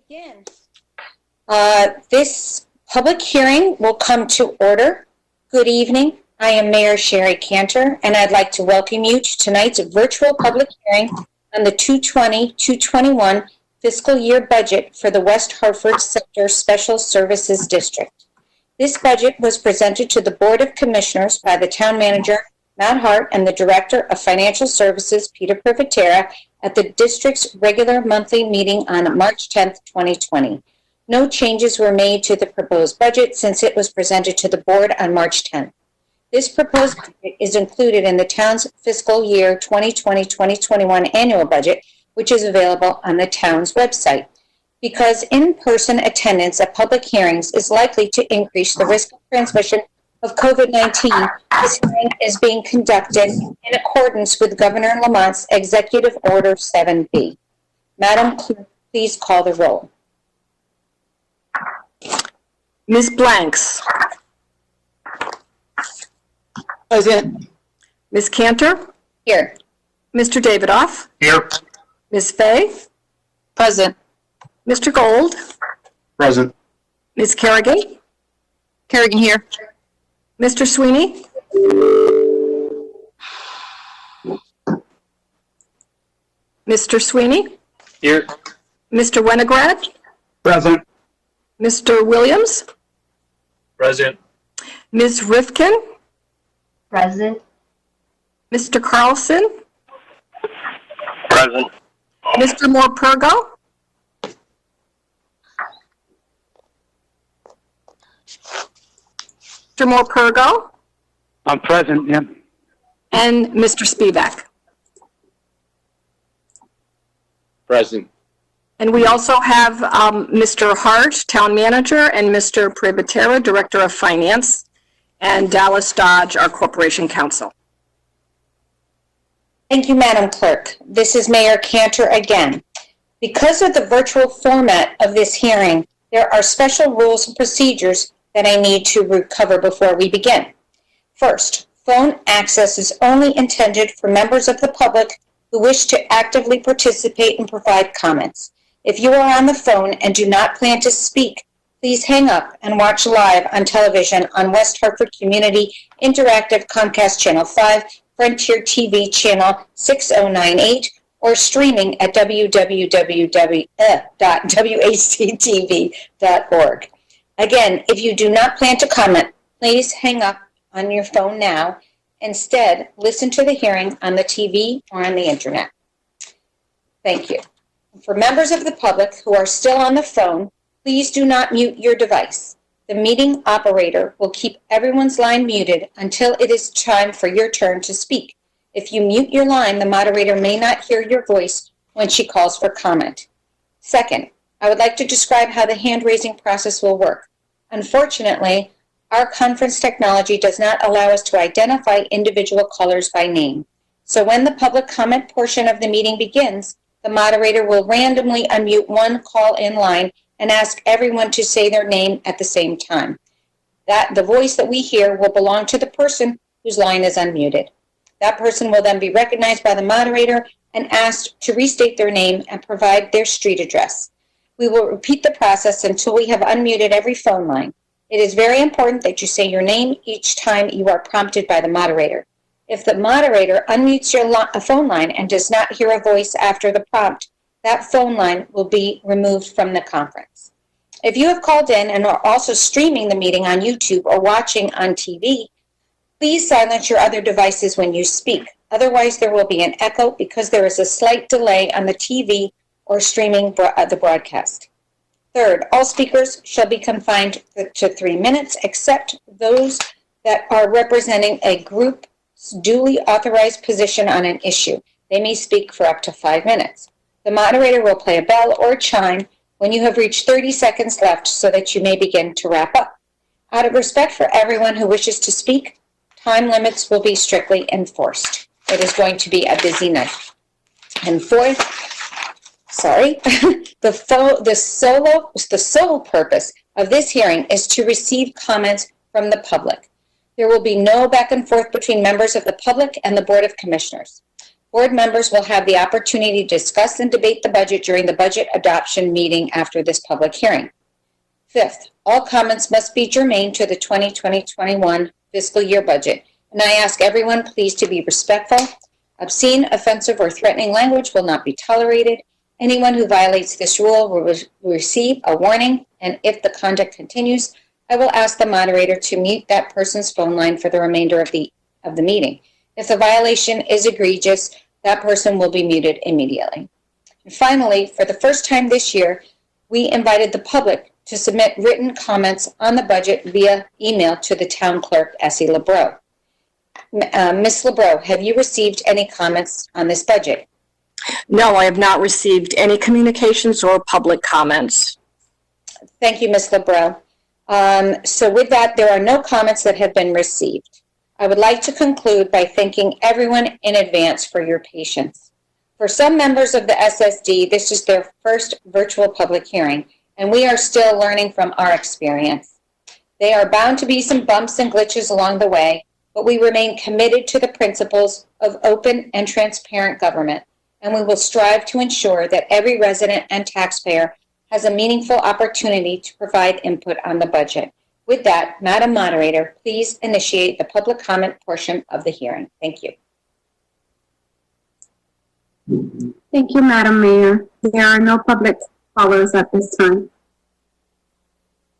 Begin. This public hearing will come to order. Good evening. I am Mayor Sherry Cantor, and I'd like to welcome you to tonight's virtual public hearing on the 2020-2021 fiscal year budget for the West Hartford Sector Special Services District. This budget was presented to the Board of Commissioners by the Town Manager, Matt Hart, and the Director of Financial Services, Peter Privatera, at the district's regular monthly meeting on March 10th, 2020. No changes were made to the proposed budget since it was presented to the board on March 10th. This proposed budget is included in the town's fiscal year 2020-2021 annual budget, which is available on the town's website. Because in-person attendance at public hearings is likely to increase the risk of transmission of COVID-19, this hearing is being conducted in accordance with Governor Lamont's Executive Order 7B. Madam Clerk, please call the roll. Ms. Blanks. Present. Ms. Cantor. Here. Mr. Davidoff. Here. Ms. Fay. Present. Mr. Gold. Present. Ms. Kerrigan. Kerrigan here. Mr. Sweeney. Mr. Sweeney. Here. Mr. Winograd. Present. Mr. Williams. Present. Ms. Rifkin. Present. Mr. Carlson. Present. Mr. Morpurgo. Mr. Morpurgo. I'm present, yeah. And Mr. Spivak. Present. And we also have Mr. Hart, Town Manager, and Mr. Privatera, Director of Finance, and Dallas Dodge, our Corporation Counsel. Thank you, Madam Clerk. This is Mayor Cantor again. Because of the virtual format of this hearing, there are special rules and procedures that I need to cover before we begin. First, phone access is only intended for members of the public who wish to actively participate and provide comments. If you are on the phone and do not plan to speak, please hang up and watch live on television on West Hartford Community Interactive Comcast Channel 5, Frontier TV Channel 6098, or streaming at www.wactv.org. Again, if you do not plan to comment, please hang up on your phone now. Instead, listen to the hearing on the TV or on the internet. Thank you. For members of the public who are still on the phone, please do not mute your device. The meeting operator will keep everyone's line muted until it is time for your turn to speak. If you mute your line, the moderator may not hear your voice when she calls for comment. Second, I would like to describe how the hand-raising process will work. Unfortunately, our conference technology does not allow us to identify individual callers by name. So when the public comment portion of the meeting begins, the moderator will randomly unmute one call-in line and ask everyone to say their name at the same time. The voice that we hear will belong to the person whose line is unmuted. That person will then be recognized by the moderator and asked to restate their name and provide their street address. We will repeat the process until we have unmuted every phone line. It is very important that you say your name each time you are prompted by the moderator. If the moderator unmutes your phone line and does not hear a voice after the prompt, that phone line will be removed from the conference. If you have called in and are also streaming the meeting on YouTube or watching on TV, please silence your other devices when you speak. Otherwise, there will be an echo because there is a slight delay on the TV or streaming the broadcast. Third, all speakers shall be confined to 3 minutes, except those that are representing a group's duly authorized position on an issue. They may speak for up to 5 minutes. The moderator will play a bell or a chime when you have reached 30 seconds left so that you may begin to wrap up. Out of respect for everyone who wishes to speak, time limits will be strictly enforced. It is going to be a busy night. And fourth, the sole purpose of this hearing is to receive comments from the public. There will be no back and forth between members of the public and the Board of Commissioners. Board members will have the opportunity to discuss and debate the budget during the budget adoption meeting after this public hearing. Fifth, all comments must be germane to the 2020-21 fiscal year budget, and I ask everyone please to be respectful. Obscene, offensive, or threatening language will not be tolerated. Anyone who violates this rule will receive a warning, and if the conduct continues, I will ask the moderator to mute that person's phone line for the remainder of the meeting. If the violation is egregious, that person will be muted immediately. And finally, for the first time this year, we invited the public to submit written comments on the budget via email to the town clerk, Essie LeBreau. Ms. LeBreau, have you received any comments on this budget? No, I have not received any communications or public comments. Thank you, Ms. LeBreau. So with that, there are no comments that have been received. I would like to conclude by thanking everyone in advance for your patience. For some members of the SSD, this is their first virtual public hearing, and we are still learning from our experience. There are bound to be some bumps and glitches along the way, but we remain committed to the principles of open and transparent government, and we will strive to ensure that every resident and taxpayer has a meaningful opportunity to provide input on the budget. With that, Madam Moderator, please initiate the public comment portion of the hearing. Thank you. Thank you, Madam Mayor. There are no public callers at this time.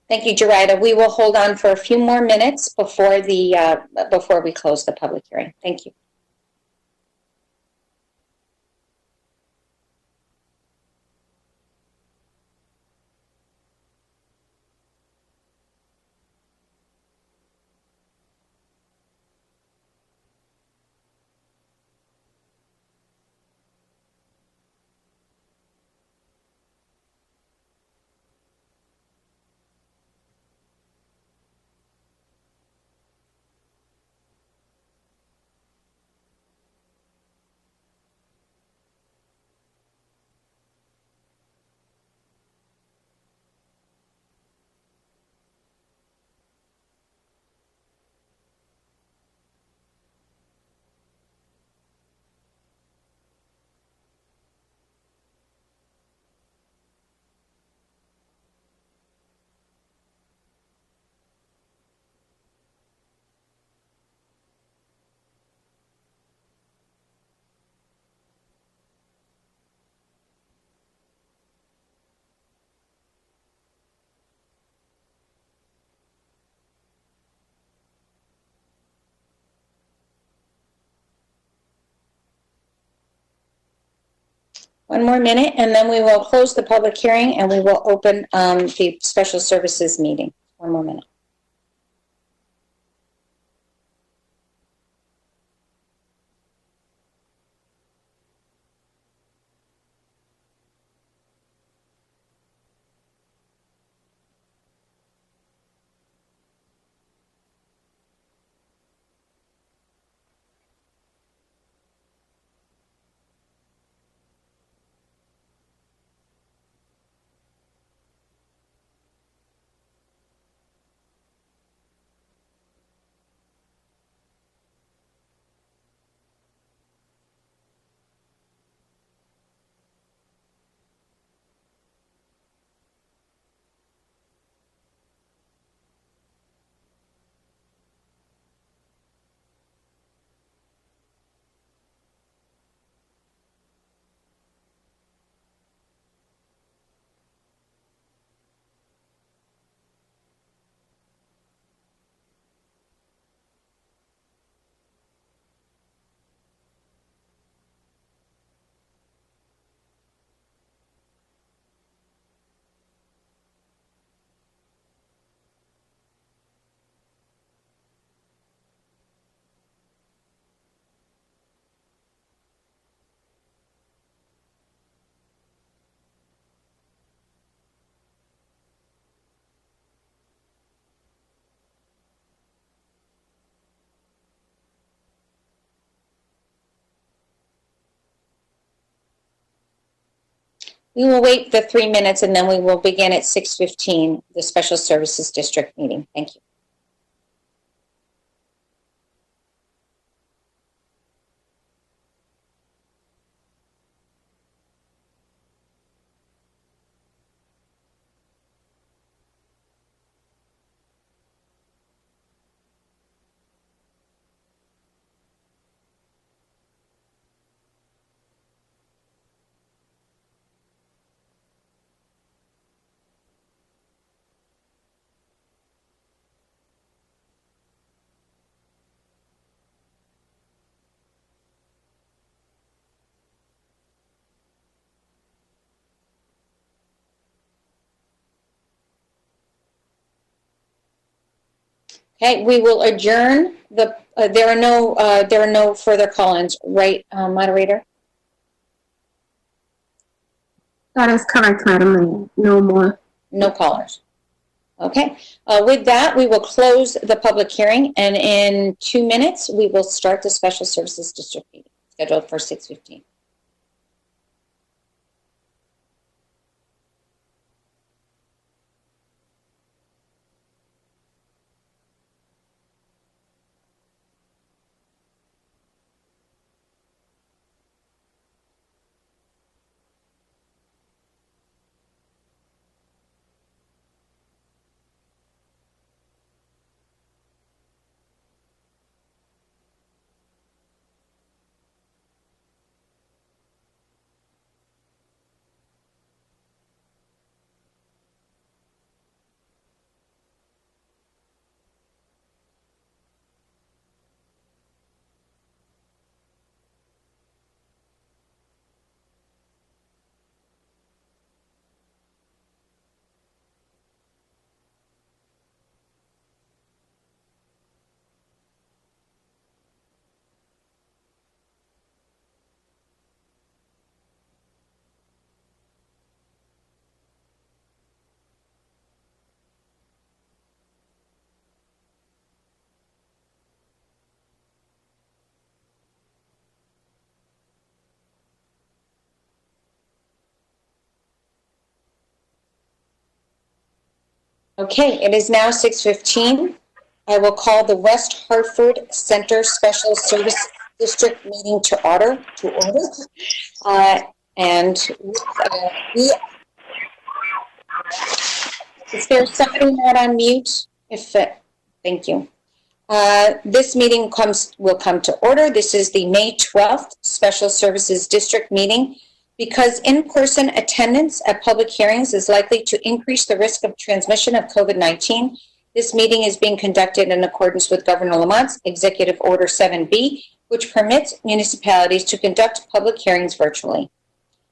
Thank you, Jerida. We will hold on for a few more minutes before we close the public hearing. Thank you. One more minute, and then we will close the public hearing, and we will open the special services meeting. One more minute. We will wait the 3 minutes, and then we will begin at 6:15, the Special Services District meeting. Thank you. Okay, we will adjourn the, there are no further call-ins, right, moderator? That is correct, Madam Mayor. No more. No callers. Okay, with that, we will close the public hearing, and in 2 minutes, we will start the Special Services District meeting, scheduled for 6:15. Okay, it is now 6:15. I will call the West Hartford Center Special Service District meeting to order. Is there somebody not on mute? Thank you. This meeting will come to order. This is the May 12th Special Services District meeting. Because in-person attendance at public hearings is likely to increase the risk of transmission of COVID-19, this meeting is being conducted in accordance with Governor Lamont's Executive Order 7B, which permits municipalities to conduct public hearings virtually.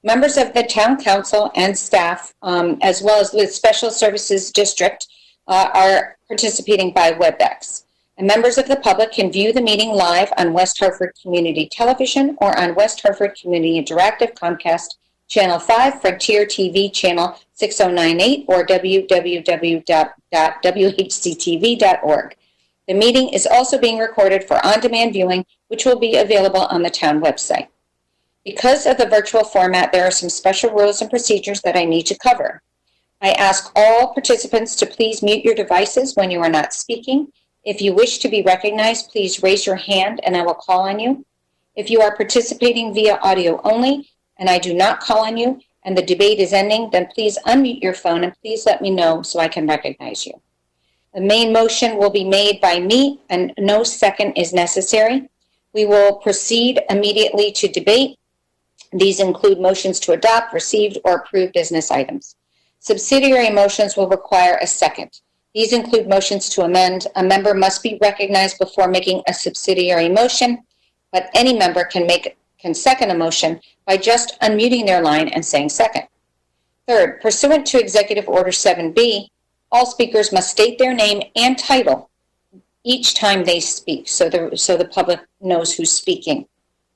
Members of the Town Council and staff, as well as the Special Services District, are participating by WebEx. And members of the public can view the meeting live on West Hartford Community Television or on West Hartford Community Interactive Comcast Channel 5, Frontier TV Channel 6098, or www.whctv.org. The meeting is also being recorded for on-demand viewing, which will be available on the town website. Because of the virtual format, there are some special rules and procedures that I need to cover. I ask all participants to please mute your devices when you are not speaking. If you wish to be recognized, please raise your hand and I will call on you. If you are participating via audio only and I do not call on you and the debate is ending, then please unmute your phone and please let me know so I can recognize you. The main motion will be made by me and no second is necessary. We will proceed immediately to debate. These include motions to adopt, received, or approve business items. Subsidiary motions will require a second. These include motions to amend. A member must be recognized before making a subsidiary motion, but any member can second a motion by just unmuting their line and saying second. Third, pursuant to Executive Order 7B, all speakers must state their name and title each time they speak, so the public knows who's speaking.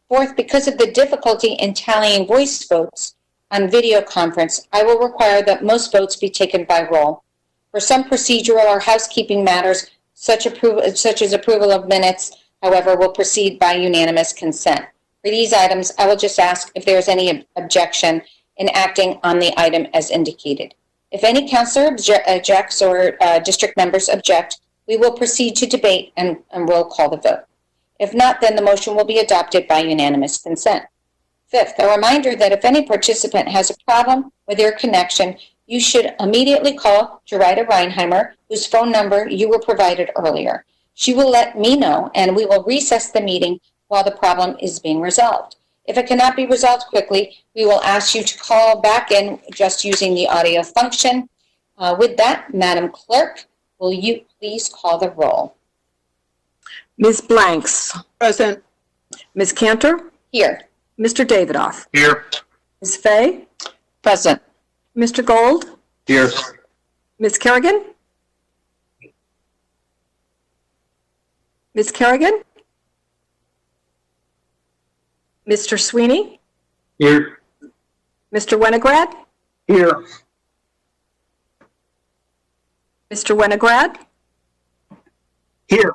Fourth, because of the difficulty in tallying voice votes on video conference, I will require that most votes be taken by roll. For some procedural or housekeeping matters, such as approval of minutes, however, will proceed by unanimous consent. For these items, I will just ask if there is any objection in acting on the item as indicated. If any councilor objects or district members object, we will proceed to debate and roll call the vote. If not, then the motion will be adopted by unanimous consent. Fifth, a reminder that if any participant has a problem with their connection, you should immediately call Jerida Reinheimer, whose phone number you were provided earlier. She will let me know, and we will recess the meeting while the problem is being resolved. If it cannot be resolved quickly, we will ask you to call back in just using the audio function. With that, Madam Clerk, will you please call the roll? Ms. Blanks. Present. Ms. Cantor. Here. Mr. Davidoff. Here. Ms. Fay. Present. Mr. Gold. Here. Ms. Kerrigan. Ms. Kerrigan? Mr. Sweeney? Here. Mr. Winograd? Here. Mr. Winograd? Here.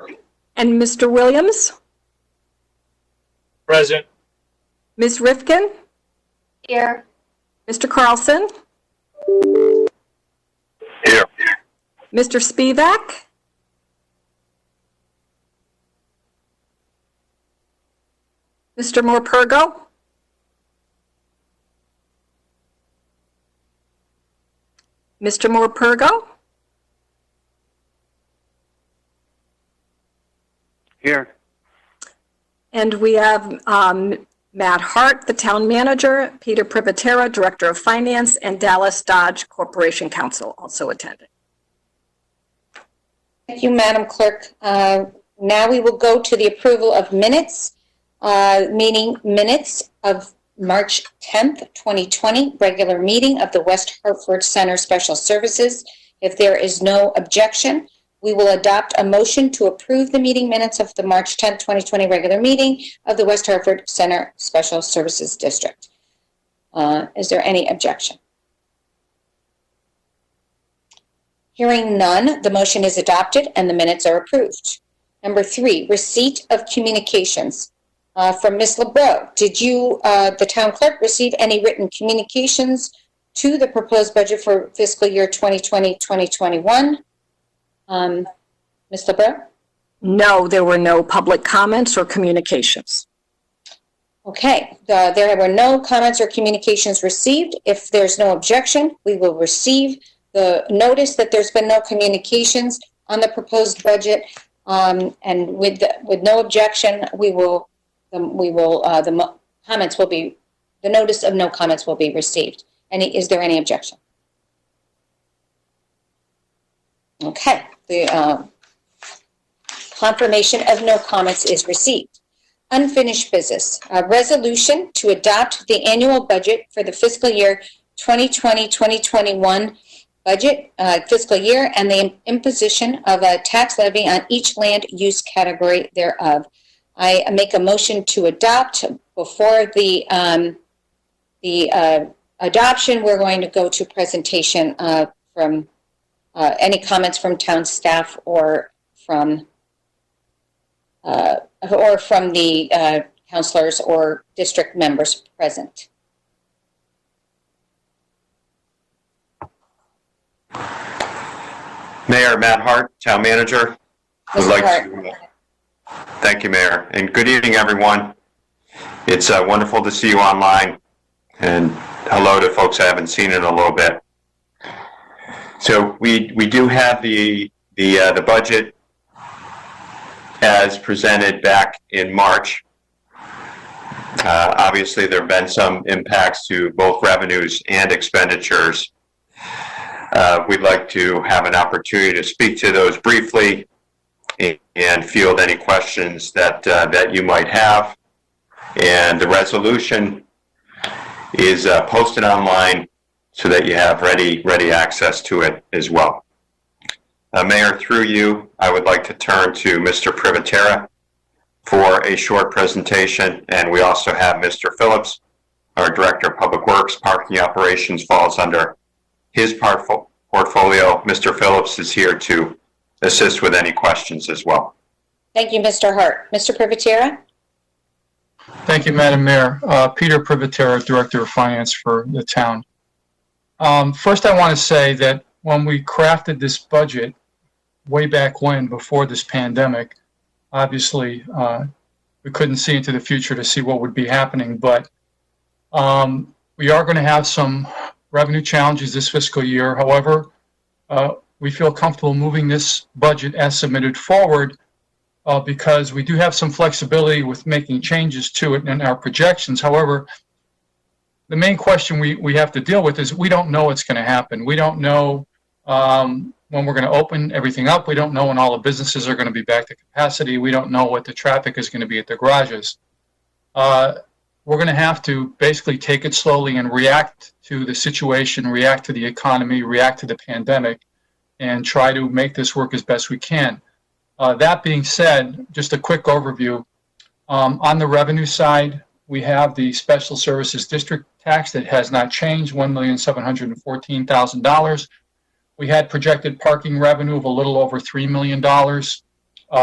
And Mr. Williams? Present. Ms. Rifkin? Here. Mr. Carlson? Here. Mr. Spivak? Mr. Morpurgo? Mr. Morpurgo? Here. And we have Matt Hart, the town manager, Peter Privatera, director of finance, and Dallas Dodge Corporation Counsel also attending. Thank you, Madam Clerk. Now we will go to the approval of minutes, meeting minutes of March 10th, 2020, regular meeting of the West Hartford Center Special Services. If there is no objection, we will adopt a motion to approve the meeting minutes of the March 10th, 2020 regular meeting of the West Hartford Center Special Services District. Is there any objection? Hearing none, the motion is adopted and the minutes are approved. Number 3, receipt of communications. From Ms. LeBeau, did you, the town clerk, receive any written communications to the proposed budget for fiscal year 2020-2021? Ms. LeBeau? No, there were no public comments or communications. Okay, there were no comments or communications received. If there's no objection, we will receive the notice that there's been no communications on the proposed budget, and with no objection, the notice of no comments will be received. Is there any objection? Okay, the confirmation of no comments is received. Unfinished business. A resolution to adopt the annual budget for the fiscal year 2020-2021 budget fiscal year and the imposition of a tax levy on each land use category thereof. I make a motion to adopt. Before the adoption, we're going to go to presentation from any comments from town staff or from the counselors or district members present. Mayor Matt Hart, Town Manager. Mr. Hart. Thank you, Mayor, and good evening, everyone. It's wonderful to see you online, and hello to folks I haven't seen in a little bit. So we do have the budget as presented back in March. Obviously, there have been some impacts to both revenues and expenditures. We'd like to have an opportunity to speak to those briefly and field any questions that you might have. And the resolution is posted online so that you have ready access to it as well. Mayor, through you, I would like to turn to Mr. Privatera for a short presentation, and we also have Mr. Phillips, our Director of Public Works. Parking Operations falls under his portfolio. Mr. Phillips is here to assist with any questions as well. Thank you, Mr. Hart. Mr. Privatera? Thank you, Madam Mayor. Peter Privatera, Director of Finance for the town. First, I want to say that when we crafted this budget way back when, before this pandemic, obviously we couldn't see into the future to see what would be happening, but we are going to have some revenue challenges this fiscal year. However, we feel comfortable moving this budget as submitted forward because we do have some flexibility with making changes to it in our projections. However, the main question we have to deal with is we don't know what's going to happen. We don't know when we're going to open everything up. We don't know when all the businesses are going to be back to capacity. We don't know what the traffic is going to be at the garages. We're going to have to basically take it slowly and react to the situation, react to the economy, react to the pandemic, and try to make this work as best we can. That being said, just a quick overview. On the revenue side, we have the Special Services District tax that has not changed, $1,714,000. We had projected parking revenue of a little over $3 million,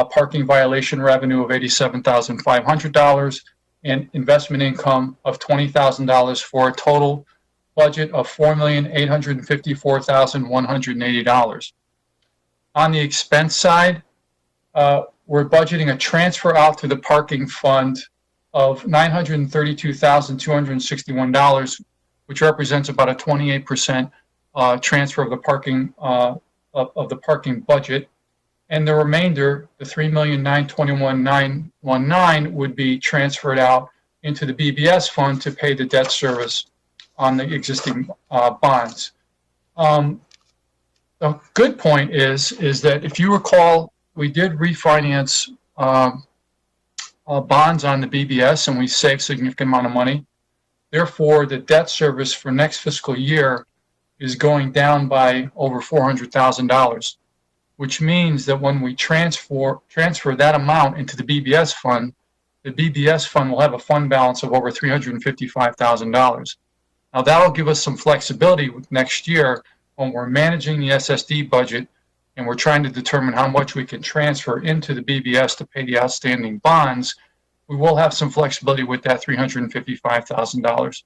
parking violation revenue of $87,500, and investment income of $20,000 for a total budget of $4,854,180. On the expense side, we're budgeting a transfer out to the parking fund of $932,261, which represents about a 28% transfer of the parking of the parking budget, and the remainder, the $3,921,919, would be transferred out into the BBS fund to pay the debt service on the existing bonds. The good point is that if you recall, we did refinance bonds on the BBS, and we saved a significant amount of money. Therefore, the debt service for next fiscal year is going down by over $400,000, which means that when we transfer that amount into the BBS fund will have a fund balance of over $355,000. Now, that'll give us some flexibility next year when we're managing the SSD budget and we're trying to determine how much we can transfer into the BBS to pay the outstanding bonds. We will have some flexibility with that $355,000.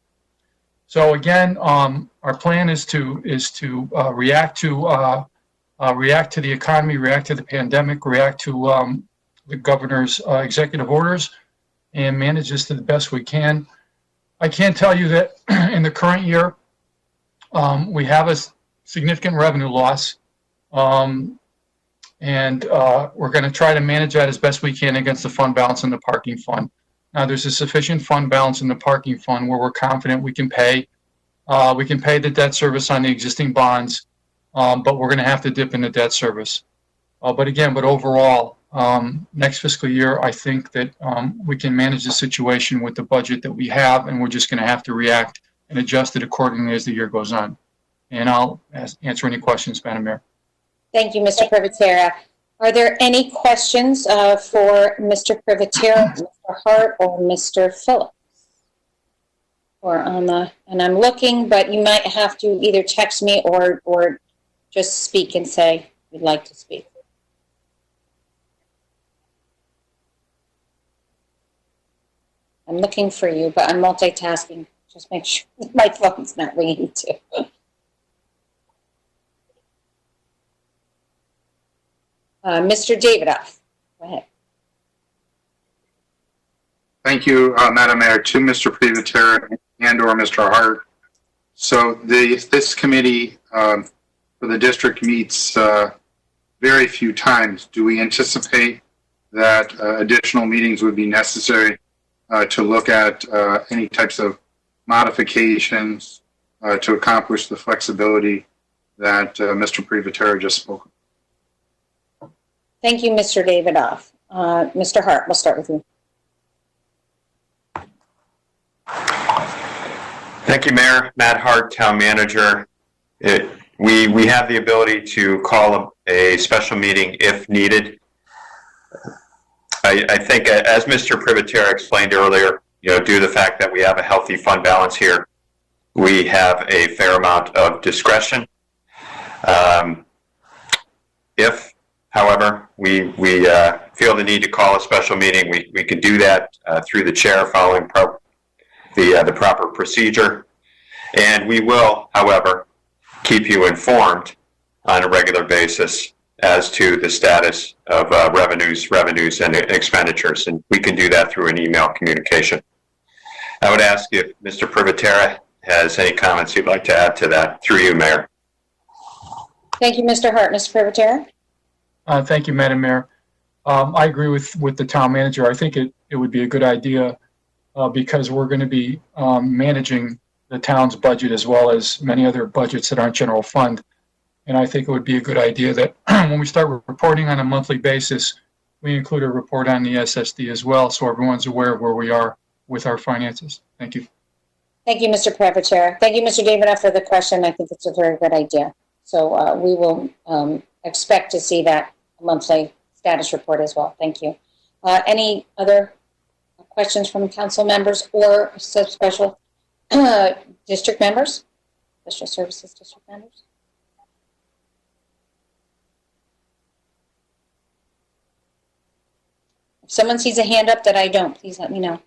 So again, our plan is to react to the economy, react to the pandemic, react to the governor's executive orders, and manage this to the best we can. I can tell you that in the current year, we have a significant revenue loss, and we're going to try to manage that as best we can against the fund balance in the parking fund. Now, there's a sufficient fund balance in the parking fund where we're confident we can pay the debt service on the existing bonds, but we're going to have to dip into debt service. But overall, next fiscal year, I think that we can manage the situation with the budget that we have, and we're just going to have to react and adjust it accordingly as the year goes on. And I'll answer any questions, Madam Mayor. Thank you, Mr. Privatera. Are there any questions for Mr. Privatera, Mr. Hart, or Mr. Phillips? And I'm looking, but you might have to either text me or just speak and say you'd like to speak. I'm looking for you, but I'm multitasking. Just make sure my phone's not ringing too. Mr. Davidoff, go ahead. Thank you, Madam Mayor. To Mr. Privatera and/or Mr. Hart. So this committee for the district meets very few times. Do we anticipate that additional meetings would be necessary to look at any types of modifications to accomplish the flexibility that Mr. Privatera just spoke of? Thank you, Mr. Davidoff. Mr. Hart, we'll start with you. Thank you, Mayor. Matt Hart, Town Manager. We have the ability to call a special meeting if needed. I think, as Mr. Privatera explained earlier, due to the fact that we have a healthy fund balance here, we have a fair amount of discretion. If, however, we feel the need to call a special meeting, we can do that through the chair following the proper procedure. And we will, however, keep you informed on a regular basis as to the status of revenues and expenditures. And we can do that through an email communication. I would ask if Mr. Privatera has any comments he'd like to add to that, through you, Mayor. Thank you, Mr. Hart. Mr. Privatera? Thank you, Madam Mayor. I agree with the town manager. I think it would be a good idea because we're going to be managing the town's budget as well as many other budgets that aren't general fund. And I think it would be a good idea that when we start reporting on a monthly basis, we include a report on the SSD as well, so everyone's aware of where we are with our finances. Thank you. Thank you, Mr. Privatera. Thank you, Mr. Davidoff, for the question. I think it's a very good idea. So we will expect to see that monthly status report as well. Thank you. Any other questions from council members or special district members? Special services district members? If someone sees a hand up that I don't, please let me know.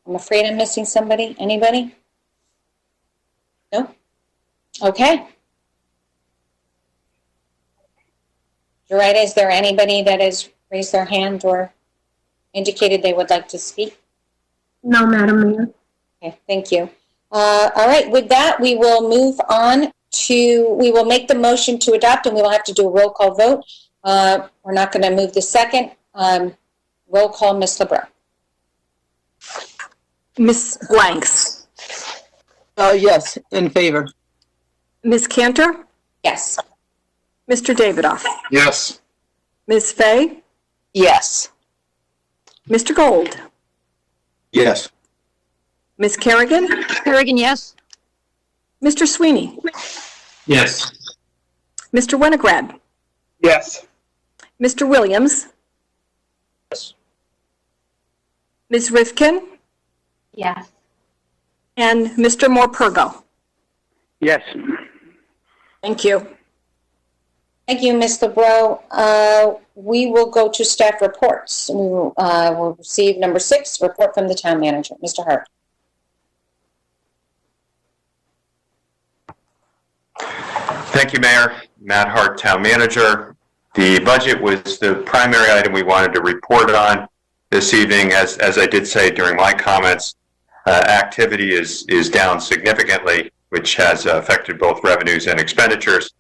I'm afraid I'm missing somebody. Anybody? No? Okay. Dorita, is there anybody that has raised their hand or indicated they would like to speak? No, Madam Mayor. Okay, thank you. All right, with that, we will move on to, we will make the motion to adopt, and we will have to do a roll call vote. We're not going to move the second. Roll call, Ms. LeBrun. Ms. Blanks. Yes, in favor. Ms. Cantor. Yes. Mr. Davidoff. Yes. Ms. Fay. Yes. Mr. Gold. Yes. Ms. Kerrigan. Kerrigan, yes. Mr. Sweeney. Yes. Mr. Winograd. Yes. Mr. Williams. Yes. Ms. Rifkin. Yes. And Mr. Morpurgo. Yes. Thank you. Thank you, Ms. LeBron. We will go to staff reports. We will receive number 6, report from the town manager. Mr. Hart. Thank you, Mayor. Matt Hart, Town Manager. The budget was the primary item we wanted to report on this evening. As I did say during my comments, activity is down significantly, which has affected both revenues and expenditures,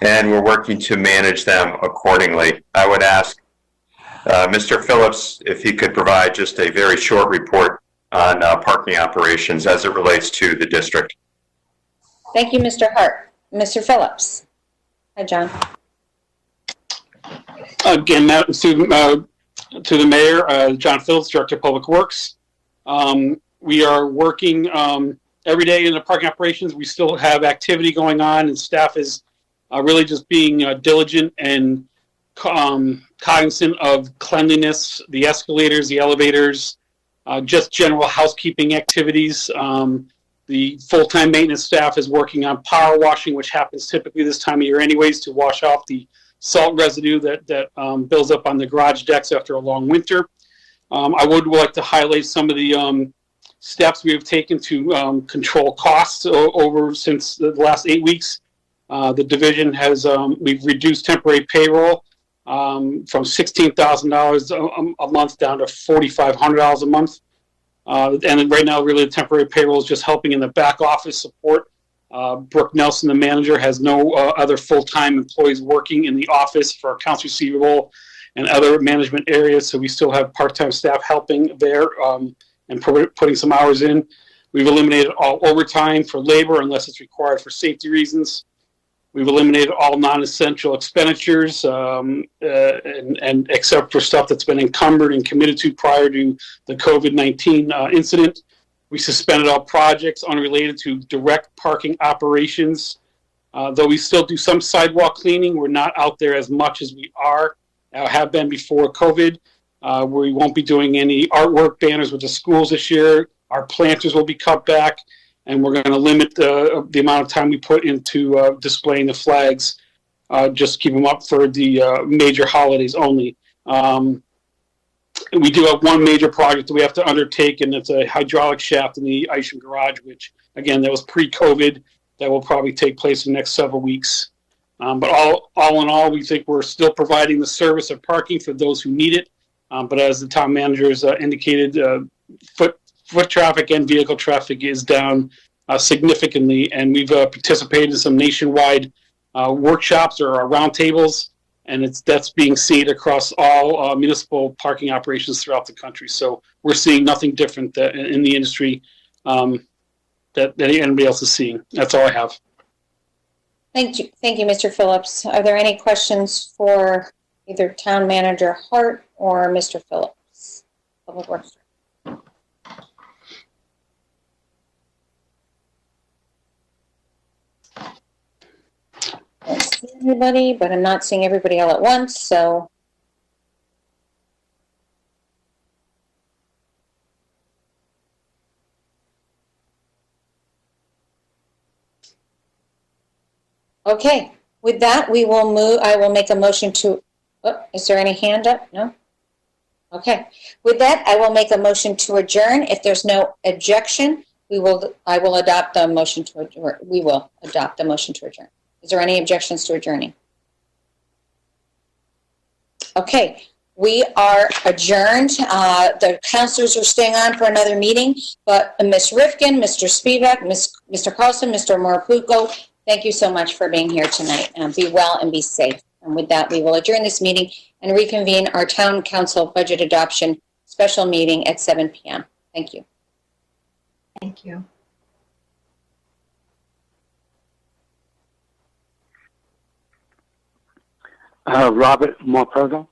and we're working to manage them accordingly. I would ask Mr. Phillips if he could provide just a very short report on parking operations as it relates to the district. Thank you, Mr. Hart. Mr. Phillips. Hi, John. Again, to the mayor, John Phillips, Director of Public Works. We are working every day in the parking operations. We still have activity going on, and staff is really just being diligent and cognizant of cleanliness, the escalators, the elevators, just general housekeeping activities. The full-time maintenance staff is working on power washing, which happens typically this time of year anyways, to wash off the salt residue that builds up on the garage decks after a long winter. I would like to highlight some of the steps we have taken to control costs over since the last 8 weeks. The division has, we've reduced temporary payroll from $16,000 a month down to $4,500 a month. And right now, really, the temporary payroll is just helping in the back office support. Brooke Nelson, the manager, has no other full-time employees working in the office for accounts receivable and other management areas. So we still have part-time staff helping there and putting some hours in. We've eliminated all overtime for labor unless it's required for safety reasons. We've eliminated all non-essential expenditures, and except for stuff that's been encumbered and committed to prior to the COVID-19 incident. We suspended all projects unrelated to direct parking operations. Though we still do some sidewalk cleaning, we're not out there as much as we have been before COVID. We won't be doing any artwork banners with the schools this year. Our planters will be cut back. And we're going to limit the amount of time we put into displaying the flags, just keep them up for the major holidays only. We do have one major project that we have to undertake, and it's a hydraulic shaft in the Isham garage, which, again, that was pre-COVID. That will probably take place in the next several weeks. But all in all, we think we're still providing the service of parking for those who need it. But as the town manager has indicated, foot traffic and vehicle traffic is down significantly, and we've participated in some nationwide workshops or roundtables, and that's being seen across all municipal parking operations throughout the country. So we're seeing nothing different in the industry that anybody else is seeing. That's all I have. Thank you, Mr. Phillips. Are there any questions for either Town Manager Hart or Mr. Phillips? Public Works. everybody, but I'm not seeing everybody all at once, so. Okay, with that, we will move, I will make a motion to, is there any hand up? No? Okay, with that, I will make a motion to adjourn. If there's no objection, I will adopt the motion to adjourn. We will adopt the motion to adjourn. Is there any objections to adjourning? Okay, we are adjourned. The counselors are staying on for another meeting, but Ms. Rifkin, Mr. Spivak, Mr. Carlson, Mr. Moropuko, thank you so much for being here tonight. Be well and be safe. And with that, we will adjourn this meeting and reconvene our town council budget adoption special meeting at 7 p.m. Thank you. Thank you. Robert Morpurgo.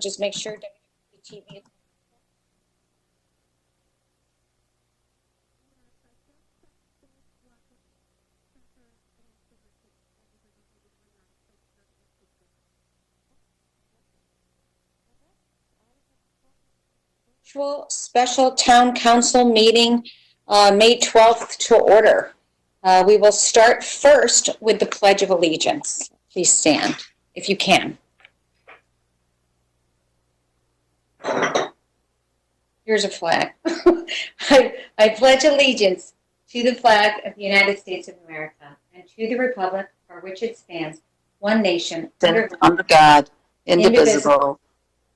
Just make sure WTV is special town council meeting, May 12th to order. We will start first with the Pledge of Allegiance. Please stand if you can. Here's a flag. I pledge allegiance to the flag of the United States of America and to the republic for which it stands, one nation, under God, indivisible,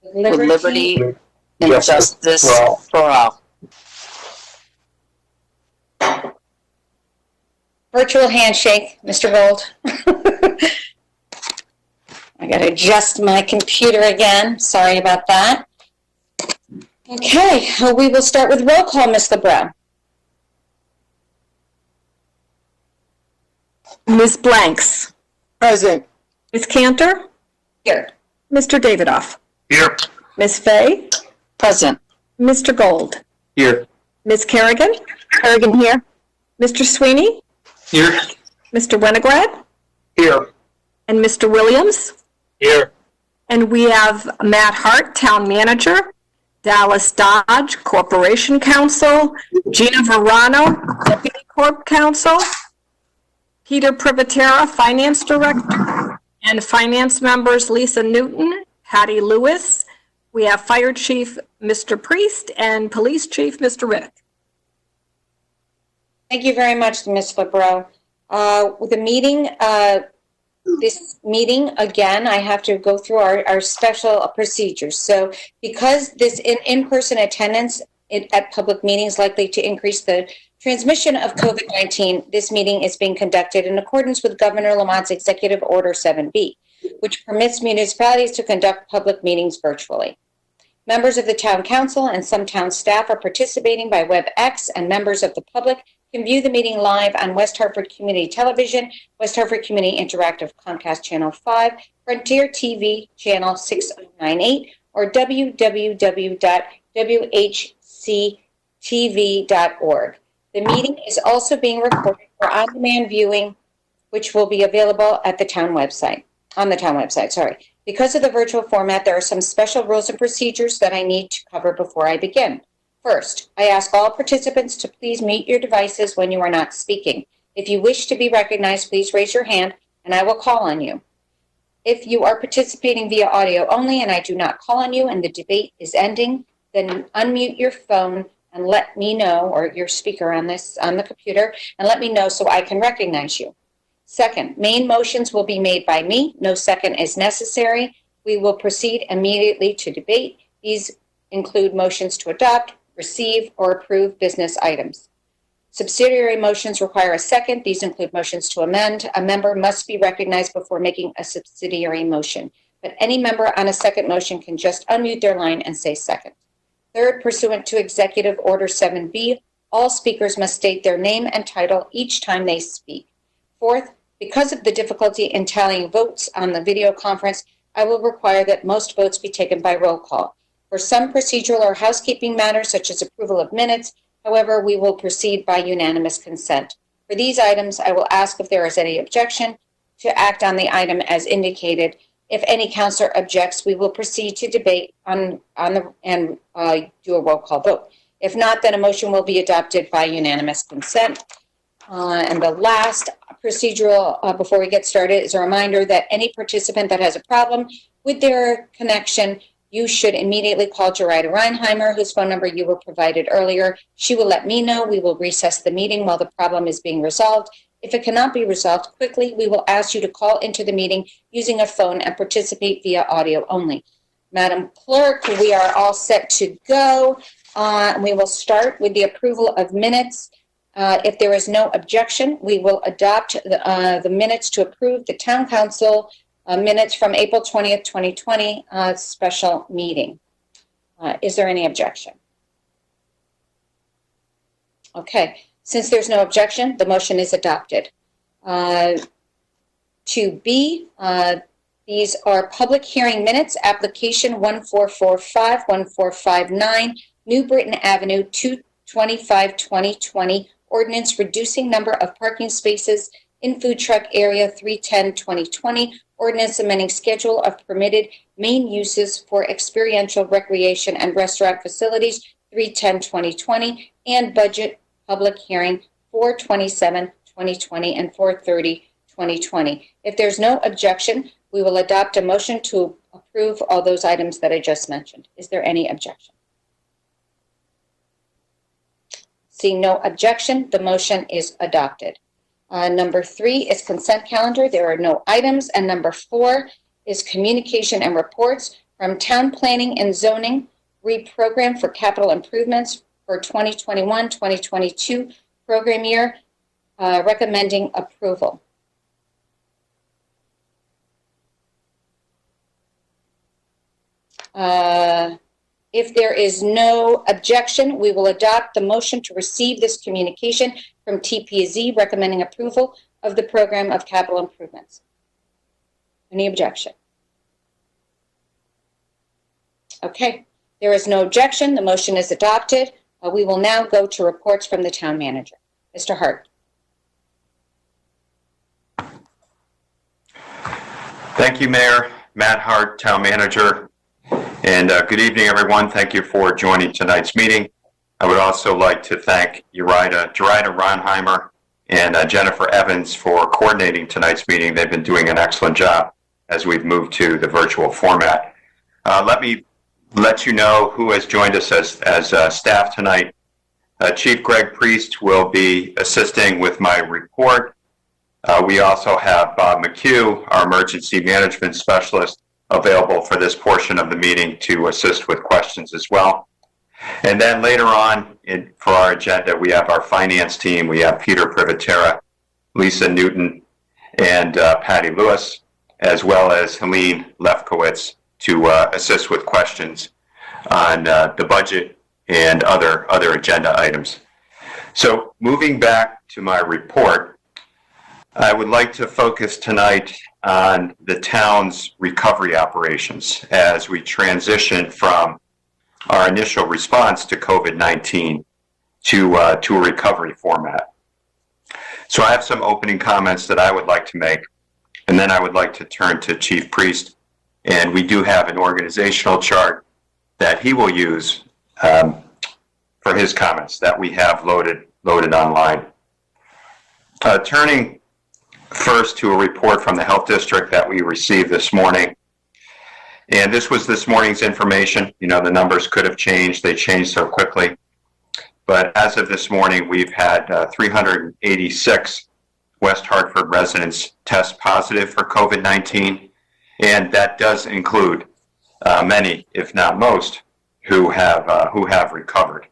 with with liberty liberty and justice for all. Virtual handshake, Mr. Gold. I got to adjust my computer again. Sorry about that. Okay, we will start with roll call, Ms. LeBron. Ms. Blanks. Present. Ms. Cantor. Here. Mr. Davidoff. Here. Ms. Fay. Present. Mr. Gold. Here. Ms. Kerrigan. Kerrigan here. Mr. Sweeney. Here. Mr. Winograd. Here. And Mr. Williams. Here. And we have Matt Hart, Town Manager, Dallas Dodge, Corporation Counsel, Gina Verano, Deputy Corp Counsel, Peter Privatera, Finance Director, and Finance members Lisa Newton, Patty Lewis. We have Fire Chief Mr. Priest and Police Chief Mr. Riddick. Thank you very much, Ms. LeBron. This meeting, again, I have to go through our special procedures. So because this in-person attendance at public meetings likely to increase the transmission of COVID-19, this meeting is being conducted in accordance with Governor Lamont's Executive Order 7B, which permits municipalities to conduct public meetings virtually. Members of the Town Council and some town staff are participating by WebEx, and members of the public can view the meeting live on West Hartford Community Television, West Hartford Community Interactive Comcast Channel 5, Frontier TV Channel 6098, or www.whctv.org. The meeting is also being recorded for on-demand viewing, which will be available at the town website, on the town website, sorry. Because of the virtual format, there are some special rules and procedures that I need to cover before I begin. First, I ask all participants to please mute your devices when you are not speaking. If you wish to be recognized, please raise your hand and I will call on you. If you are participating via audio only and I do not call on you and the debate is ending, then unmute your phone and let me know, or your speaker on the computer, and let me know so I can recognize you. Second, main motions will be made by me. No second is necessary. We will proceed immediately to debate. These include motions to adopt, receive, or approve business items. Subsidiary motions require a second. These include motions to amend. A member must be recognized before making a subsidiary motion, but any member on a second motion can just unmute their line and say second. Third, pursuant to Executive Order 7B, all speakers must state their name and title each time they speak. Fourth, because of the difficulty in tallying votes on the video conference, I will require that most votes be taken by roll call. For some procedural or housekeeping matters, such as approval of minutes, however, we will proceed by unanimous consent. For these items, I will ask if there is any objection to act on the item as indicated. If any counselor objects, we will proceed to debate and do a roll call vote. If not, then a motion will be adopted by unanimous consent. And the last procedural, before we get started, is a reminder that any participant that has a problem with their connection, you should immediately call Jerida Reinheimer, whose phone number you were provided earlier. She will let me know. We will recess the meeting while the problem is being resolved. If it cannot be resolved quickly, we will ask you to call into the meeting using a phone and participate via audio only. Madam Clerk, we are all set to go. We will start with the approval of minutes. If there is no objection, we will adopt the minutes to approve the Town Council minutes from April 20th, 2020 special meeting. Is there any objection? Okay, since there's no objection, the motion is adopted. To B, These are public hearing minutes, application 1445-1459, New Britain Avenue, 225-2020, ordinance reducing number of parking spaces in food truck area 310-2020, ordinance amending schedule of permitted main uses for experiential recreation and restaurant facilities 310-2020, and budget public hearing 4/27/2020 and 4/30/2020. If there's no objection, we will adopt a motion to approve all those items that I just mentioned. Is there any objection? Seeing no objection, the motion is adopted. Number 3 is consent calendar. There are no items. And number 4 is communication and reports from Town Planning and Zoning reprogram for capital improvements for 2021-2022 program year, recommending approval. If there is no objection, we will adopt the motion to receive this communication from TPZ recommending approval of the program of capital improvements. Any objection? Okay, there is no objection. The motion is adopted. We will now go to reports from the town manager. Mr. Hart. Thank you, Mayor. Matt Hart, Town Manager. And good evening, everyone. Thank you for joining tonight's meeting. I would also like to thank Jerida Ronheimer and Jennifer Evans for coordinating tonight's meeting. They've been doing an excellent job as we've moved to the virtual format. Let me let you know who has joined us as staff tonight. Chief Greg Priest will be assisting with my report. We also have Bob McHugh, our emergency management specialist, available for this portion of the meeting to assist with questions as well. And then later on for our agenda, we have our finance team. We have Peter Privatera, Lisa Newton, and Patty Lewis, as well as Helene Lefkowitz to assist with questions on the budget and other agenda items. So moving back to my report, I would like to focus tonight on the town's recovery operations as we transition from our initial response to COVID-19 to a recovery format. So I have some opening comments that I would like to make, and then I would like to turn to Chief Priest, and we do have an organizational chart that he will use for his comments that we have loaded online. Turning first to a report from the Health District that we received this morning. And this was this morning's information. You know, the numbers could have changed. They changed so quickly. But as of this morning, we've had 386 West Hartford residents test positive for COVID-19. And that does include many, if not most, who have recovered.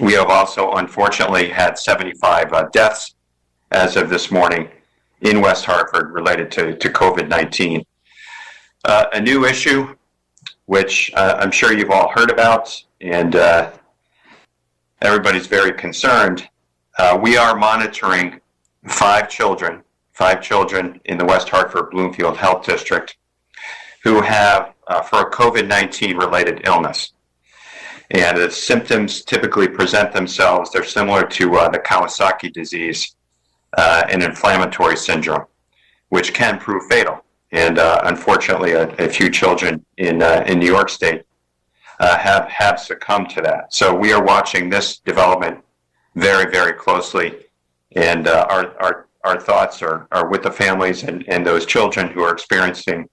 We have also, unfortunately, had 75 deaths as of this morning in West Hartford related to COVID-19. A new issue, which I'm sure you've all heard about, and everybody's very concerned. We are monitoring 5 children in the West Hartford Bloomfield Health District who have for a COVID-19 related illness. And the symptoms typically present themselves, they're similar to the Kawasaki disease, an inflammatory syndrome, which can prove fatal. And unfortunately, a few children in New York State have succumbed to that. So we are watching this development very, very closely. And our thoughts are with the families and those children who are experiencing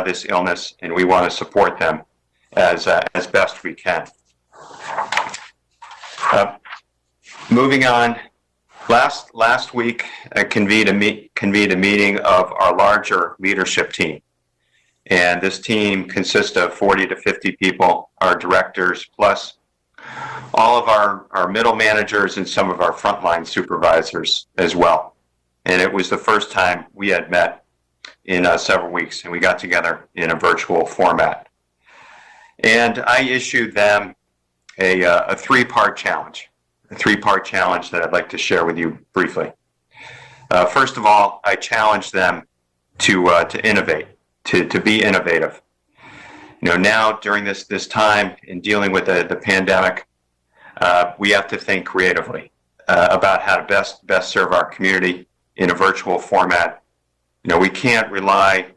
this illness, and we want to support them as best we can. Moving on. Last week, I convened a meeting of our larger leadership team. And this team consists of 40 to 50 people, our directors, plus all of our middle managers and some of our frontline supervisors as well. And it was the first time we had met in several weeks, and we got together in a virtual format. And I issued them a 3-part challenge. A 3-part challenge that I'd like to share with you briefly. First of all, I challenged them to innovate. to be innovative. Now during this time in dealing with the pandemic, we have to think creatively about how to best serve our community in a virtual format. We can't rely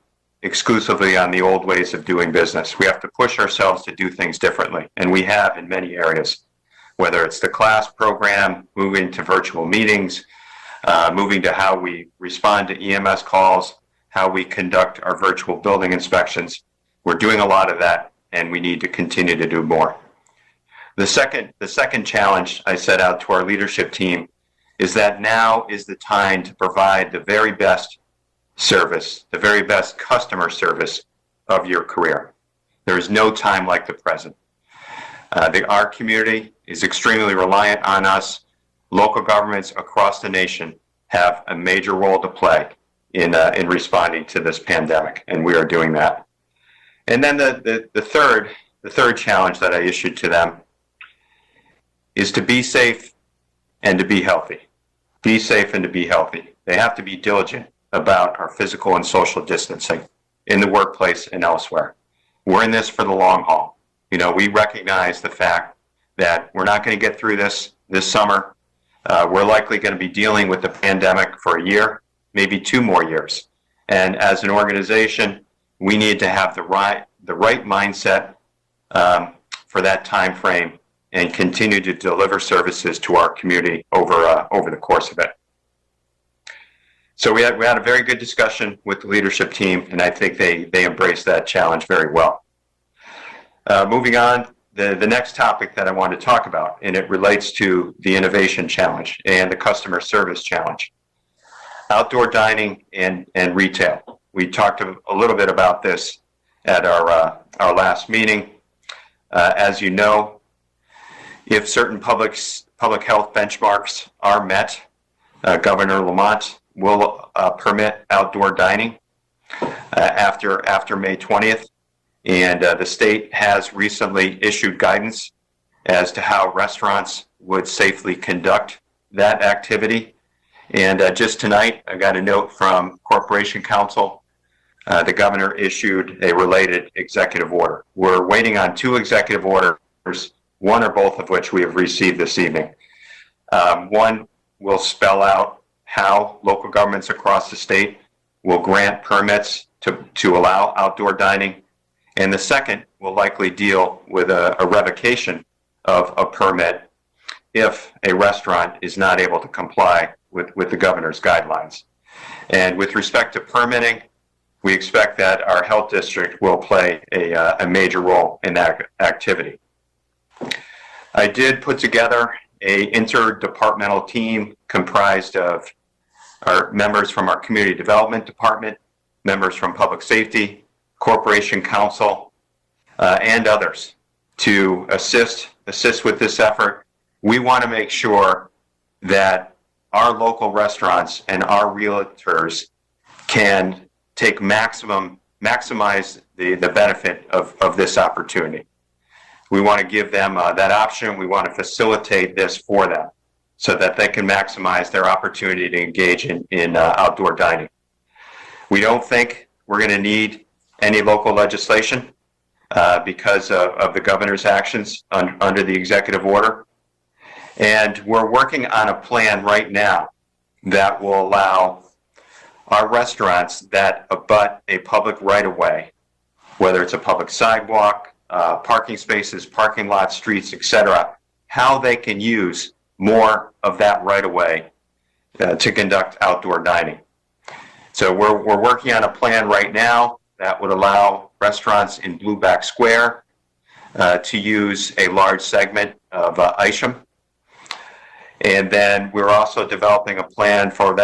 exclusively on the old ways of doing business. We have to push ourselves to do things differently, and we have in many areas, whether it's the class program, moving to virtual meetings, moving to how we respond to EMS calls, how we conduct our virtual building inspections. We're doing a lot of that, and we need to continue to do more. The second challenge I set out to our leadership team is that now is the time to provide the very best service, the very best customer service of your career. There is no time like the present. Our community is extremely reliant on us. Local governments across the nation have a major role to play in responding to this pandemic, and we are doing that. And then the third challenge that I issued to them is to be safe and to be healthy. Be safe and to be healthy. They have to be diligent about our physical and social distancing in the workplace and elsewhere. We're in this for the long haul. We recognize the fact that we're not going to get through this summer. We're likely going to be dealing with the pandemic for a year, maybe 2 more years. And as an organization, we need to have the right mindset for that time frame and continue to deliver services to our community over the course of it. So we had a very good discussion with the leadership team, and I think they embraced that challenge very well. Moving on, the next topic that I want to talk about, and it relates to the innovation challenge and the customer service challenge. Outdoor dining and retail. We talked a little bit about this at our last meeting. As you know, if certain public health benchmarks are met, Governor Lamont will permit outdoor dining after May 20th. And the state has recently issued guidance as to how restaurants would safely conduct that activity. And just tonight, I got a note from Corporation Counsel. The governor issued a related executive order. We're waiting on 2 executive orders, one or both of which we have received this evening. One will spell out how local governments across the state will grant permits to allow outdoor dining. And the second will likely deal with a revocation of a permit if a restaurant is not able to comply with the governor's guidelines. And with respect to permitting, we expect that our health district will play a major role in that activity. I did put together an interdepartmental team comprised of our members from our community development department, members from public safety, Corporation Counsel, and others to assist with this effort. We want to make sure that our local restaurants and our realtors can maximize the benefit of this opportunity. We want to give them that option. We want to facilitate this for them so that they can maximize their opportunity to engage in outdoor dining. We don't think we're going to need any local legislation because of the governor's actions under the executive order. And we're working on a plan right now that will allow our restaurants that abut a public right-of-way, whether it's a public sidewalk, parking spaces, parking lots, streets, etc., how they can use more of that right-of-way to conduct outdoor dining. So we're working on a plan right now that would allow restaurants in Blueback Square to use a large segment of Isham. And then we're also developing a plan for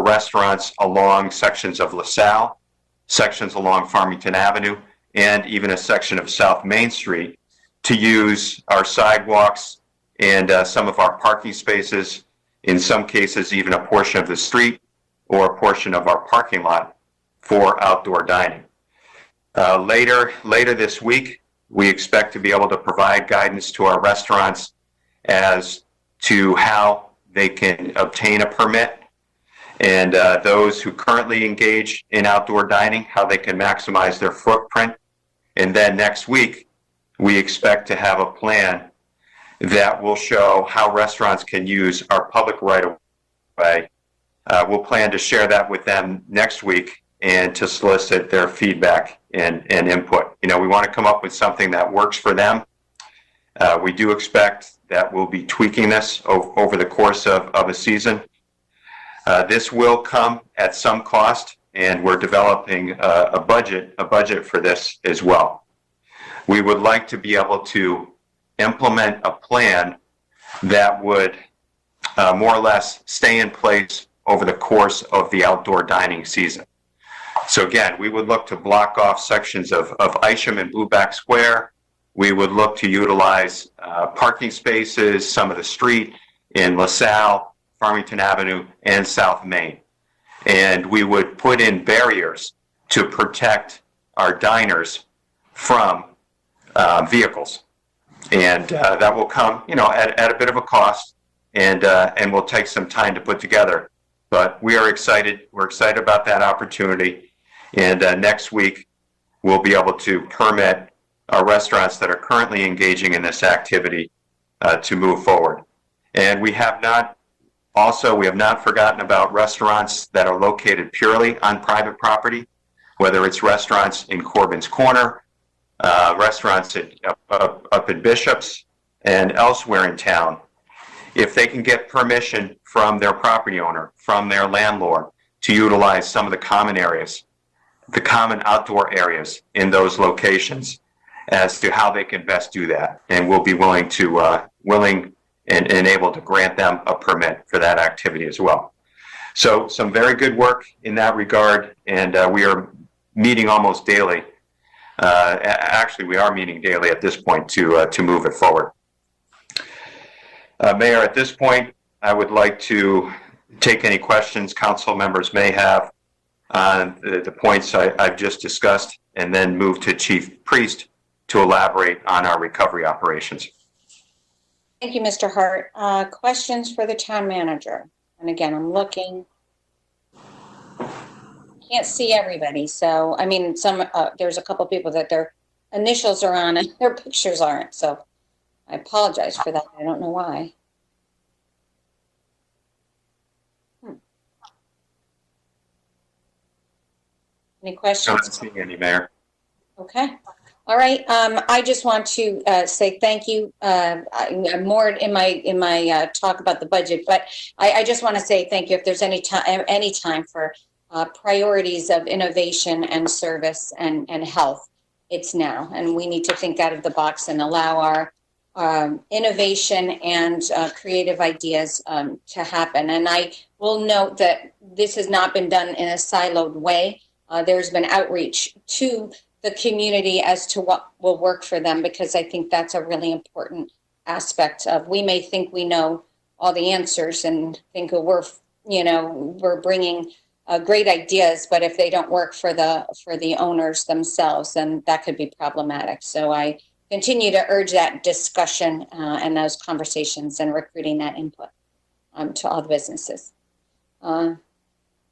restaurants along sections of LaSalle, sections along Farmington Avenue, and even a section of South Main Street to use our sidewalks and some of our parking spaces, in some cases even a portion of the street or a portion of our parking lot for outdoor dining. Later this week, we expect to be able to provide guidance to our restaurants as to how they can obtain a permit and those who currently engage in outdoor dining, how they can maximize their footprint. And then next week, we expect to have a plan that will show how restaurants can use our public right-of-way. We'll plan to share that with them next week and to solicit their feedback and input. You know, we want to come up with something that works for them. We do expect that we'll be tweaking this over the course of a season. This will come at some cost, and we're developing a budget for this as well. We would like to be able to implement a plan that would more or less stay in place over the course of the outdoor dining season. So again, we would look to block off sections of Isham and Blueback Square. We would look to utilize parking spaces, some of the street in LaSalle, Farmington Avenue, and South Main. And we would put in barriers to protect our diners from vehicles. And that will come, you know, at a bit of a cost, and will take some time to put together. But we are excited. We're excited about that opportunity. And next week, we'll be able to permit our restaurants that are currently engaging in this activity to move forward. And we have not forgotten about restaurants that are located purely on private property, whether it's restaurants in Corbin's Corner, restaurants up in Bishop's, and elsewhere in town. If they can get permission from their property owner, from their landlord, to utilize some of the common areas, the common outdoor areas in those locations, as to how they can best do that. And we'll be willing and able to grant them a permit for that activity as well. So some very good work in that regard, and we are meeting almost daily. Actually, we are meeting daily at this point to move it forward. Mayor, at this point, I would like to take any questions council members may have on the points I've just discussed, and then move to Chief Priest to elaborate on our recovery operations. Thank you, Mr. Hart. Questions for the town manager? And again, I'm looking. Can't see everybody, so I mean, there's a couple people that their initials are on and their pictures aren't. So I apologize for that. I don't know why. Any questions? I'm not seeing any, Mayor. Okay. All right. I just want to say thank you. I'm more in my talk about the budget, but I just want to say thank you. If there's any time for priorities of innovation and service and health, it's now. And we need to think out of the box and allow our innovation and creative ideas to happen. And I will note that this has not been done in a siloed way. There's been outreach to the community as to what will work for them, because I think that's a really important aspect of, we may think we know all the answers and think we're bringing great ideas, but if they don't work for the owners themselves, then that could be problematic. So I continue to urge that discussion and those conversations and recruiting that input to all the businesses.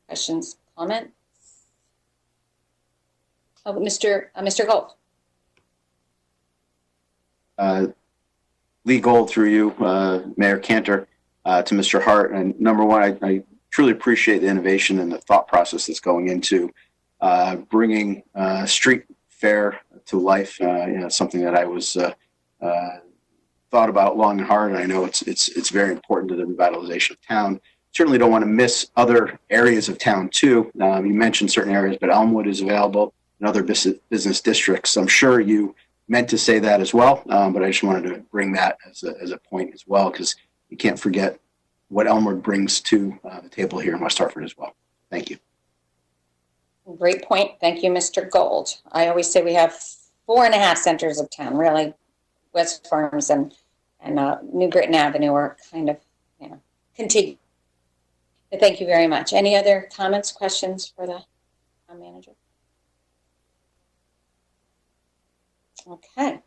Questions, comments? Oh, Mr. Gold. Lee Gold through you, Mayor Cantor, to Mr. Hart. And number one, I truly appreciate the innovation and the thought process that's going into bringing street fair to life. Something that I was thought about long and hard, and I know it's very important to the revitalization of town. Certainly don't want to miss other areas of town too. You mentioned certain areas, but Elmwood is available and other business districts. I'm sure you meant to say that as well, but I just wanted to bring that as a point as well, because you can't forget what Elmwood brings to the table here in West Hartford as well. Thank you. Great point. Thank you, Mr. Gold. I always say we have 4.5 centers of town, really. West Farms and New Britain Avenue are kind of, contiguous. But thank you very much. Any other comments, questions for the town manager? Okay.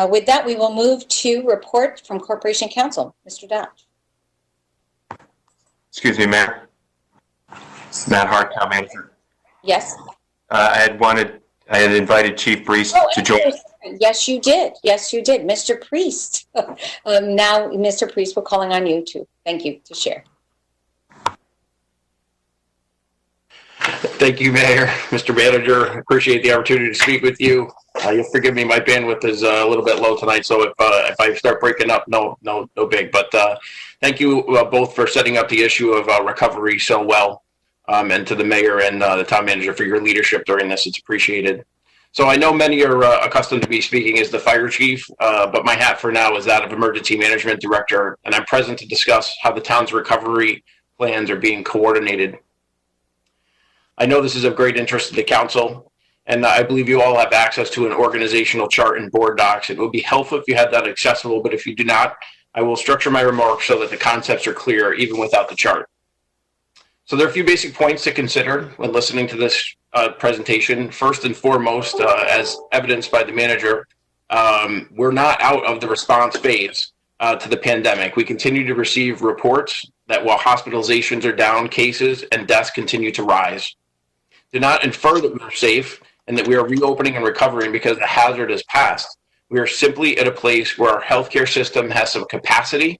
With that, we will move to report from Corporation Counsel. Mr. Dodge. Excuse me, Mayor. Matt Hart, Town Manager. Yes? I had invited Chief Brees to join. Yes, you did. Yes, you did. Mr. Priest. Now, Mr. Priest, we're calling on you too. Thank you to share. Thank you, Mayor, Mr. Manager. Appreciate the opportunity to speak with you. You'll forgive me, my bandwidth is a little bit low tonight, so if I start breaking up, no big. But thank you both for setting up the issue of recovery so well, and to the mayor and the town manager for your leadership during this. It's appreciated. So I know many are accustomed to me speaking as the fire chief, but my hat for now is that of emergency management director, and I'm present to discuss how the town's recovery plans are being coordinated. I know this is of great interest to the council, and I believe you all have access to an organizational chart and board docs. It would be helpful if you had that accessible, but if you do not, I will structure my remarks so that the concepts are clear even without the chart. So there are a few basic points to consider when listening to this presentation. First and foremost, as evidenced by the manager, we're not out of the response phase to the pandemic. We continue to receive reports that while hospitalizations are down, cases and deaths continue to rise. Do not infer that we are safe and that we are reopening and recovering because the hazard is past. We are simply at a place where our healthcare system has some capacity,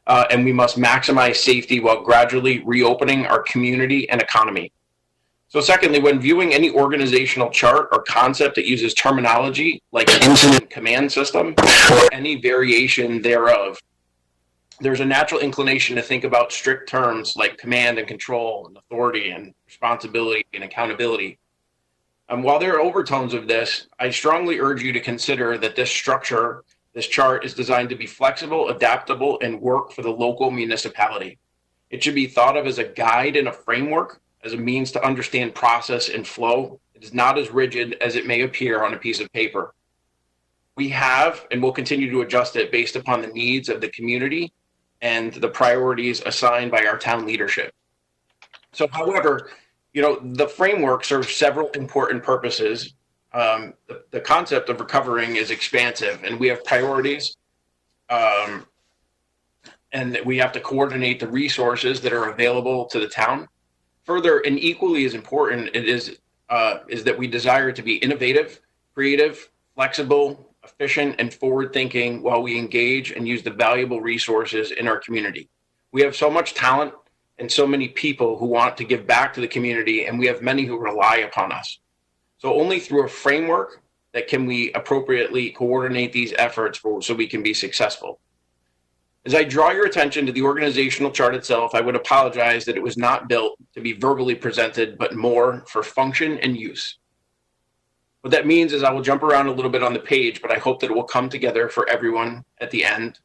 and we must maximize safety while gradually reopening our community and economy. So secondly, when viewing any organizational chart or concept that uses terminology like an incident command system or any variation thereof, there's a natural inclination to think about strict terms like command and control and authority and responsibility and accountability. While there are overtones of this, I strongly urge you to consider that this structure, this chart, is designed to be flexible, adaptable, and work for the local municipality. It should be thought of as a guide and a framework, as a means to understand process and flow. It is not as rigid as it may appear on a piece of paper. We have and will continue to adjust it based upon the needs of the community and the priorities assigned by our town leadership. So, however, the framework serves several important purposes. The concept of recovering is expansive, and we have priorities, and we have to coordinate the resources that are available to the town. Further, and equally as important, it is that we desire to be innovative, creative, flexible, efficient, and forward-thinking while we engage and use the valuable resources in our community. We have so much talent and so many people who want to give back to the community, and we have many who rely upon us. So only through a framework that can we appropriately coordinate these efforts so we can be successful. As I draw your attention to the organizational chart itself, I would apologize that it was not built to be verbally presented, but more for function and use. What that means is I will jump around a little bit on the page, but I hope that it will come together for everyone at the end.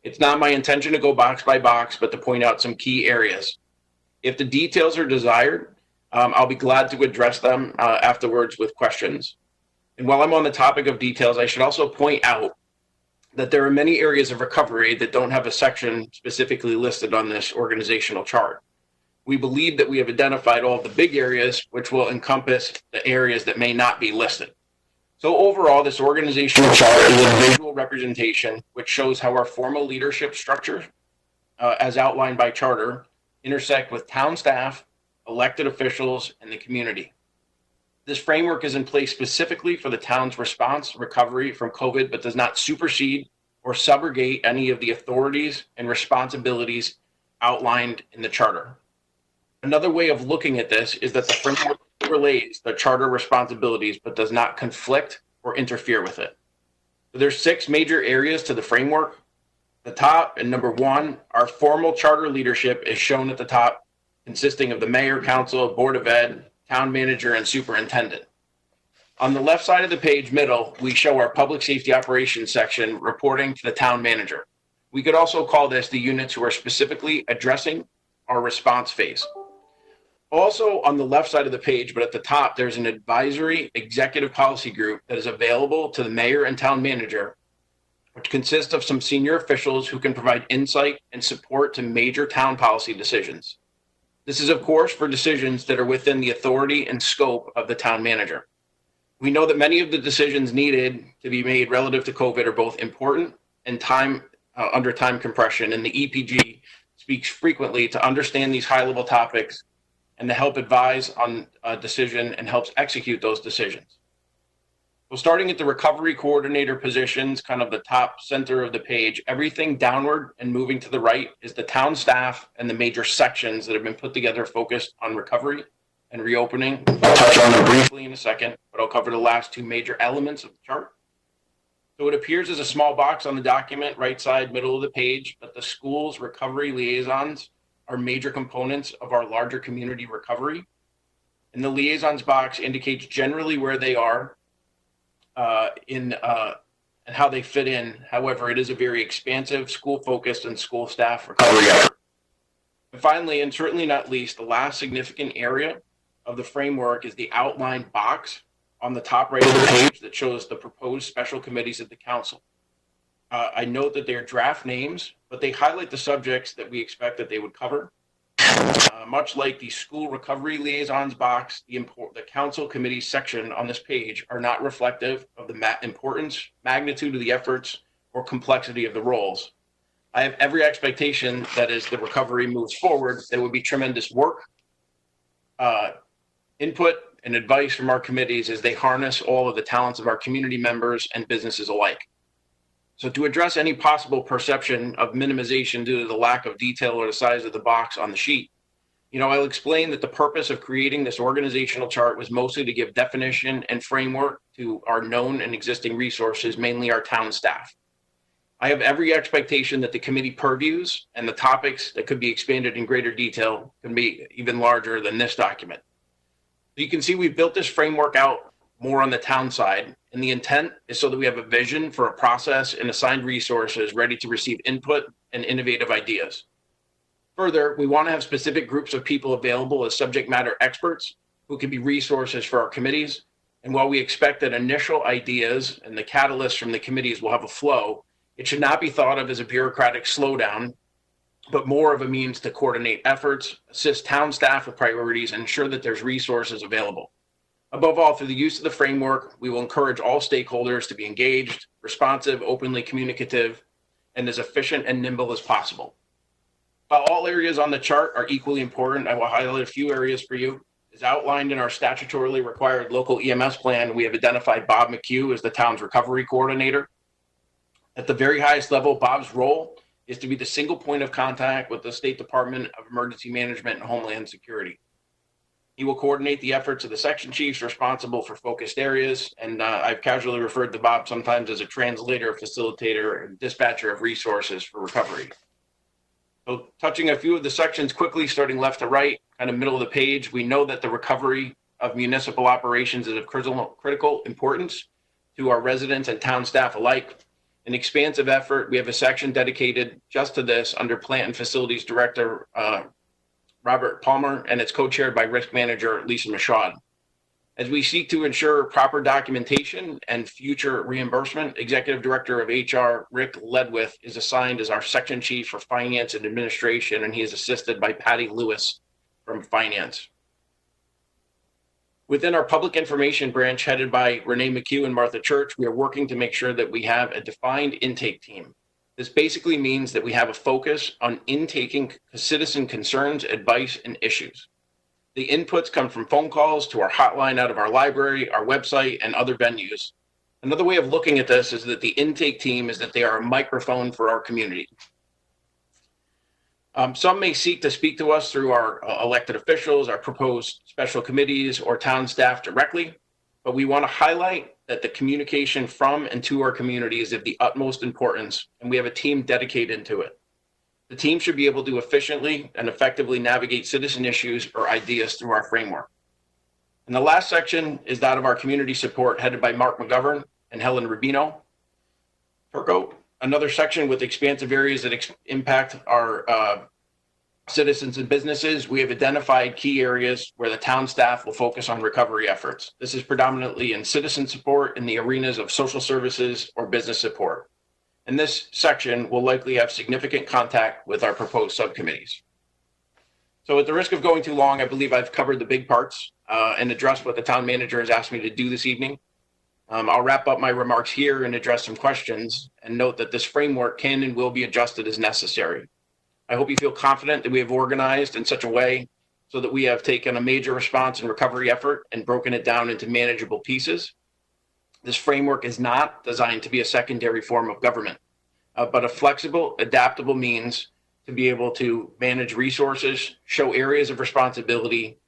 It's not my intention to go box by box, but to point out some key areas. If the details are desired, I'll be glad to address them afterwards with questions. And while I'm on the topic of details, I should also point out that there are many areas of recovery that don't have a section specifically listed on this organizational chart. We believe that we have identified all of the big areas, which will encompass the areas that may not be listed. So overall, this organizational chart is a visual representation which shows how our formal leadership structure, as outlined by charter, intersect with town staff, elected officials, and the community. This framework is in place specifically for the town's response recovery from COVID, but does not supersede or subrogate any of the authorities and responsibilities outlined in the charter. Another way of looking at this is that the framework relates the charter responsibilities, but does not conflict or interfere with it. So there's 6 major areas to the framework. The top, and number 1, our formal charter leadership is shown at the top, consisting of the mayor, council, board of ed, town manager, and superintendent. On the left side of the page, middle, we show our public safety operations section reporting to the town manager. We could also call this the units who are specifically addressing our response phase. Also on the left side of the page, but at the top, there's an advisory executive policy group that is available to the mayor and town manager, which consists of some senior officials who can provide insight and support to major town policy decisions. This is, of course, for decisions that are within the authority and scope of the town manager. We know that many of the decisions needed to be made relative to COVID are both important and under time compression, and the EPG speaks frequently to understand these high-level topics and to help advise on a decision and helps execute those decisions. So starting at the recovery coordinator positions, kind of the top center of the page, everything downward and moving to the right is the town staff and the major sections that have been put together focused on recovery and reopening. I'll touch on them briefly in a second, but I'll cover the last two major elements of the chart. So it appears as a small box on the document, right side, middle of the page, but the school's recovery liaisons are major components of our larger community recovery. And the liaisons box indicates generally where they are and how they fit in. However, it is a very expansive, school-focused, and school staff recovery effort. And finally, and certainly not least, the last significant area of the framework is the outline box on the top right of the page that shows the proposed special committees of the council. I note that they're draft names, but they highlight the subjects that we expect that they would cover. Much like the school recovery liaisons box, the council committee section on this page are not reflective of the importance, magnitude of the efforts, or complexity of the roles. I have every expectation that as the recovery moves forward, there will be tremendous work, input, and advice from our committees as they harness all of the talents of our community members and businesses alike. So to address any possible perception of minimization due to the lack of detail or the size of the box on the sheet, I'll explain that the purpose of creating this organizational chart was mostly to give definition and framework to our known and existing resources, mainly our town staff. I have every expectation that the committee purviews and the topics that could be expanded in greater detail can be even larger than this document. So you can see we've built this framework out more on the town side, and the intent is so that we have a vision for a process and assigned resources ready to receive input and innovative ideas. Further, we want to have specific groups of people available as subject matter experts who can be resources for our committees. And while we expect that initial ideas and the catalysts from the committees will have a flow, it should not be thought of as a bureaucratic slowdown, but more of a means to coordinate efforts, assist town staff with priorities, and ensure that there's resources available. Above all, through the use of the framework, we will encourage all stakeholders to be engaged, responsive, openly communicative, and as efficient and nimble as possible. While all areas on the chart are equally important, I will highlight a few areas for you. As outlined in our statutorily required local EMS plan, we have identified Bob McHugh as the town's recovery coordinator. At the very highest level, Bob's role is to be the single point of contact with the State Department of Emergency Management and Homeland Security. He will coordinate the efforts of the section chiefs responsible for focused areas, and I've casually referred to Bob sometimes as a translator, facilitator, and dispatcher of resources for recovery. So touching a few of the sections quickly, starting left to right, kind of middle of the page, we know that the recovery of municipal operations is of critical importance to our residents and town staff alike. An expansive effort, we have a section dedicated just to this under Plant and Facilities Director Robert Palmer, and it's co-chaired by Risk Manager Lisa Michaud. As we seek to ensure proper documentation and future reimbursement, Executive Director of HR, Rick Ledwith, is assigned as our Section Chief for Finance and Administration, and he is assisted by Patty Lewis from Finance. Within our Public Information branch, headed by Renee McHugh and Martha Church, we are working to make sure that we have a defined intake team. This basically means that we have a focus on intaking citizen concerns, advice, and issues. The inputs come from phone calls to our hotline out of our library, our website, and other venues. Another way of looking at this is that the intake team is that they are a microphone for our community. Some may seek to speak to us through our elected officials, our proposed special committees, or town staff directly, but we want to highlight that the communication from and to our community is of the utmost importance, and we have a team dedicated to it. The team should be able to efficiently and effectively navigate citizen issues or ideas through our framework. And the last section is that of our community support, headed by Mark McGovern and Helen Rubino. Turco, another section with expansive areas that impact our citizens and businesses. We have identified key areas where the town staff will focus on recovery efforts. This is predominantly in citizen support in the arenas of social services or business support. And this section will likely have significant contact with our proposed subcommittees. So at the risk of going too long, I believe I've covered the big parts and addressed what the town manager has asked me to do this evening. I'll wrap up my remarks here and address some questions and note that this framework can and will be adjusted as necessary. I hope you feel confident that we have organized in such a way so that we have taken a major response and recovery effort and broken it down into manageable pieces. This framework is not designed to be a secondary form of government, but a flexible, adaptable means to be able to manage resources, show areas of responsibility,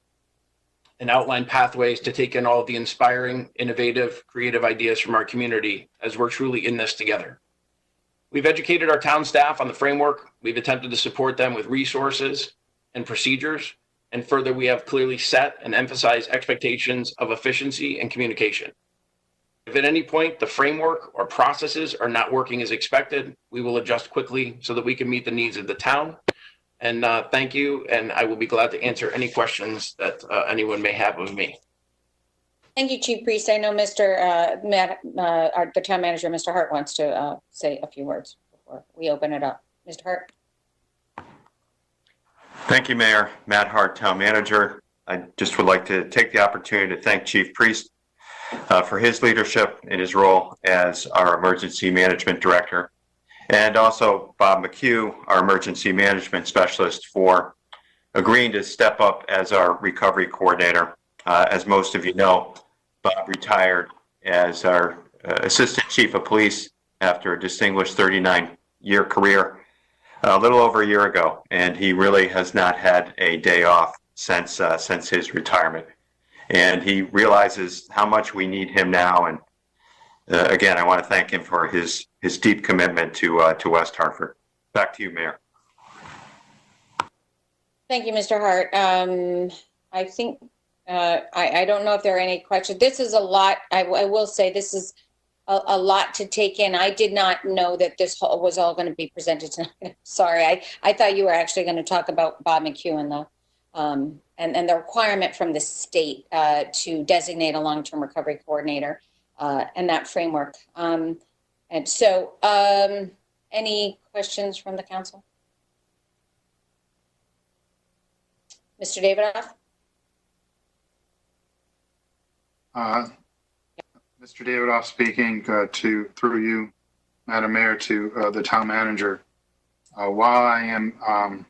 and outline pathways to take in all of the inspiring, innovative, creative ideas from our community as we're truly in this together. We've educated our town staff on the framework. We've attempted to support them with resources and procedures. And further, we have clearly set and emphasized expectations of efficiency and communication. If at any point the framework or processes are not working as expected, we will adjust quickly so that we can meet the needs of the town. And thank you, and I will be glad to answer any questions that anyone may have of me. Thank you, Chief Priest. I know the town manager, Mr. Hart, wants to say a few words before we open it up. Mr. Hart. Thank you, Mayor. Matt Hart, Town Manager. I just would like to take the opportunity to thank Chief Priest for his leadership in his role as our Emergency Management Director, and also Bob McHugh, our Emergency Management Specialist, for agreeing to step up as our Recovery Coordinator. As most of you know, Bob retired as our Assistant Chief of Police after a distinguished 39-year career a little over a year ago, and he really has not had a day off since his retirement. And he realizes how much we need him now. And again, I want to thank him for his deep commitment to West Hartford. Back to you, Mayor. Thank you, Mr. Hart. I think I don't know if there are any questions. This is a lot. I will say this is a lot to take in. I did not know that this was all going to be presented tonight. Sorry, I thought you were actually going to talk about Bob McHugh and the requirement from the state to designate a long-term recovery coordinator and that framework. And so, any questions from the council? Mr. Davidoff? Mr. Davidoff speaking through you, Madam Mayor, to the town manager. While I am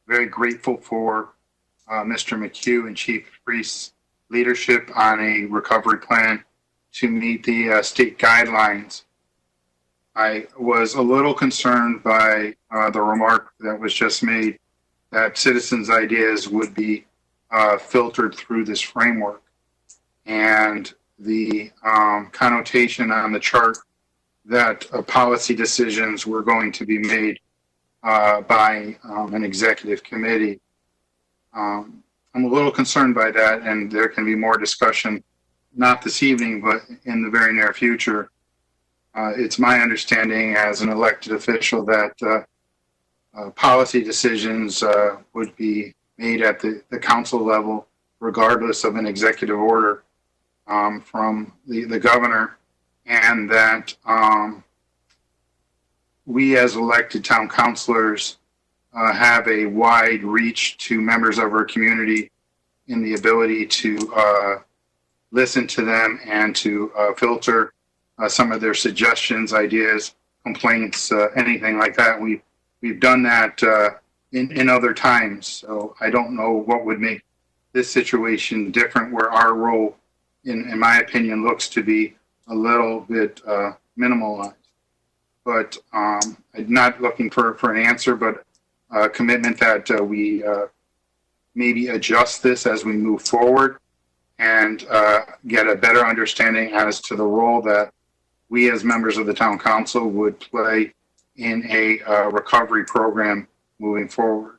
very grateful for Mr. McHugh and Chief Priest's leadership on a recovery plan to meet the state guidelines, I was a little concerned by the remark that was just made that citizens' ideas would be filtered through this framework. And the connotation on the chart that policy decisions were going to be made by an executive committee. I'm a little concerned by that, and there can be more discussion, not this evening, but in the very near future. It's my understanding as an elected official that policy decisions would be made at the council level, regardless of an executive order from the governor, and that we as elected town councilors have a wide reach to members of our community in the ability to listen to them and to filter some of their suggestions, ideas, complaints, anything like that. We've done that in other times, so I don't know what would make this situation different, where our role, in my opinion, looks to be a little bit minimalized. But I'm not looking for an answer, but a commitment that we maybe adjust this as we move forward and get a better understanding as to the role that we as members of the town council would play in a recovery program moving forward.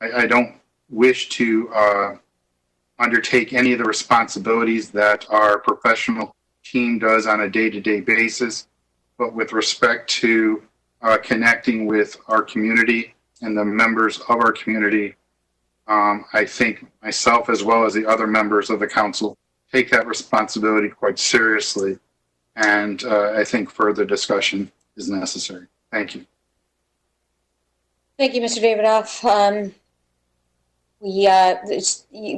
I don't wish to undertake any of the responsibilities that our professional team does on a day-to-day basis, but with respect to connecting with our community and the members of our community, I think myself, as well as the other members of the council, take that responsibility quite seriously, and I think further discussion is necessary. Thank you. Thank you, Mr. Davidoff.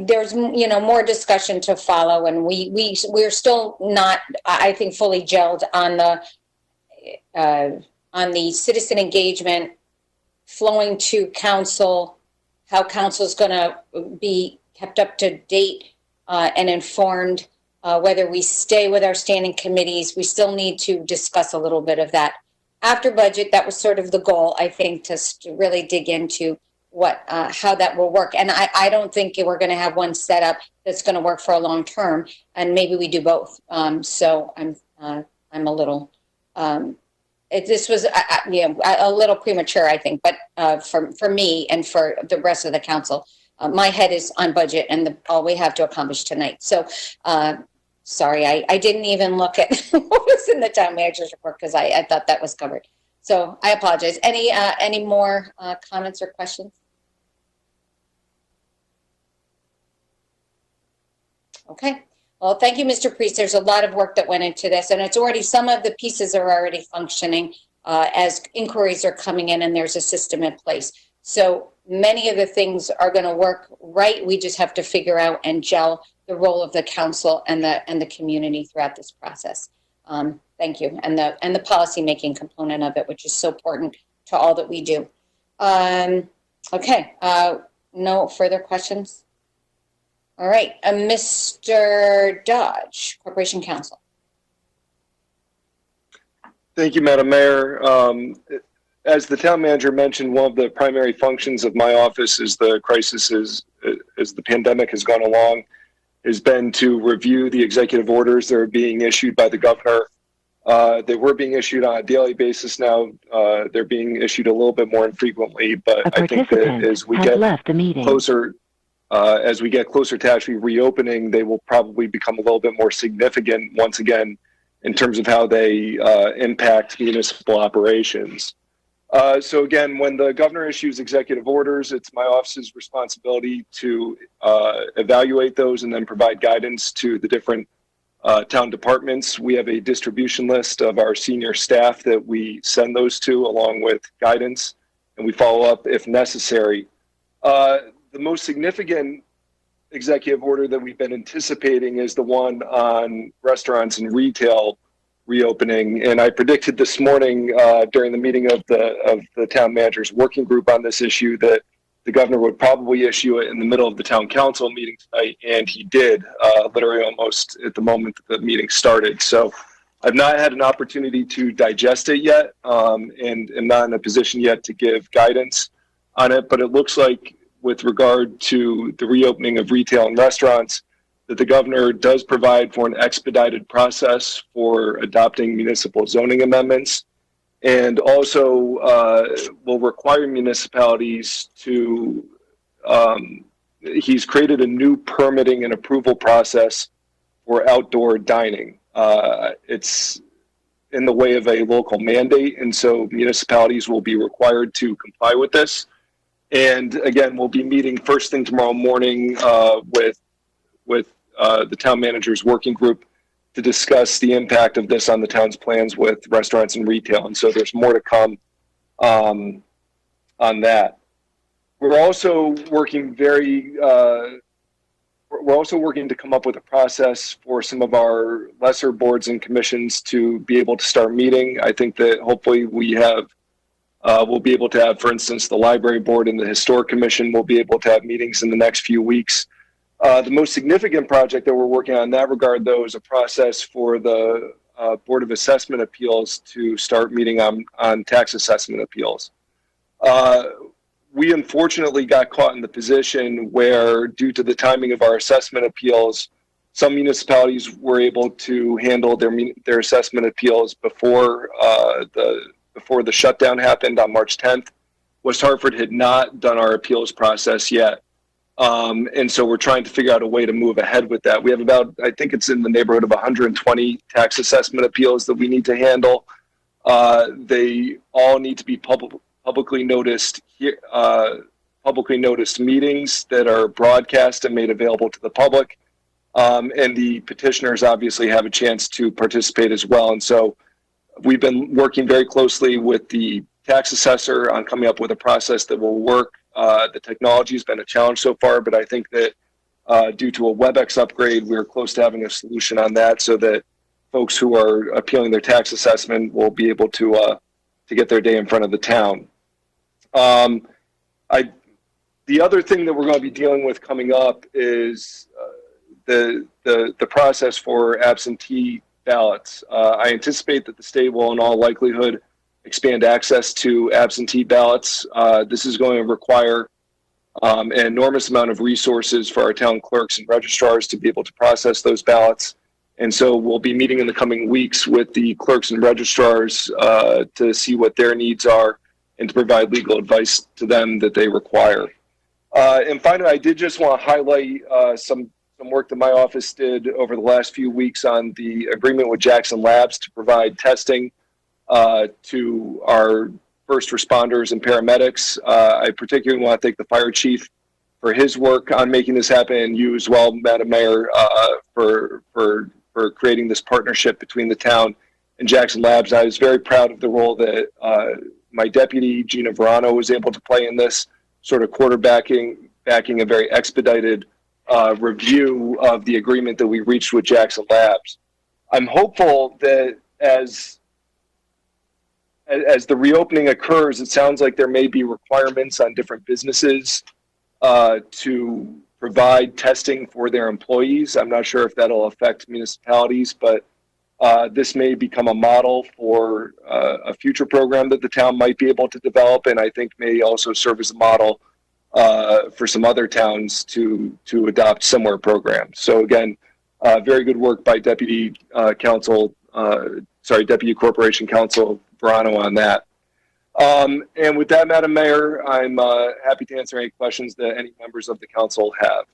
There's more discussion to follow, and we're still not, I think, fully gelled on the citizen engagement flowing to council, how council is going to be kept up to date and informed, whether we stay with our standing committees. We still need to discuss a little bit of that. After budget, that was sort of the goal, I think, to really dig into how that will work. And I don't think we're going to have one setup that's going to work for a long term, and maybe we do both. So I'm a little, this was a little premature, I think, but for me and for the rest of the council, my head is on budget and all we have to accomplish tonight. So sorry, I didn't even look at what was in the town manager's report because I thought that was covered. So I apologize. Any more comments or questions? Okay. Well, thank you, Mr. Priest. There's a lot of work that went into this, and it's already, some of the pieces are already functioning as inquiries are coming in and there's a system in place. So many of the things are going to work right. We just have to figure out and gel the role of the council and the community throughout this process. Thank you. And the policy making component of it, which is so important to all that we do. Okay. No further questions. All right. Mr. Dodge, Corporation Counsel. Thank you, Madam Mayor. As the town manager mentioned, one of the primary functions of my office as the pandemic has gone along has been to review the executive orders that are being issued by the governor. They were being issued on a daily basis now. They're being issued a little bit more infrequently, but I think that as we get closer, to actually reopening, they will probably become a little bit more significant once again in terms of how they impact municipal operations. So again, when the governor issues executive orders, it's my office's responsibility to evaluate those and then provide guidance to the different town departments. We have a distribution list of our senior staff that we send those to along with guidance, and we follow up if necessary. The most significant executive order that we've been anticipating is the one on restaurants and retail reopening. And I predicted this morning during the meeting of the town manager's working group on this issue that the governor would probably issue it in the middle of the town council meeting tonight, and he did, literally almost at the moment that the meeting started. So I've not had an opportunity to digest it yet, and am not in a position yet to give guidance on it, but it looks like with regard to the reopening of retail and restaurants, that the governor does provide for an expedited process for adopting municipal zoning amendments, and also will require municipalities to, he's created a new permitting and approval process for outdoor dining. It's in the way of a local mandate, and so municipalities will be required to comply with this. And again, we'll be meeting first thing tomorrow morning with the town manager's working group to discuss the impact of this on the town's plans with restaurants and retail. And so there's more to come on that. We're also working to come up with a process for some of our lesser boards and commissions to be able to start meeting. I think that hopefully we'll be able to have, for instance, the library board and the historic commission will be able to have meetings in the next few weeks. The most significant project that we're working on in that regard, though, is a process for the Board of Assessment Appeals to start meeting on tax assessment appeals. We unfortunately got caught in the position where, due to the timing of our assessment appeals, some municipalities were able to handle their assessment appeals before the shutdown happened on March 10th. West Hartford had not done our appeals process yet. And so we're trying to figure out a way to move ahead with that. We have about, I think it's in the neighborhood of 120 tax assessment appeals that we need to handle. They all need to be publicly noticed meetings that are broadcast and made available to the public. And the petitioners obviously have a chance to participate as well. And so we've been working very closely with the tax assessor on coming up with a process that will work. The technology has been a challenge so far, but I think that due to a WebEx upgrade, we're close to having a solution on that so that folks who are appealing their tax assessment will be able to get their day in front of the town. The other thing that we're going to be dealing with coming up is the process for absentee ballots. I anticipate that the state will, in all likelihood, expand access to absentee ballots. This is going to require an enormous amount of resources for our town clerks and registrars to be able to process those ballots. And so we'll be meeting in the coming weeks with the clerks and registrars to see what their needs are and to provide legal advice to them that they require. And finally, I did just want to highlight some work that my office did over the last few weeks on the agreement with Jackson Labs to provide testing to our first responders and paramedics. I particularly want to thank the fire chief for his work on making this happen, and you as well, Madam Mayor, for creating this partnership between the town and Jackson Labs. I was very proud of the role that my deputy, Gina Verano, was able to play in this, sort of quarterbacking a very expedited review of the agreement that we reached with Jackson Labs. I'm hopeful that as the reopening occurs, it sounds like there may be requirements on different businesses to provide testing for their employees. I'm not sure if that'll affect municipalities, but this may become a model for a future program that the town might be able to develop, and I think may also serve as a model for some other towns to adopt similar programs. So again, very good work by Deputy Corporation Counsel Verano on that. And with that, Madam Mayor, I'm happy to answer any questions that any members of the council have.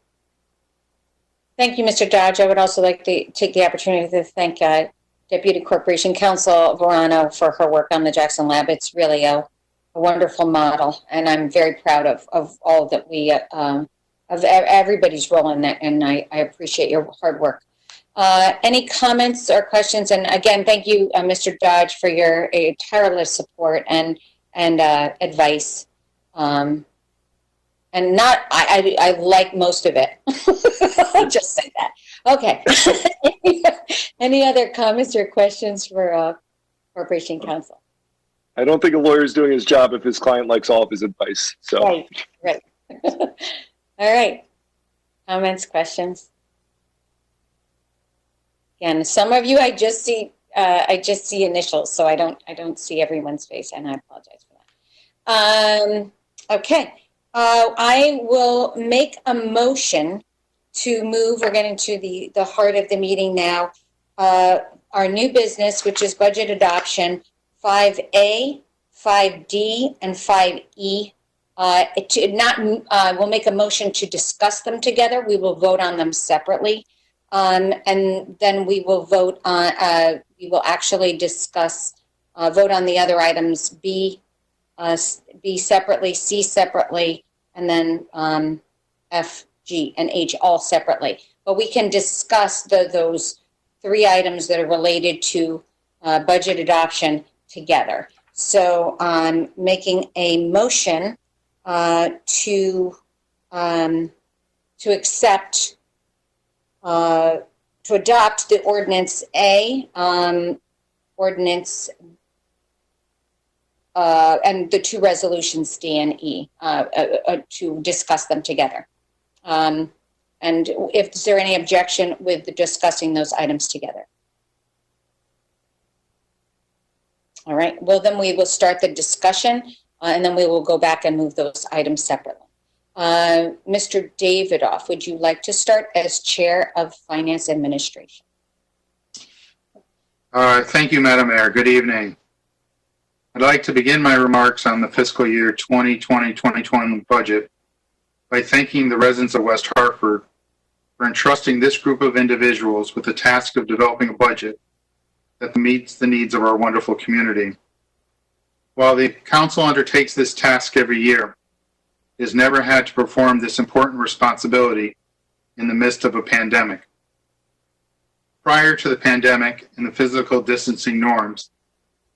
Thank you, Mr. Dodge. I would also like to take the opportunity to thank Deputy Corporation Counsel Verano for her work on the Jackson Lab. It's really a wonderful model, and I'm very proud of all that we, of everybody's role in that, and I appreciate your hard work. Any comments or questions? And again, thank you, Mr. Dodge, for your tireless support and advice. And I like most of it. I'll just say that. Okay. Any other comments or questions for Corporation Counsel? I don't think a lawyer is doing his job if his client likes all of his advice. So. Right. All right. Comments, questions? Again, some of you I just see initials, so I don't see everyone's face, and I apologize for that. Okay. I will make a motion to move. We're getting to the heart of the meeting now. Our new business, which is budget adoption, 5A, 5D, and 5E. We'll make a motion to discuss them together. We will vote on them separately. And then we will vote on, we will actually discuss, vote on the other items, B separately, C separately, and then F, G, and H all separately. But we can discuss those three items that are related to budget adoption together. So I'm making a motion to accept, to adopt the ordinance A, ordinance, and the two resolutions D and E, to discuss them together. And if is there any objection with discussing those items together? All right, well then we will start the discussion and then we will go back and move those items separately. Mr. Davidoff, would you like to start as Chair of Finance Administration? Thank you, Madam Mayor. Good evening. I'd like to begin my remarks on the fiscal year 2020-2021 budget by thanking the residents of West Hartford for entrusting this group of individuals with the task of developing a budget that meets the needs of our wonderful community. While the council undertakes this task every year, it has never had to perform this important responsibility in the midst of a pandemic. Prior to the pandemic and the physical distancing norms,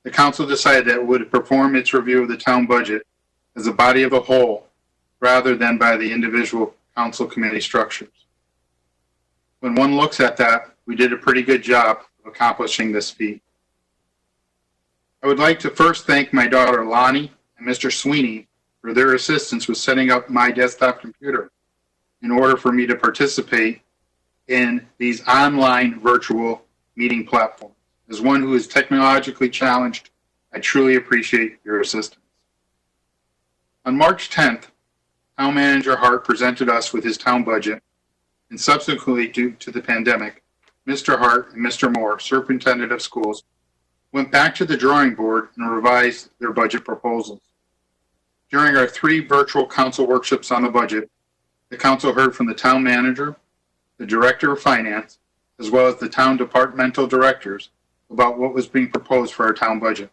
the council decided that it would perform its review of the town budget as a body of a whole rather than by the individual council committee structures. When one looks at that, we did a pretty good job of accomplishing this feat. I would like to first thank my daughter Lonnie and Mr. Sweeney for their assistance with setting up my desktop computer in order for me to participate in these online virtual meeting platforms. As one who is technologically challenged, I truly appreciate your assistance. On March 10th, Town Manager Hart presented us with his town budget, and subsequently, due to the pandemic, Mr. Hart and Mr. Moore, Superintendent of Schools, went back to the drawing board and revised their budget proposals. During our 3 virtual council workshops on the budget, the council heard from the town manager, the director of finance, as well as the town departmental directors about what was being proposed for our town budget.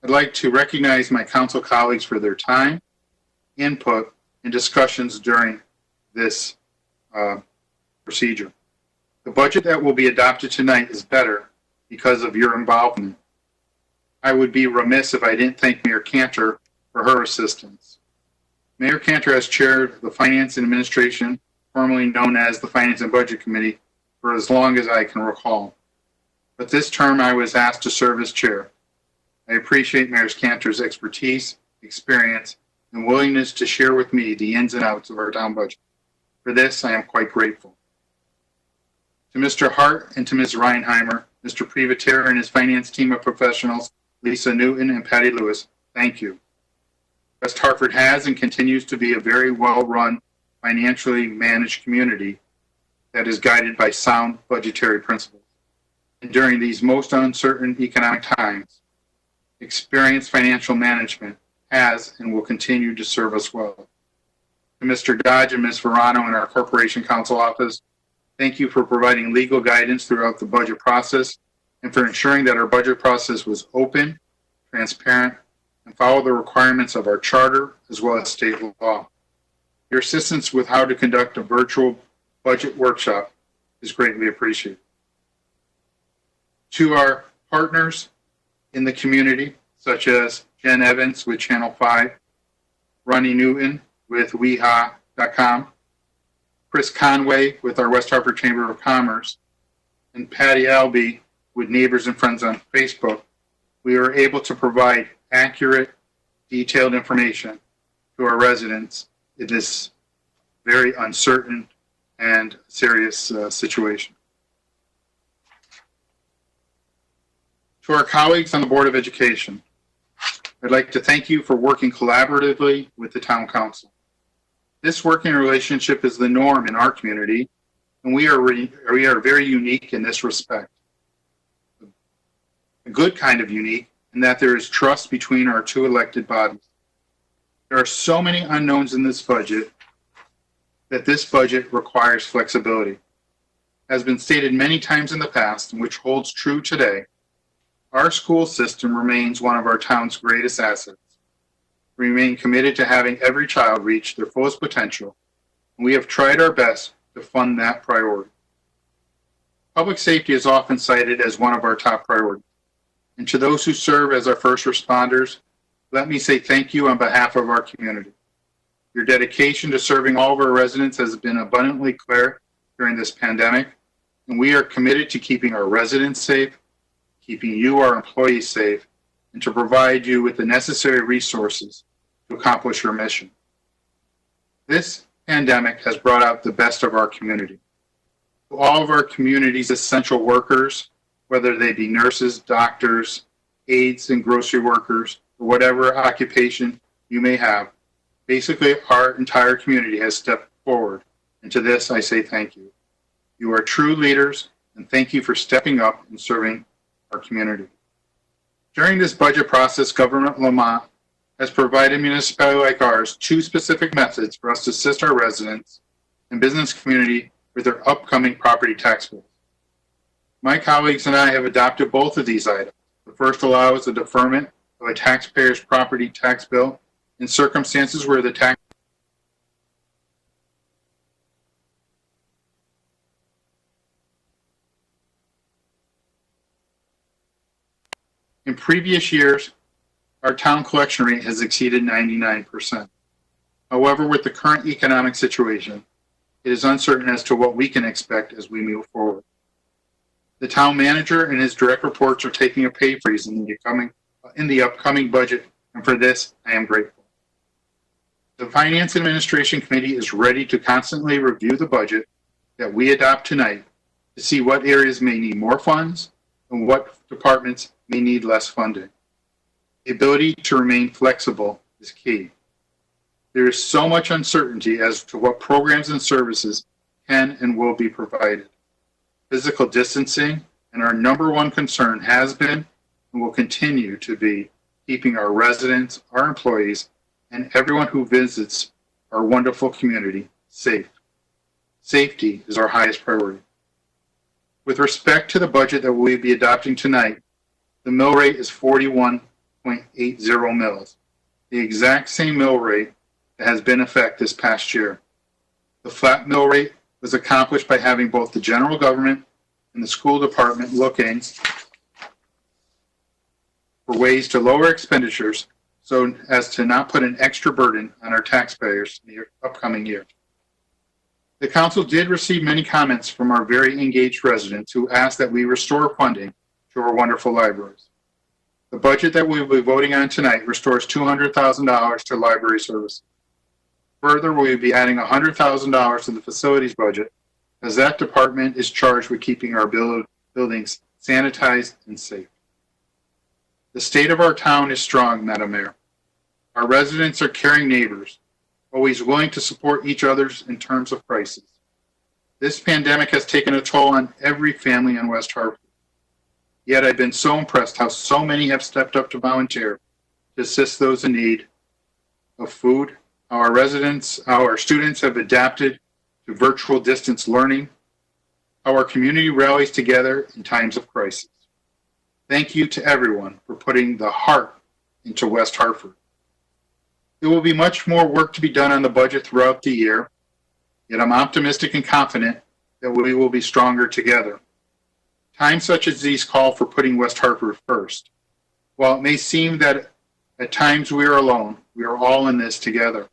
I'd like to recognize my council colleagues for their time, input, and discussions during this procedure. The budget that will be adopted tonight is better because of your involvement. I would be remiss if I didn't thank Mayor Cantor for her assistance. Mayor Cantor has chaired the Finance and Administration, formerly known as the Finance and Budget Committee, for as long as I can recall. But this term I was asked to serve as chair. I appreciate Mayor Cantor's expertise, experience, and willingness to share with me the ins and outs of our town budget. For this, I am quite grateful. To Mr. Hart and to Ms. Reinheimer, Mr. Privatera and his finance team of professionals, Lisa Newton and Patty Lewis, thank you. West Hartford has and continues to be a very well-run, financially managed community that is guided by sound budgetary principles. And during these most uncertain economic times, experienced financial management has and will continue to serve us well. To Mr. Dodge and Ms. Verano in our Corporation Counsel Office, thank you for providing legal guidance throughout the budget process and for ensuring that our budget process was open, transparent, and followed the requirements of our charter as well as state law. Your assistance with how to conduct a virtual budget workshop is greatly appreciated. To our partners in the community, such as Jen Evans with Channel 5, Ronnie Newton with weha.com, Chris Conway with our West Hartford Chamber of Commerce, and Patty Albee with Neighbors and Friends on Facebook, we are able to provide accurate, detailed information to our residents in this very uncertain and serious situation. To our colleagues on the Board of Education, I'd like to thank you for working collaboratively with the Town Council. This working relationship is the norm in our community, and we are very unique in this respect. A good kind of unique in that there is trust between our 2 elected bodies. There are so many unknowns in this budget that this budget requires flexibility. As has been stated many times in the past, and which holds true today, our school system remains one of our town's greatest assets. We remain committed to having every child reach their fullest potential, and we have tried our best to fund that priority. Public safety is often cited as one of our top priorities. And to those who serve as our first responders, let me say thank you on behalf of our community. Your dedication to serving all of our residents has been abundantly clear during this pandemic, and we are committed to keeping our residents safe, keeping you, our employees, safe, and to provide you with the necessary resources to accomplish your mission. This pandemic has brought out the best of our community. To all of our community's essential workers, whether they be nurses, doctors, aides, and grocery workers, or whatever occupation you may have, basically our entire community has stepped forward, and to this I say thank you. You are true leaders, and thank you for stepping up and serving our community. During this budget process, Government Lamont has provided a municipality like ours 2 specific methods for us to assist our residents and business community with their upcoming property tax bills. My colleagues and I have adopted both of these items. The first allows the deferment of a taxpayer's property tax bill in circumstances where the tax In previous years, our town collection rate has exceeded 99%. However, with the current economic situation, it is uncertain as to what we can expect as we move forward. The town manager and his direct reports are taking a pay freeze in the upcoming budget, and for this, I am grateful. The Finance Administration Committee is ready to constantly review the budget that we adopt tonight to see what areas may need more funds and what departments may need less funding. The ability to remain flexible is key. There is so much uncertainty as to what programs and services can and will be provided. Physical distancing and our number one concern has been and will continue to be keeping our residents, our employees, and everyone who visits our wonderful community safe. Safety is our highest priority. With respect to the budget that we'll be adopting tonight, the mill rate is 41.80 mills, the exact same mill rate that has been in effect this past year. The flat mill rate was accomplished by having both the general government and the school department looking for ways to lower expenditures so as to not put an extra burden on our taxpayers in the upcoming year. The council did receive many comments from our very engaged residents who asked that we restore funding to our wonderful libraries. The budget that we will be voting on tonight restores $200,000 to library services. Further, we will be adding $100,000 to the facilities budget, as that department is charged with keeping our buildings sanitized and safe. The state of our town is strong, Madam Mayor. Our residents are caring neighbors, always willing to support each other in terms of crisis. This pandemic has taken a toll on every family in West Hartford. Yet I've been so impressed how so many have stepped up to volunteer to assist those in need of food, how our students have adapted to virtual distance learning, how our community rallies together in times of crisis. Thank you to everyone for putting the heart into West Hartford. There will be much more work to be done on the budget throughout the year, yet I'm optimistic and confident that we will be stronger together. Times such as these call for putting West Hartford first. While it may seem that at times we are alone, we are all in this together.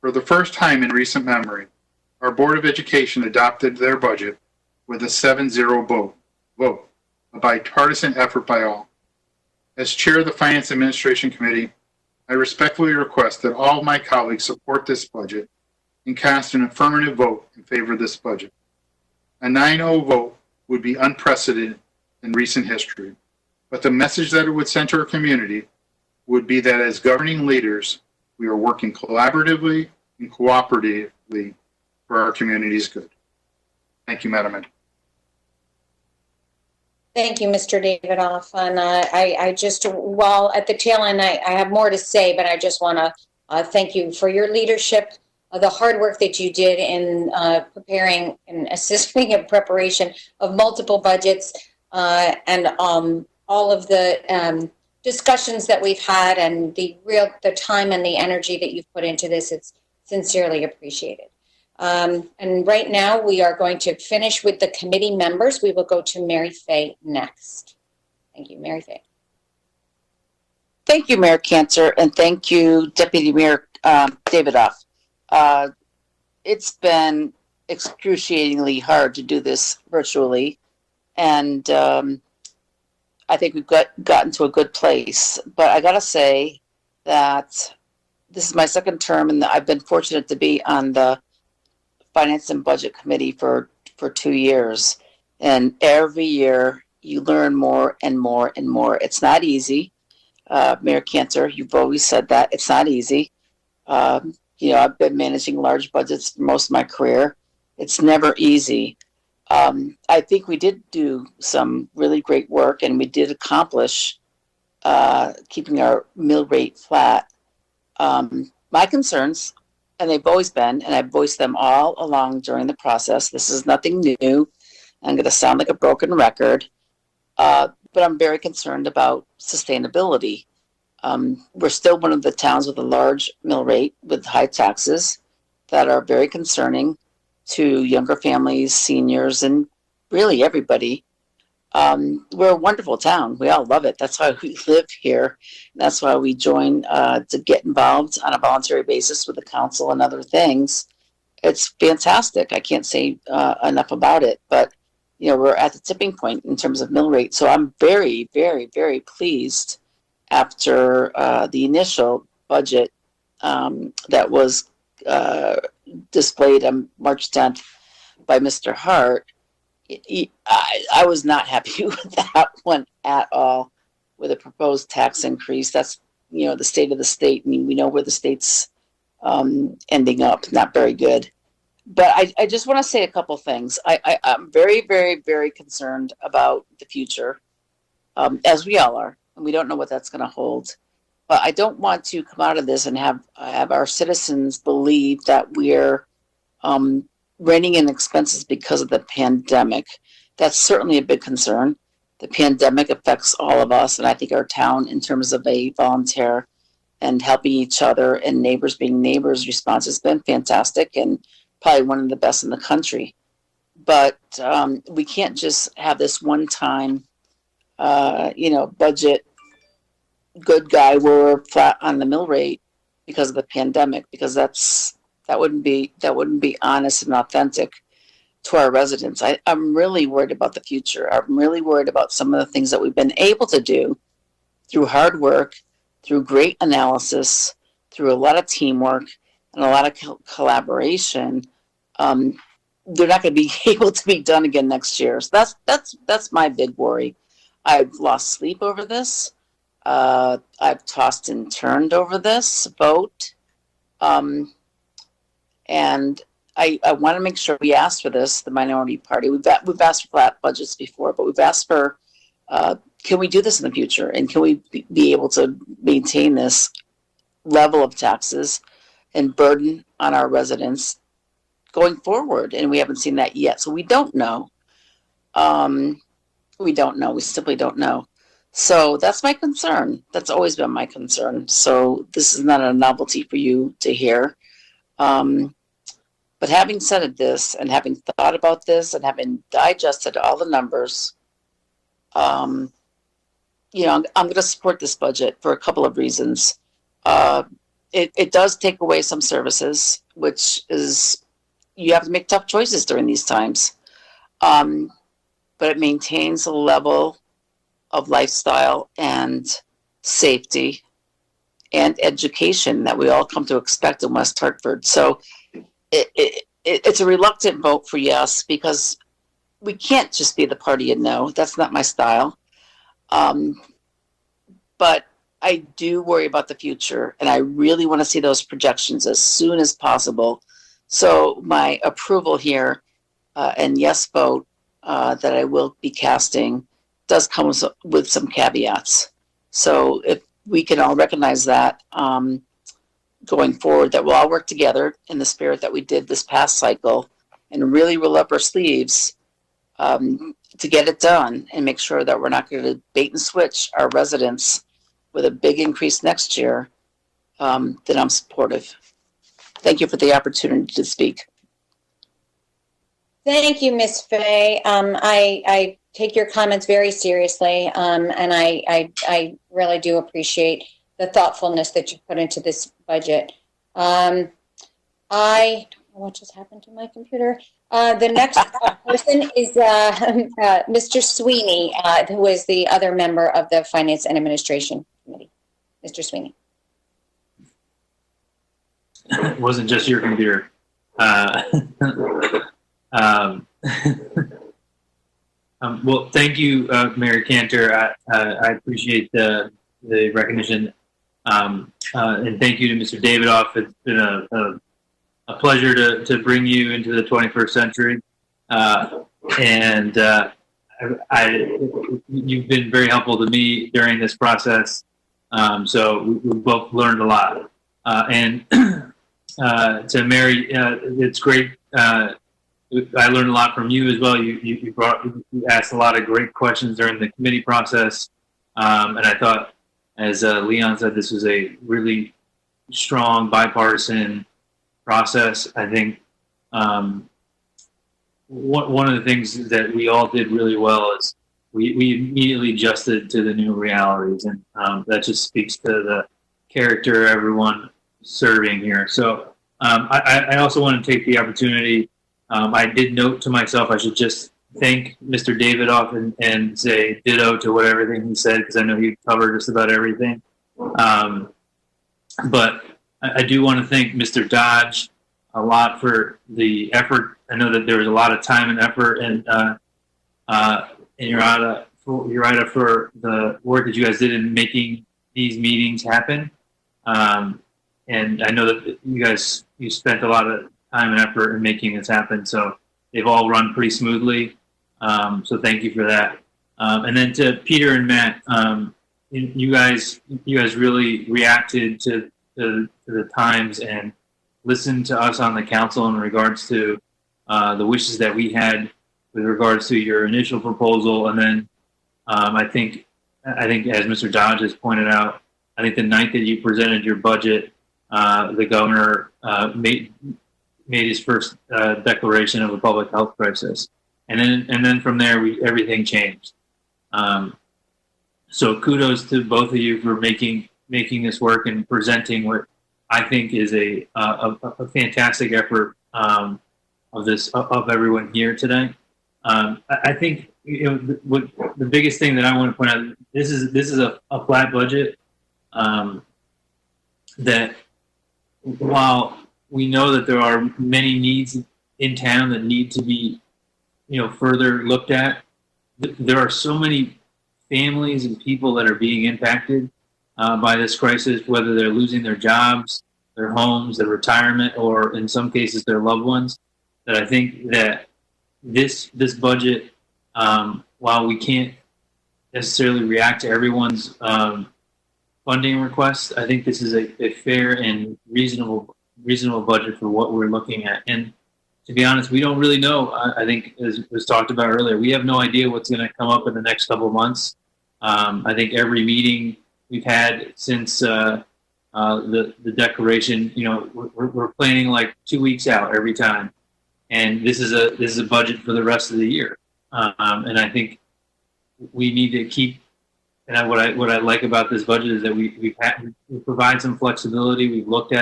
For the first time in recent memory, our Board of Education adopted their budget with a 7-0 vote, a bipartisan effort by all. As chair of the Finance Administration Committee, I respectfully request that all of my colleagues support this budget and cast an affirmative vote in favor of this budget. A 9-0 vote would be unprecedented in recent history, but the message that it would send to our community would be that as governing leaders, we are working collaboratively and cooperatively for our community's good. Thank you, Madam Mayor. Thank you, Mr. Davidoff. And I just, while at the tail end, I have more to say, but I just want to thank you for your leadership, the hard work that you did in preparing and assisting in preparation of multiple budgets, and all of the discussions that we've had, and the time and the energy that you've put into this. It's sincerely appreciated. And right now we are going to finish with the committee members. We will go to Mary Fay next. Thank you, Mary Fay. Thank you, Mayor Cantor, and thank you, Deputy Mayor Davidoff. It's been excruciatingly hard to do this virtually, and I think we've gotten to a good place. But I gotta say that this is my second term, and I've been fortunate to be on the Finance and Budget Committee for 2 years. And every year you learn more and more and more. It's not easy. Mayor Cantor, you've always said that. It's not easy. I've been managing large budgets for most of my career. It's never easy. I think we did do some really great work, and we did accomplish keeping our mill rate flat. My concerns, and they've always been, and I've voiced them all along during the process. This is nothing new. I'm going to sound like a broken record, but I'm very concerned about sustainability. We're still one of the towns with a large mill rate with high taxes that are very concerning to younger families, seniors, and really everybody. We're a wonderful town. We all love it. That's why we live here. That's why we join to get involved on a voluntary basis with the council and other things. It's fantastic. I can't say enough about it, but we're at the tipping point in terms of mill rate. So I'm very, very, very pleased after the initial budget that was displayed on March 10th by Mr. Hart, I was not happy with that one at all, with a proposed tax increase. That's, the state of the state. I mean, we know where the state's ending up. Not very good. But I just want to say a couple things. I'm very, very, very concerned about the future, as we all are, and we don't know what that's going to hold. But I don't want to come out of this and have our citizens believe that we're reining in expenses because of the pandemic. That's certainly a big concern. The pandemic affects all of us, and I think our town, in terms of a volunteer and helping each other and neighbors being neighbors response, has been fantastic and probably one of the best in the country. But we can't just have this one-time, budget good guy where we're flat on the mill rate because of the pandemic, because that wouldn't be honest and authentic to our residents. I'm really worried about the future. I'm really worried about some of the things that we've been able to do through hard work, through great analysis, through a lot of teamwork and a lot of collaboration. They're not going to be able to be done again next year. So that's my big worry. I've lost sleep over this. I've tossed and turned over this vote. And I want to make sure we ask for this, the minority party. We've asked for flat budgets before, but we've asked for, can we do this in the future? And can we be able to maintain this level of taxes and burden on our residents going forward? And we haven't seen that yet. So we don't know. We don't know. We simply don't know. So that's my concern. That's always been my concern. So this is not a novelty for you to hear. But having said this and having thought about this and having digested all the numbers, I'm going to support this budget for a couple of reasons. It does take away some services, which is, you have to make tough choices during these times. But it maintains a level of lifestyle and safety and education that we all come to expect in West Hartford. So it's a reluctant vote for yes, because we can't just be the party and no. That's not my style. But I do worry about the future, and I really want to see those projections as soon as possible. So my approval here and yes vote that I will be casting does come with some caveats. So if we can all recognize that going forward, that we'll all work together in the spirit that we did this past cycle and really roll up our sleeves to get it done and make sure that we're not going to bait and switch our residents with a big increase next year, then I'm supportive. Thank you for the opportunity to speak. Thank you, Ms. Fay. I take your comments very seriously, and I really do appreciate the thoughtfulness that you put into this budget. I don't know what just happened to my computer. The next person is Mr. Sweeney, who is the other member of the Finance and Administration Committee. Mr. Sweeney. It wasn't just your computer. Well, thank you, Mayor Cantor. I appreciate the recognition, and thank you to Mr. Davidoff. It's been a pleasure to bring you into the 21st century, and you've been very helpful to me during this process. So we both learned a lot, and to Mary, it's great. I learned a lot from you as well. You asked a lot of great questions during the committee process, and I thought, as Leon said, this was a really strong bipartisan process. I think one of the things that we all did really well is we immediately adjusted to the new realities, and that just speaks to the character of everyone serving here. So I also want to take the opportunity. I did note to myself I should just thank Mr. Davidoff and say ditto to everything he said, because I know he covered just about everything. But I do want to thank Mr. Dodge a lot for the effort. I know that there was a lot of time and effort and Urida for the work that you guys did in making these meetings happen. And I know that you spent a lot of time and effort in making this happen. So they've all run pretty smoothly. So thank you for that. And then to Peter and Matt, you guys really reacted to the times and listened to us on the council in regards to the wishes that we had with regards to your initial proposal. And then I think as Mr. Dodge has pointed out, I think the night that you presented your budget, the governor made his first declaration of a public health crisis, and then from there everything changed. So kudos to both of you for making this work and presenting what I think is a fantastic effort of everyone here today. I think what the biggest thing that I want to point out, this is a flat budget. That while we know that there are many needs in town that need to be, further looked at, there are so many families and people that are being impacted by this crisis, whether they're losing their jobs, their homes, their retirement, or in some cases their loved ones, that I think that this budget, while we can't necessarily react to everyone's funding requests, I think this is a fair and reasonable budget for what we're looking at. And to be honest, we don't really know. I think, as was talked about earlier, we have no idea what's going to come up in the next couple of months. I think every meeting we've had since the declaration, we're planning like 2 weeks out every time, and this is a budget for the rest of the year. And I think we need to keep. And what I like about this budget is that we provide some flexibility. We've looked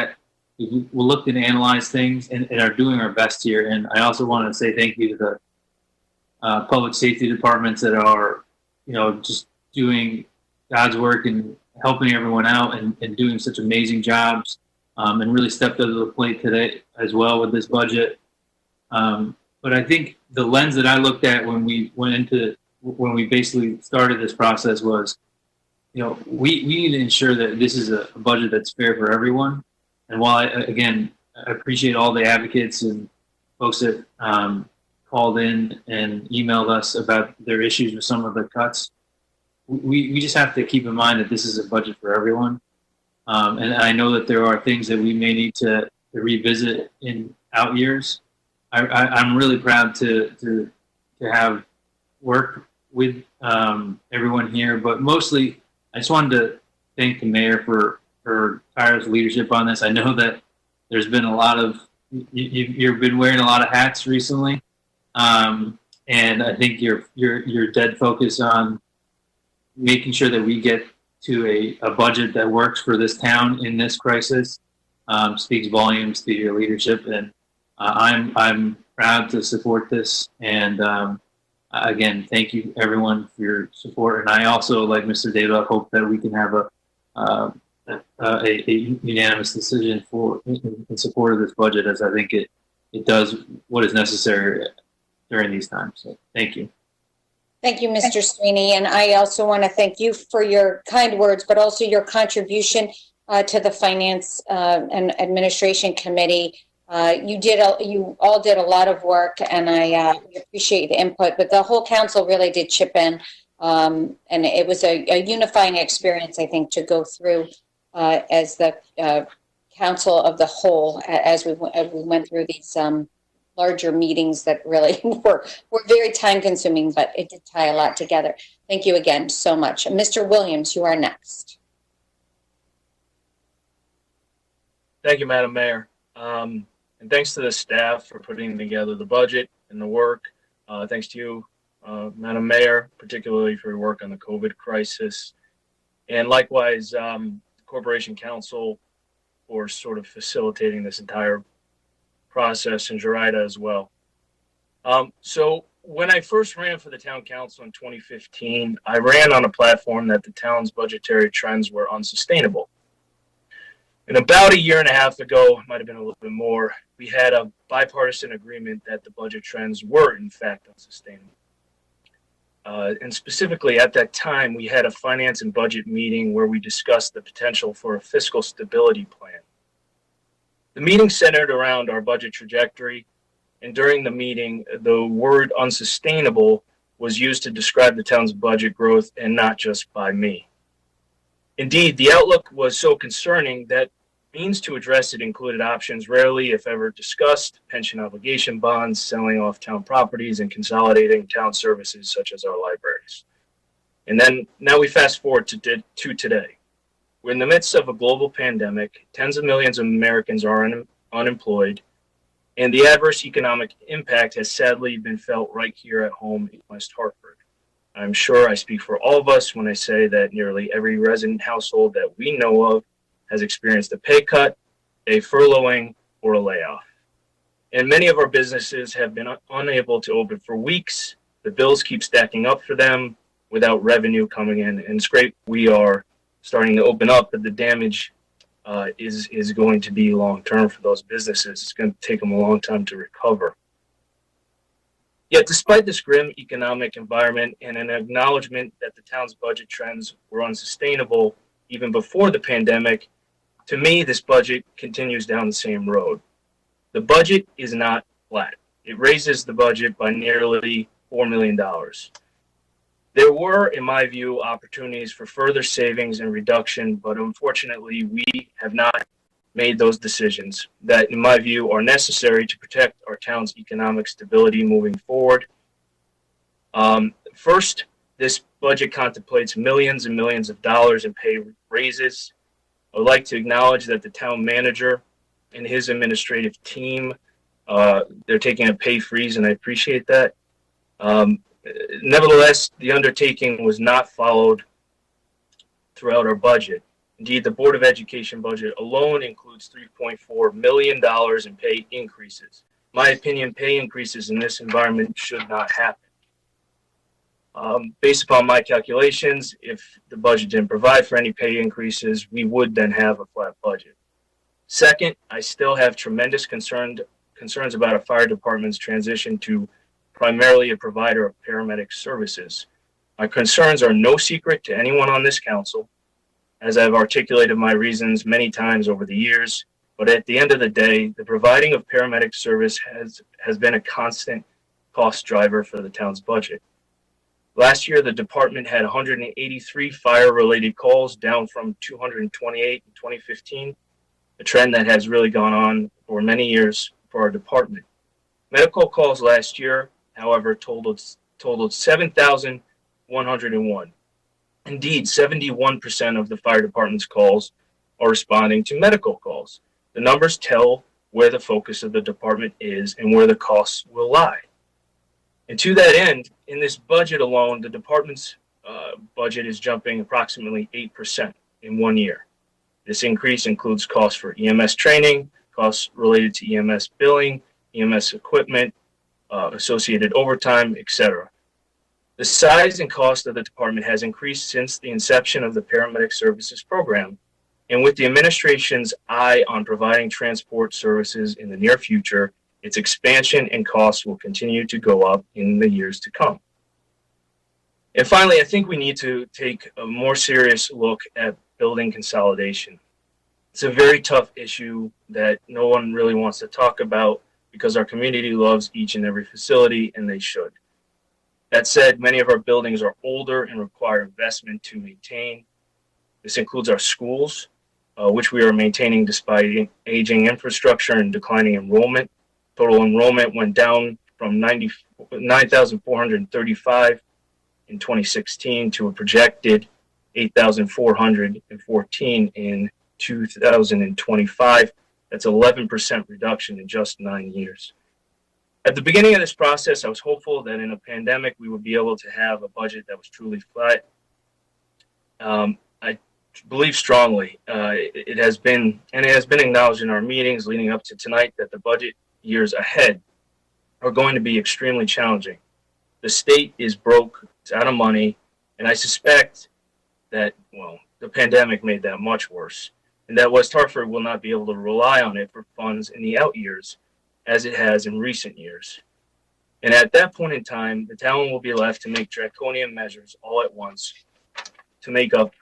and analyzed things and are doing our best here. And I also want to say thank you to the public safety departments that are, just doing God's work and helping everyone out and doing such amazing jobs, and really stepped up to the plate today as well with this budget. But I think the lens that I looked at when we basically started this process was, we need to ensure that this is a budget that's fair for everyone. And while I appreciate all the advocates and folks that called in and emailed us about their issues with some of the cuts, we just have to keep in mind that this is a budget for everyone. And I know that there are things that we may need to revisit in out years. I'm really proud to have worked with everyone here, but mostly I just wanted to thank the mayor for her tireless leadership on this. I know that there's been a lot of you've been wearing a lot of hats recently, and I think your dead focus on making sure that we get to a budget that works for this town in this crisis speaks volumes to your leadership, and I'm proud to support this. And again, thank you everyone for your support. And I also, like Mr. David, hope that we can have a unanimous decision in support of this budget, as I think it does what is necessary during these times. So thank you. Thank you, Mr. Sweeney. And I also want to thank you for your kind words, but also your contribution to the Finance and Administration Committee. You all did a lot of work, and I appreciate the input, but the whole council really did chip in. And it was a unifying experience, I think, to go through as the council of the whole, as we went through these larger meetings that really were very time consuming, but it did tie a lot together. Thank you again so much. Mr. Williams, you are next. Thank you, Madam Mayor. And thanks to the staff for putting together the budget and the work. Thanks to you, Madam Mayor, particularly for your work on the COVID crisis. And likewise, Corporation Council for sort of facilitating this entire process, and Urida as well. So when I first ran for the town council in 2015, I ran on a platform that the town's budgetary trends were unsustainable. And about a year and a half ago, it might have been a little bit more, we had a bipartisan agreement that the budget trends were in fact unsustainable. And specifically at that time, we had a finance and budget meeting where we discussed the potential for a fiscal stability plan. The meeting centered around our budget trajectory, and during the meeting, the word unsustainable was used to describe the town's budget growth, and not just by me. Indeed, the outlook was so concerning that means to address it included options rarely, if ever, discussed: pension obligation bonds, selling off town properties, and consolidating town services such as our libraries. And then now we fast forward to today. We're in the midst of a global pandemic. Tens of millions of Americans are unemployed, and the adverse economic impact has sadly been felt right here at home in West Hartford. I'm sure I speak for all of us when I say that nearly every resident household that we know of has experienced a pay cut, a furloughing, or a layoff. And many of our businesses have been unable to open for weeks. The bills keep stacking up for them without revenue coming in. And it's great we are starting to open up, but the damage is going to be long-term for those businesses. It's going to take them a long time to recover. Yet despite this grim economic environment and an acknowledgement that the town's budget trends were unsustainable even before the pandemic, to me, this budget continues down the same road. The budget is not flat. It raises the budget by nearly $4 million. There were, in my view, opportunities for further savings and reduction, but unfortunately, we have not made those decisions that, in my view, are necessary to protect our town's economic stability moving forward. First, this budget contemplates millions and millions of dollars in pay raises. I would like to acknowledge that the town manager and his administrative team, they're taking a pay freeze, and I appreciate that. Nevertheless, the undertaking was not followed throughout our budget. Indeed, the Board of Education budget alone includes $3.4 million in pay increases. In my opinion, pay increases in this environment should not happen. Based upon my calculations, if the budget didn't provide for any pay increases, we would then have a flat budget. Second, I still have tremendous concerns about a fire department's transition to primarily a provider of paramedic services. My concerns are no secret to anyone on this council, as I've articulated my reasons many times over the years, but at the end of the day, the providing of paramedic service has been a constant cost driver for the town's budget. Last year, the department had 183 fire-related calls, down from 228 in 2015, a trend that has really gone on for many years for our department. Medical calls last year, however, totaled 7,101. Indeed, 71% of the fire department's calls are responding to medical calls. The numbers tell where the focus of the department is and where the costs will lie. And to that end, in this budget alone, the department's budget is jumping approximately 8% in 1 year. This increase includes costs for EMS training, costs related to EMS billing, EMS equipment, associated overtime, etc. The size and cost of the department has increased since the inception of the paramedic services program, and with the administration's eye on providing transport services in the near future, its expansion and costs will continue to go up in the years to come. And finally, I think we need to take a more serious look at building consolidation. It's a very tough issue that no one really wants to talk about because our community loves each and every facility, and they should. That said, many of our buildings are older and require investment to maintain. This includes our schools, which we are maintaining despite aging infrastructure and declining enrollment. Total enrollment went down from 9,435 in 2016 to a projected 8,414 in 2025. That's 11% reduction in just 9 years. At the beginning of this process, I was hopeful that in a pandemic, we would be able to have a budget that was truly flat. I believe strongly it has been acknowledged in our meetings leading up to tonight that the budget years ahead are going to be extremely challenging. The state is broke, it's out of money, and I suspect that, well, the pandemic made that much worse. and that West Hartford will not be able to rely on it for funds in the out years, as it has in recent years. And at that point in time, the town will be left to make draconian measures all at once to make up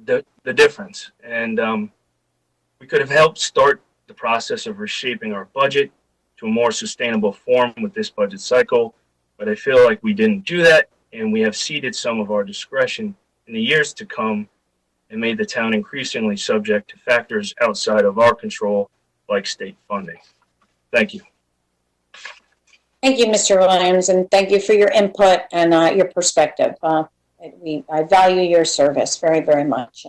the difference. And we could have helped start the process of reshaping our budget to a more sustainable form with this budget cycle, but I feel like we didn't do that, and we have ceded some of our discretion in the years to come and made the town increasingly subject to factors outside of our control, like state funding. Thank you. Thank you, Mr. Williams, and thank you for your input and your perspective. I value your service very, very much.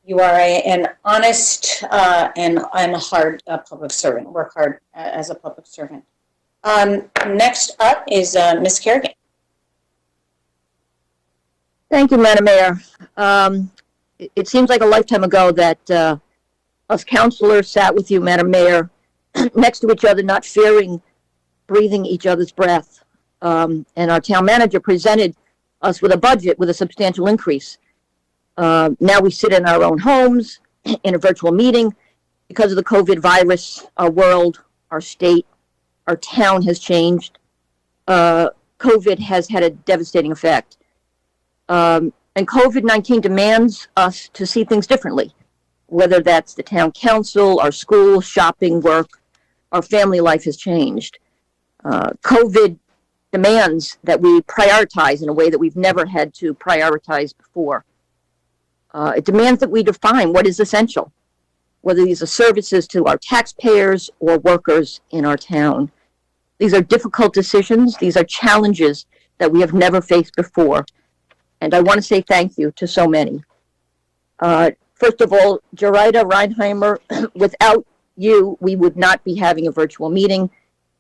You are an honest and I'm a hard public servant. Work hard as a public servant. Next up is Ms. Kerrigan. Thank you, Madam Mayor. It seems like a lifetime ago that us councilors sat with you, Madam Mayor, next to each other, not fearing breathing each other's breath. And our town manager presented us with a budget with a substantial increase. Now we sit in our own homes in a virtual meeting because of the COVID virus. Our world, our state, our town has changed. COVID has had a devastating effect. And COVID-19 demands us to see things differently, whether that's the town council, our school, shopping, work, our family life has changed. COVID demands that we prioritize in a way that we've never had to prioritize before. It demands that we define what is essential, whether these are services to our taxpayers or workers in our town. These are difficult decisions. These are challenges that we have never faced before. And I want to say thank you to so many. First of all, Jerida Reinheimer, without you, we would not be having a virtual meeting.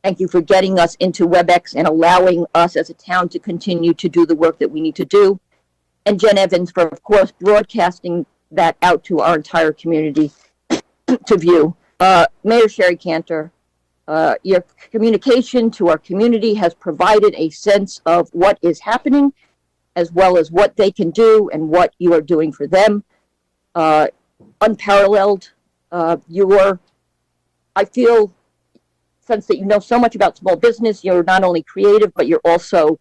Thank you for getting us into WebEx and allowing us as a town to continue to do the work that we need to do. And Jen Evans for, of course, broadcasting that out to our entire community to view. Mayor Sherry Cantor, your communication to our community has provided a sense of what is happening, as well as what they can do and what you are doing for them. Unparalleled. I feel, since that you know so much about small business, you're not only creative, but you're also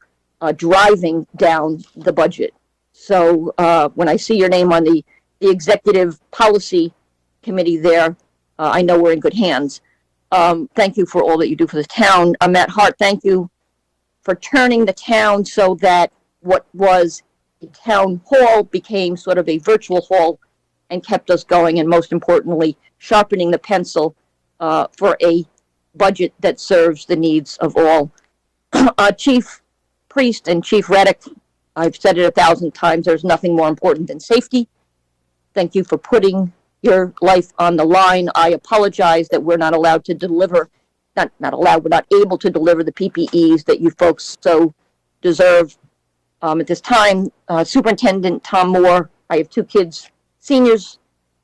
driving down the budget. So when I see your name on the executive policy committee there, I know we're in good hands. Thank you for all that you do for the town. Matt Hart, thank you for turning the town so that what was a town hall became sort of a virtual hall and kept us going, and most importantly, sharpening the pencil for a budget that serves the needs of all. Chief Priest and Chief Reddick, I've said it 1,000 times, there's nothing more important than safety. Thank you for putting your life on the line. I apologize that we're not allowed to deliver, not allowed, we're not able to deliver the PPEs that you folks so deserve. At this time, Superintendent Tom Moore, I have 2 kids, seniors.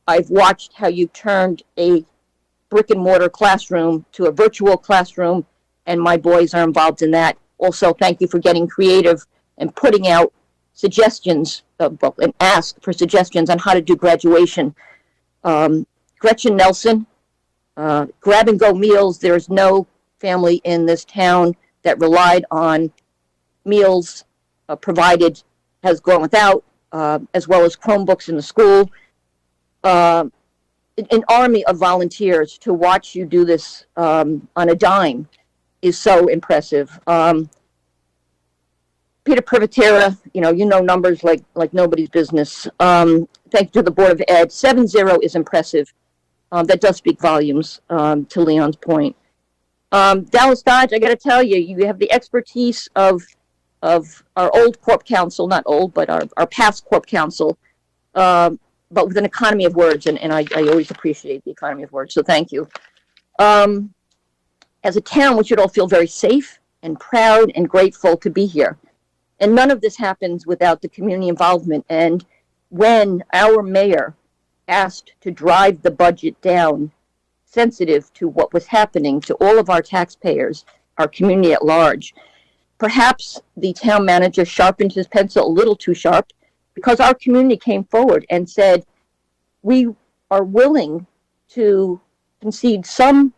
I've watched how you turned a brick and mortar classroom to a virtual classroom, and my boys are involved in that. Also, thank you for getting creative and putting out suggestions and ask for suggestions on how to do graduation. Gretchen Nelson, grab and go meals. There is no family in this town that relied on meals provided has gone without, as well as Chromebooks in the school. An army of volunteers to watch you do this on a dime is so impressive. Peter Privatera, you know numbers like nobody's business. Thank you to the Board of Ed. 7-0 is impressive. That does speak volumes, to Leon's point. Dallas Dodge, I got to tell you, you have the expertise of our old Corp Council, not old, but our past Corp Council, but with an economy of words, and I always appreciate the economy of words, so thank you. As a town, we should all feel very safe and proud and grateful to be here. And none of this happens without the community involvement. And when our mayor asked to drive the budget down, sensitive to what was happening to all of our taxpayers, our community at large, perhaps the town manager sharpened his pencil a little too sharp, because our community came forward and said, we are willing to concede some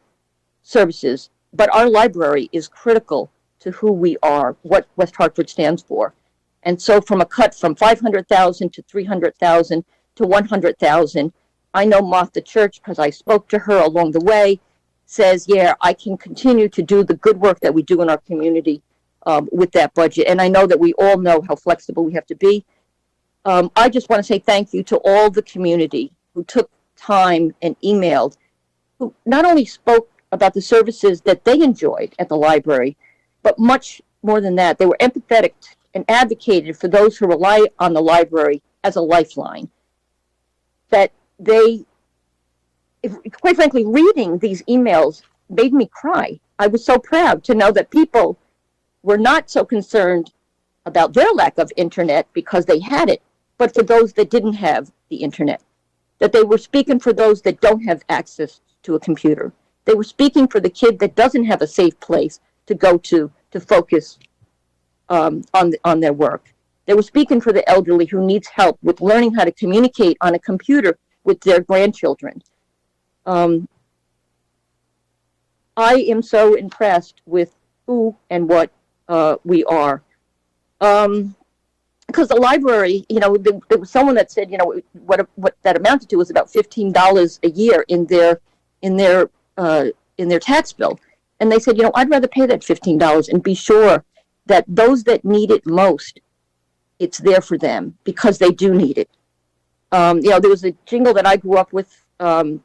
services, but our library is critical to who we are, what West Hartford stands for. And so from a cut from 500,000 to 300,000 to 100,000, I know Martha Church, because I spoke to her along the way, says, yeah, I can continue to do the good work that we do in our community with that budget. And I know that we all know how flexible we have to be. I just want to say thank you to all the community who took time and emailed, who not only spoke about the services that they enjoyed at the library, but much more than that, they were empathetic and advocated for those who rely on the library as a lifeline. That they, quite frankly, reading these emails made me cry. I was so proud to know that people were not so concerned about their lack of internet because they had it, but for those that didn't have the internet. That they were speaking for those that don't have access to a computer. They were speaking for the kid that doesn't have a safe place to go to focus on their work. They were speaking for the elderly who needs help with learning how to communicate on a computer with their grandchildren. I am so impressed with who and what we are. Because the library, you know, there was someone that said, you know, what that amounted to was about $15 a year in their tax bill. And they said, you know, I'd rather pay that $15 and be sure that those that need it most, it's there for them because they do need it. You know, there was a jingle that I grew up with, you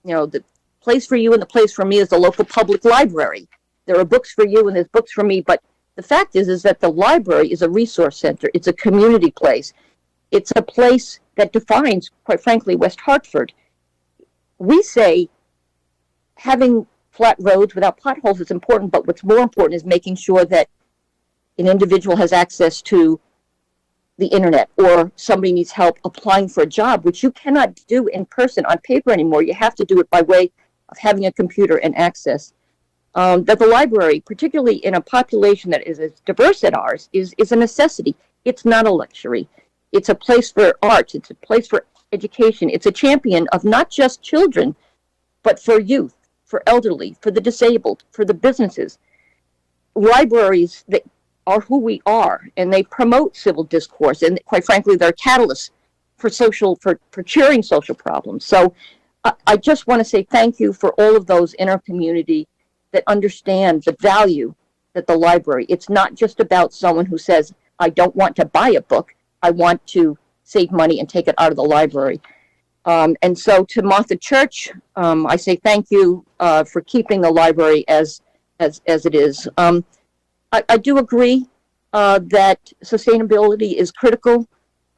know, the place for you and the place for me is the local public library. There are books for you and there's books for me, but the fact is that the library is a resource center. It's a community place. It's a place that defines, quite frankly, West Hartford. We say having flat roads without potholes is important, but what's more important is making sure that an individual has access to the internet or somebody needs help applying for a job, which you cannot do in person on paper anymore. You have to do it by way of having a computer and access. That the library, particularly in a population that is as diverse as ours, is a necessity. It's not a luxury. It's a place for art. It's a place for education. It's a champion of not just children, but for youth, for elderly, for the disabled, for the businesses. Libraries that are who we are, and they promote civil discourse, and quite frankly, they're catalysts for cheering social problems. So I just want to say thank you for all of those in our community that understand the value that the library, it's not just about someone who says, I don't want to buy a book, I want to save money and take it out of the library. And so to Martha Church, I say thank you for keeping the library as it is. I do agree that sustainability is critical.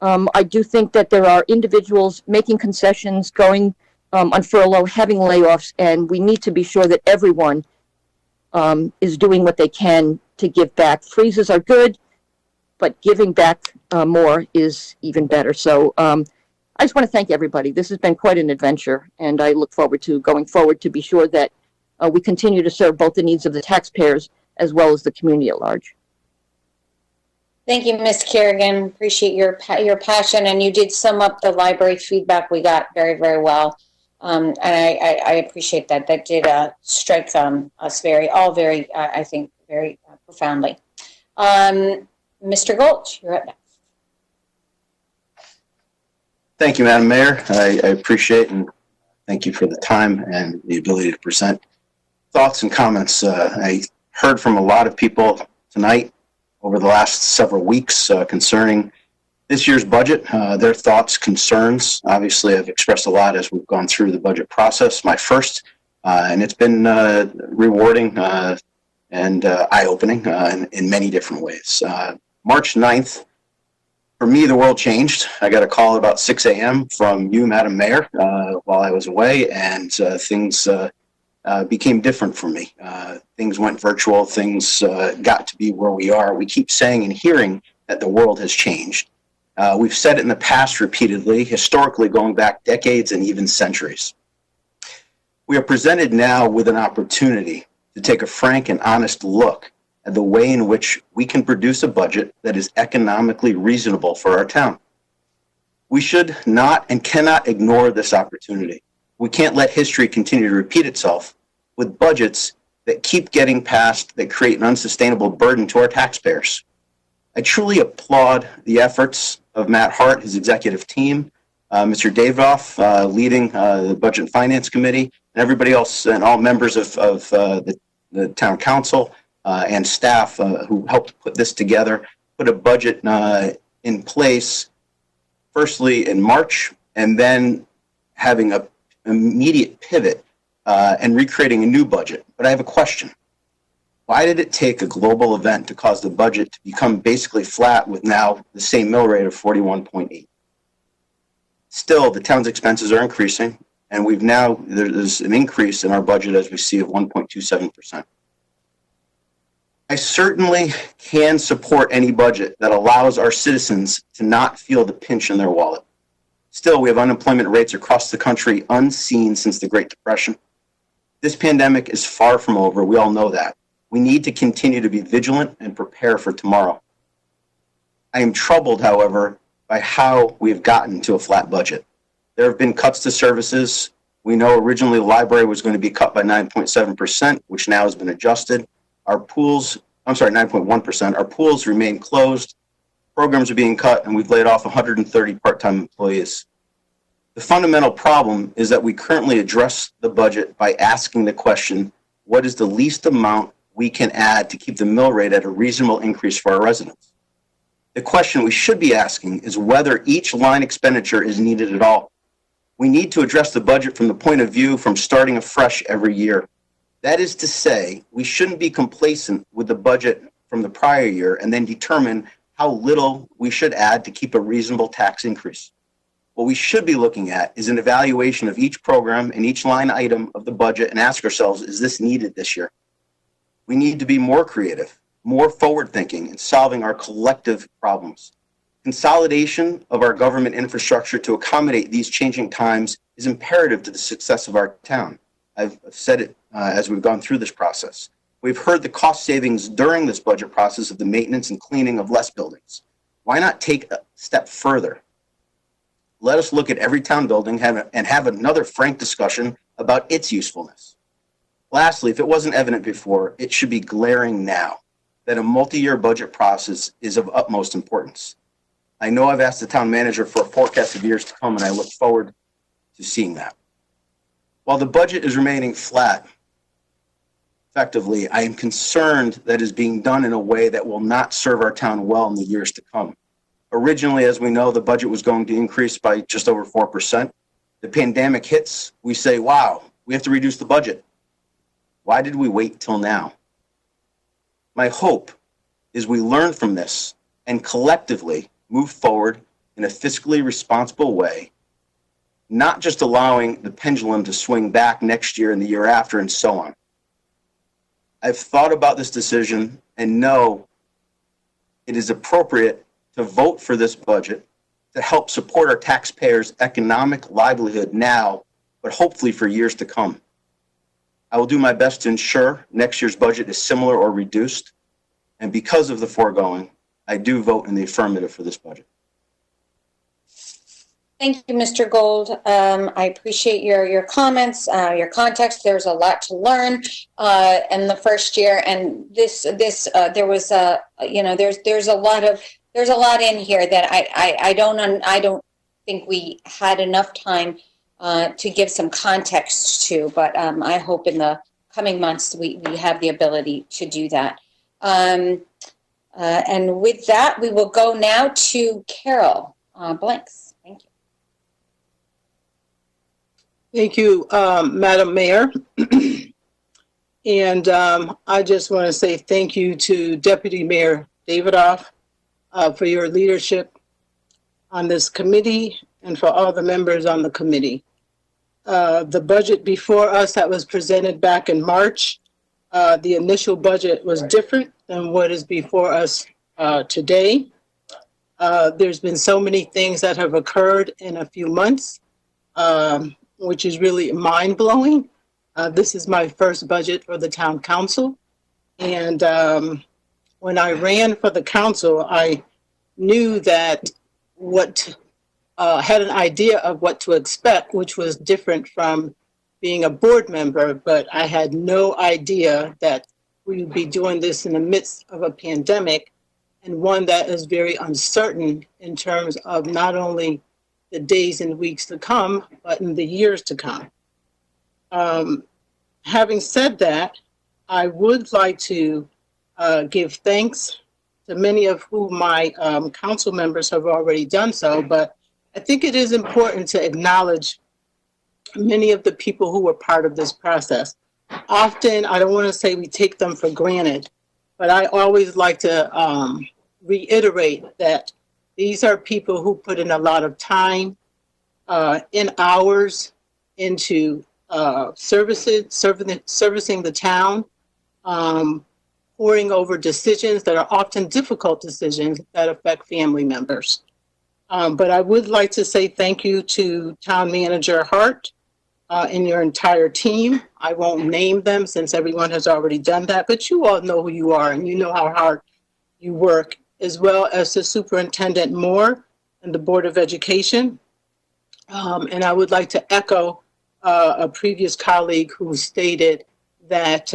I do think that there are individuals making concessions, going on furlough, having layoffs, and we need to be sure that everyone is doing what they can to give back. Freezes are good, but giving back more is even better. So I just want to thank everybody. This has been quite an adventure, and I look forward to going forward to be sure that we continue to serve both the needs of the taxpayers as well as the community at large. Thank you, Ms. Kerrigan. Appreciate your passion, and you did sum up the library feedback we got very, very well. And I appreciate that. That did strike us very, I think, very profoundly. Mr. Gulch, you're up next. Thank you, Madam Mayor. I appreciate and thank you for the time and the ability to present thoughts and comments. I heard from a lot of people tonight over the last several weeks concerning this year's budget, their thoughts, concerns. Obviously, I've expressed a lot as we've gone through the budget process, my first, and it's been rewarding and eye-opening in many different ways. March 9th, for me, the world changed. I got a call at about 6 a.m. from you, Madam Mayor, while I was away, and things became different for me. Things went virtual. Things got to be where we are. We keep saying and hearing that the world has changed. We've said it in the past repeatedly, historically going back decades and even centuries. We are presented now with an opportunity to take a frank and honest look at the way in which we can produce a budget that is economically reasonable for our town. We should not and cannot ignore this opportunity. We can't let history continue to repeat itself with budgets that keep getting passed that create an unsustainable burden to our taxpayers. I truly applaud the efforts of Matt Hart, his executive team, Mr. Davidoff leading the Budget and Finance Committee, and everybody else and all members of the Town Council and staff who helped put this together, put a budget in place, firstly in March, and then having an immediate pivot and recreating a new budget. But I have a question. Why did it take a global event to cause the budget to become basically flat with now the same mill rate of 41.8? Still, the town's expenses are increasing, and there's an increase in our budget as we see of 1.27%. I certainly can support any budget that allows our citizens to not feel the pinch in their wallet. Still, we have unemployment rates across the country unseen since the Great Depression. This pandemic is far from over. We all know that. We need to continue to be vigilant and prepare for tomorrow. I am troubled, however, by how we have gotten to a flat budget. There have been cuts to services. We know originally the library was going to be cut by 9.7%, which now has been adjusted. Our pools, 9.1%. Our pools remain closed. Programs are being cut, and we've laid off 130 part-time employees. The fundamental problem is that we currently address the budget by asking the question, what is the least amount we can add to keep the mill rate at a reasonable increase for our residents? The question we should be asking is whether each line expenditure is needed at all. We need to address the budget from the point of view from starting afresh every year. That is to say, we shouldn't be complacent with the budget from the prior year and then determine how little we should add to keep a reasonable tax increase. What we should be looking at is an evaluation of each program and each line item of the budget and ask ourselves, is this needed this year? We need to be more creative, more forward-thinking in solving our collective problems. Consolidation of our government infrastructure to accommodate these changing times is imperative to the success of our town. I've said it as we've gone through this process. We've heard the cost savings during this budget process of the maintenance and cleaning of less buildings. Why not take a step further? Let us look at every town building and have another frank discussion about its usefulness. Lastly, if it wasn't evident before, it should be glaring now that a multi-year budget process is of utmost importance. I know I've asked the town manager for a forecast of years to come, and I look forward to seeing that. While the budget is remaining flat, effectively, I am concerned that it is being done in a way that will not serve our town well in the years to come. Originally, as we know, the budget was going to increase by just over 4%. The pandemic hits, we say, wow, we have to reduce the budget. Why did we wait till now? My hope is we learn from this and collectively move forward in a fiscally responsible way, not just allowing the pendulum to swing back next year and the year after and so on. I've thought about this decision and know it is appropriate to vote for this budget to help support our taxpayers' economic livelihood now, but hopefully for years to come. I will do my best to ensure next year's budget is similar or reduced. And because of the foregoing, I do vote in the affirmative for this budget. Thank you, Mr. Gold. I appreciate your comments, your context. There's a lot to learn in the first year, and there was there's a lot in here that I don't think we had enough time to give some context to, but I hope in the coming months we have the ability to do that. And with that, we will go now to Carol Blanks. Thank you. Thank you, Madam Mayor. And I just want to say thank you to Deputy Mayor Davidoff for your leadership on this committee and for all the members on the committee. The budget before us that was presented back in March, the initial budget was different than what is before us today. There's been so many things that have occurred in a few months, which is really mind-blowing. This is my first budget for the town council. And when I ran for the council, I knew that what had an idea of what to expect, which was different from being a board member, but I had no idea that we would be doing this in the midst of a pandemic, and one that is very uncertain in terms of not only the days and weeks to come, but in the years to come. Having said that, I would like to give thanks to many of whom my council members have already done so, but I think it is important to acknowledge many of the people who were part of this process. Often, I don't want to say we take them for granted, but I always like to reiterate that these are people who put in a lot of time, in hours, into servicing the town, poring over decisions that are often difficult decisions that affect family members. But I would like to say thank you to Town Manager Hart and your entire team. I won't name them since everyone has already done that, but you all know who you are and you know how hard you work, as well as the Superintendent Moore and the Board of Education. And I would like to echo a previous colleague who stated that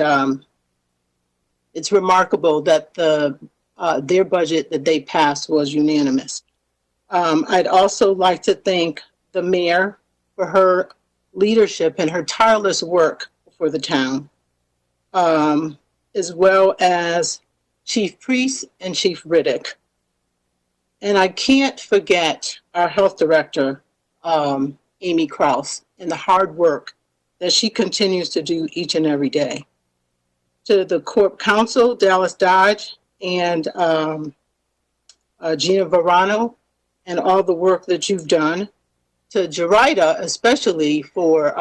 it's remarkable that their budget that they passed was unanimous. I'd also like to thank the mayor for her leadership and her tireless work for the town, as well as Chief Priest and Chief Riddick. And I can't forget our health director, Amy Kraus, and the hard work that she continues to do each and every day. To the Corp Counsel, Dallas Dodge, and Gina Verano, and all the work that you've done. To Jerida, especially for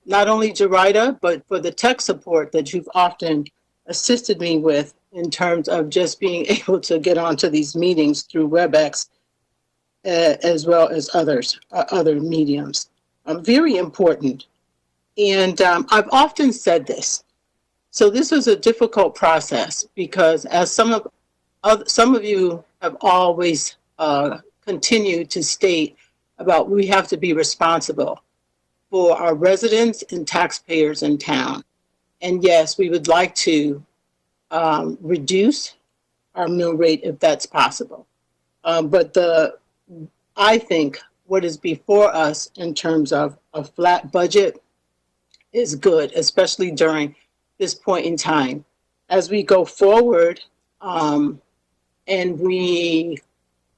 not only Jerida, but for the tech support that you've often assisted me with in terms of just being able to get onto these meetings through WebEx, as well as other mediums. Very important. And I've often said this. So this was a difficult process because, as some of you have always continued to state, about we have to be responsible for our residents and taxpayers in town. And yes, we would like to reduce our mill rate if that's possible. But I think what is before us in terms of a flat budget is good, especially during this point in time. As we go forward and we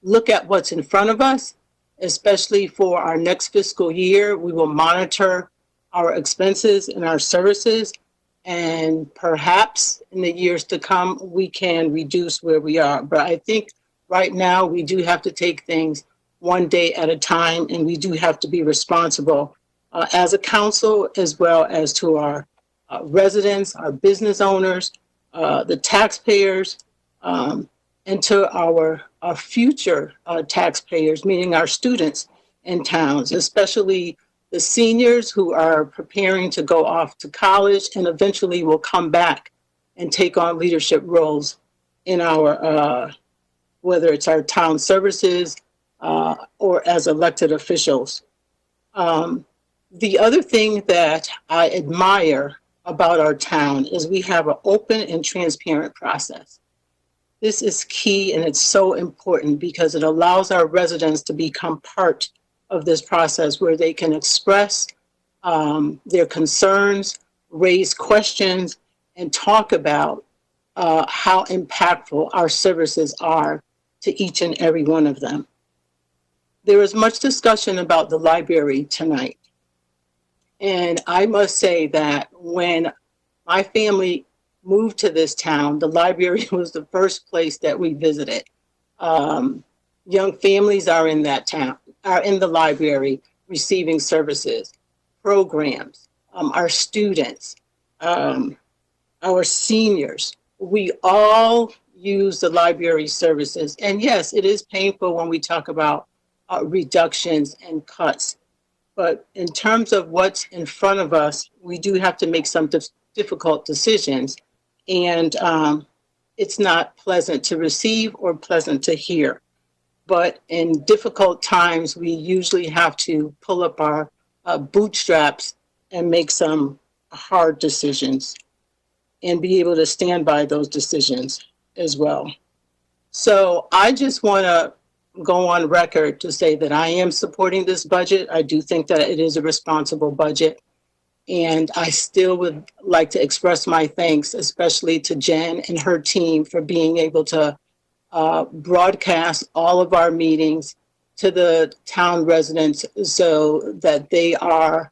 look at what's in front of us, especially for our next fiscal year, we will monitor our expenses and our services, and perhaps in the years to come, we can reduce where we are. But I think right now we do have to take things one day at a time, and we do have to be responsible as a council, as well as to our residents, our business owners, the taxpayers, and to our future taxpayers, meaning our students in towns, especially the seniors who are preparing to go off to college and eventually will come back and take on leadership roles in our, whether it's our town services or as elected officials. The other thing that I admire about our town is we have an open and transparent process. This is key, and it's so important because it allows our residents to become part of this process where they can express their concerns, raise questions, and talk about how impactful our services are to each and every one of them. There is much discussion about the library tonight. And I must say that when my family moved to this town, the library was the first place that we visited. Young families are in that town, are in the library receiving services, programs, our students, our seniors. We all use the library services. And yes, it is painful when we talk about reductions and cuts. But in terms of what's in front of us, we do have to make some difficult decisions. And it's not pleasant to receive or pleasant to hear. but in difficult times, we usually have to pull up our bootstraps and make some hard decisions and be able to stand by those decisions as well. So I just want to go on record to say that I am supporting this budget. I do think that it is a responsible budget. And I still would like to express my thanks, especially to Jen and her team for being able to broadcast all of our meetings to the town residents so that they are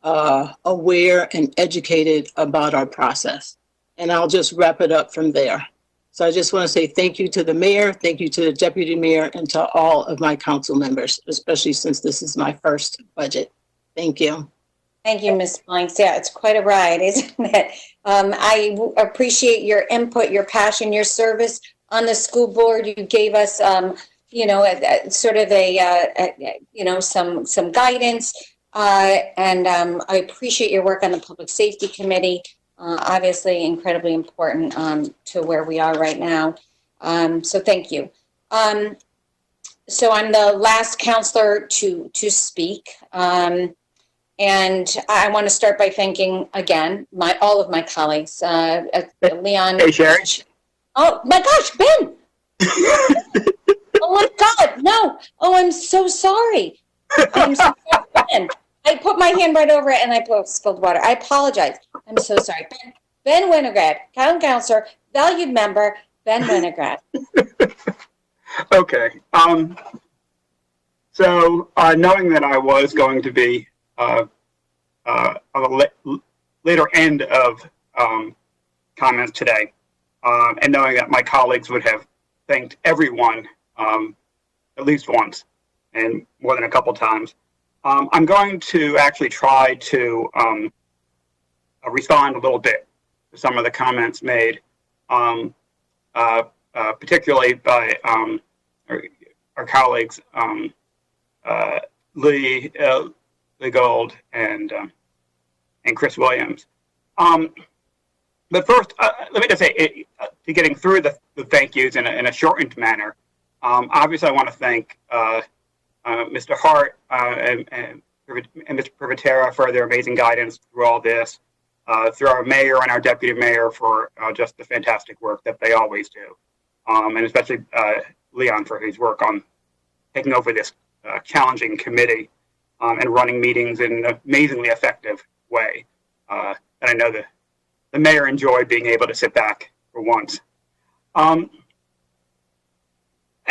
aware and educated about our process. And I'll just wrap it up from there. So I just want to say thank you to the mayor, thank you to the deputy mayor, and to all of my council members, especially since this is my first budget. Thank you. Thank you, Ms. Blanks. Yeah, it's quite a ride, isn't it? I appreciate your input, your passion, your service on the school board. You gave us, sort of some guidance. And I appreciate your work on the Public Safety Committee. Obviously, incredibly important to where we are right now. So thank you. So I'm the last counselor to speak. And I want to start by thanking again all of my colleagues. Leon. Hey, Sherry. Oh my gosh, Ben! Oh my God, no! Oh, I'm so sorry. I'm so sorry, Ben. I put my hand right over it and I spilled water. I apologize. I'm so sorry. Ben Winograd, town councilor, valued member, Ben Winograd. Okay. So knowing that I was going to be on the later end of comments today, and knowing that my colleagues would have thanked everyone at least once and more than a couple times, I'm going to actually try to respond a little bit to some of the comments made, particularly by our colleagues Lee Gold and Chris Williams. But first, let me just say, to getting through the thank yous in a shortened manner, obviously I want to thank Mr. Hart and Mr. Privatera for their amazing guidance through all this, through our mayor and our deputy mayor for just the fantastic work that they always do, and especially Leon for his work on taking over this challenging committee and running meetings in an amazingly effective way. And I know that the mayor enjoyed being able to sit back for once. I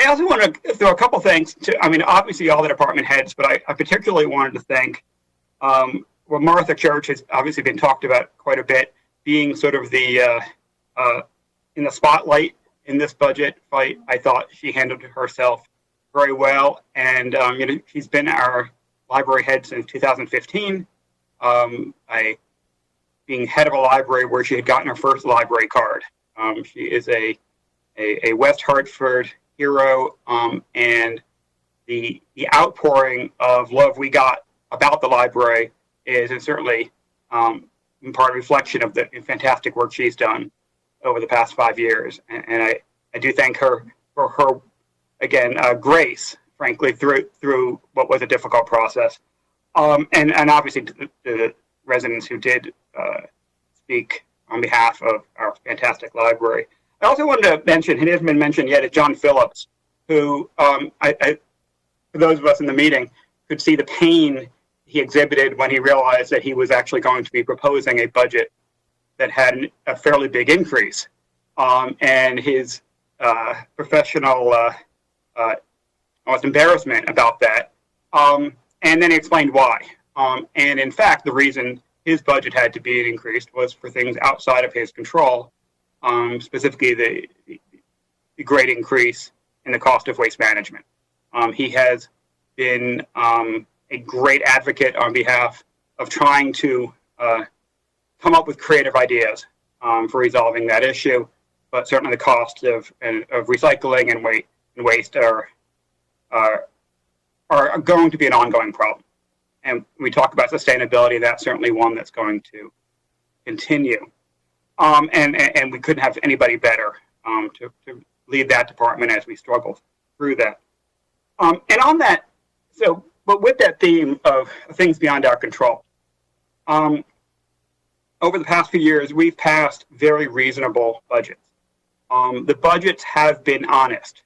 also want to throw a couple things to, obviously all the department heads, but I particularly wanted to thank, Martha Church has obviously been talked about quite a bit, being sort of the, in the spotlight in this budget fight. I thought she handled herself very well. And, she's been our library head since 2015. Being head of a library where she had gotten her first library card. She is a West Hartford hero, and the outpouring of love we got about the library is certainly in part a reflection of the fantastic work she's done over the past 5 years. And I do thank her for her, again, grace, frankly, through what was a difficult process. And obviously to the residents who did speak on behalf of our fantastic library. I also wanted to mention, it hasn't been mentioned yet, is John Phillips, who, for those of us in the meeting, could see the pain he exhibited when he realized that he was actually going to be proposing a budget that had a fairly big increase. And his professional almost embarrassment about that. And then he explained why. And in fact, the reason his budget had to be increased was for things outside of his control, specifically the great increase in the cost of waste management. He has been a great advocate on behalf of trying to come up with creative ideas for resolving that issue, but certainly the cost of recycling and waste are going to be an ongoing problem. And we talk about sustainability, that's certainly one that's going to continue. And we couldn't have anybody better to lead that department as we struggle through that. And on that, but with that theme of things beyond our control, over the past few years, we've passed very reasonable budgets. The budgets have been honest.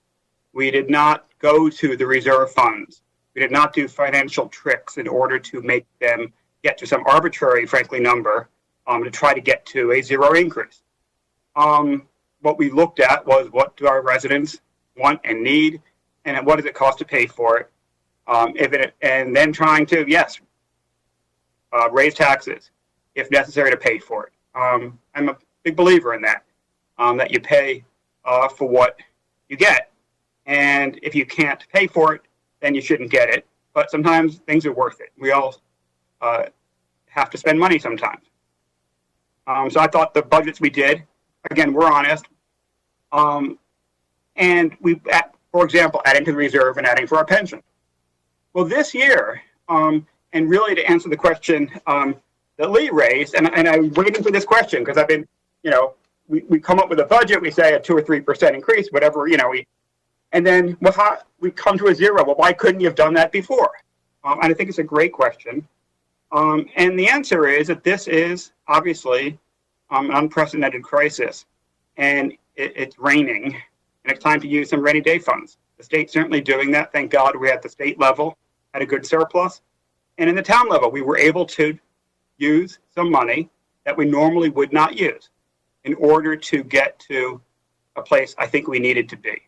We did not go to the reserve funds. We did not do financial tricks in order to make them get to some arbitrary, frankly, number to try to get to a zero increase. What we looked at was what do our residents want and need, and what does it cost to pay for it? And then trying to, yes, raise taxes if necessary to pay for it. I'm a big believer in that, that you pay for what you get. And if you can't pay for it, then you shouldn't get it. But sometimes things are worth it. We all have to spend money sometimes. So I thought the budgets we did, again, were honest. And we, for example, adding to the reserve and adding for our pension. Well, this year, and really to answer the question that Lee raised, and I'm waiting for this question because I've been, we come up with a budget, we say a 2 or 3% increase, whatever, and then we come to a zero. Well, why couldn't you have done that before? And I think it's a great question. And the answer is that this is obviously an unprecedented crisis, and it's raining, and it's time to use some rainy day funds. The state's certainly doing that. Thank God we at the state level had a good surplus. And in the town level, we were able to use some money that we normally would not use in order to get to a place I think we needed to be.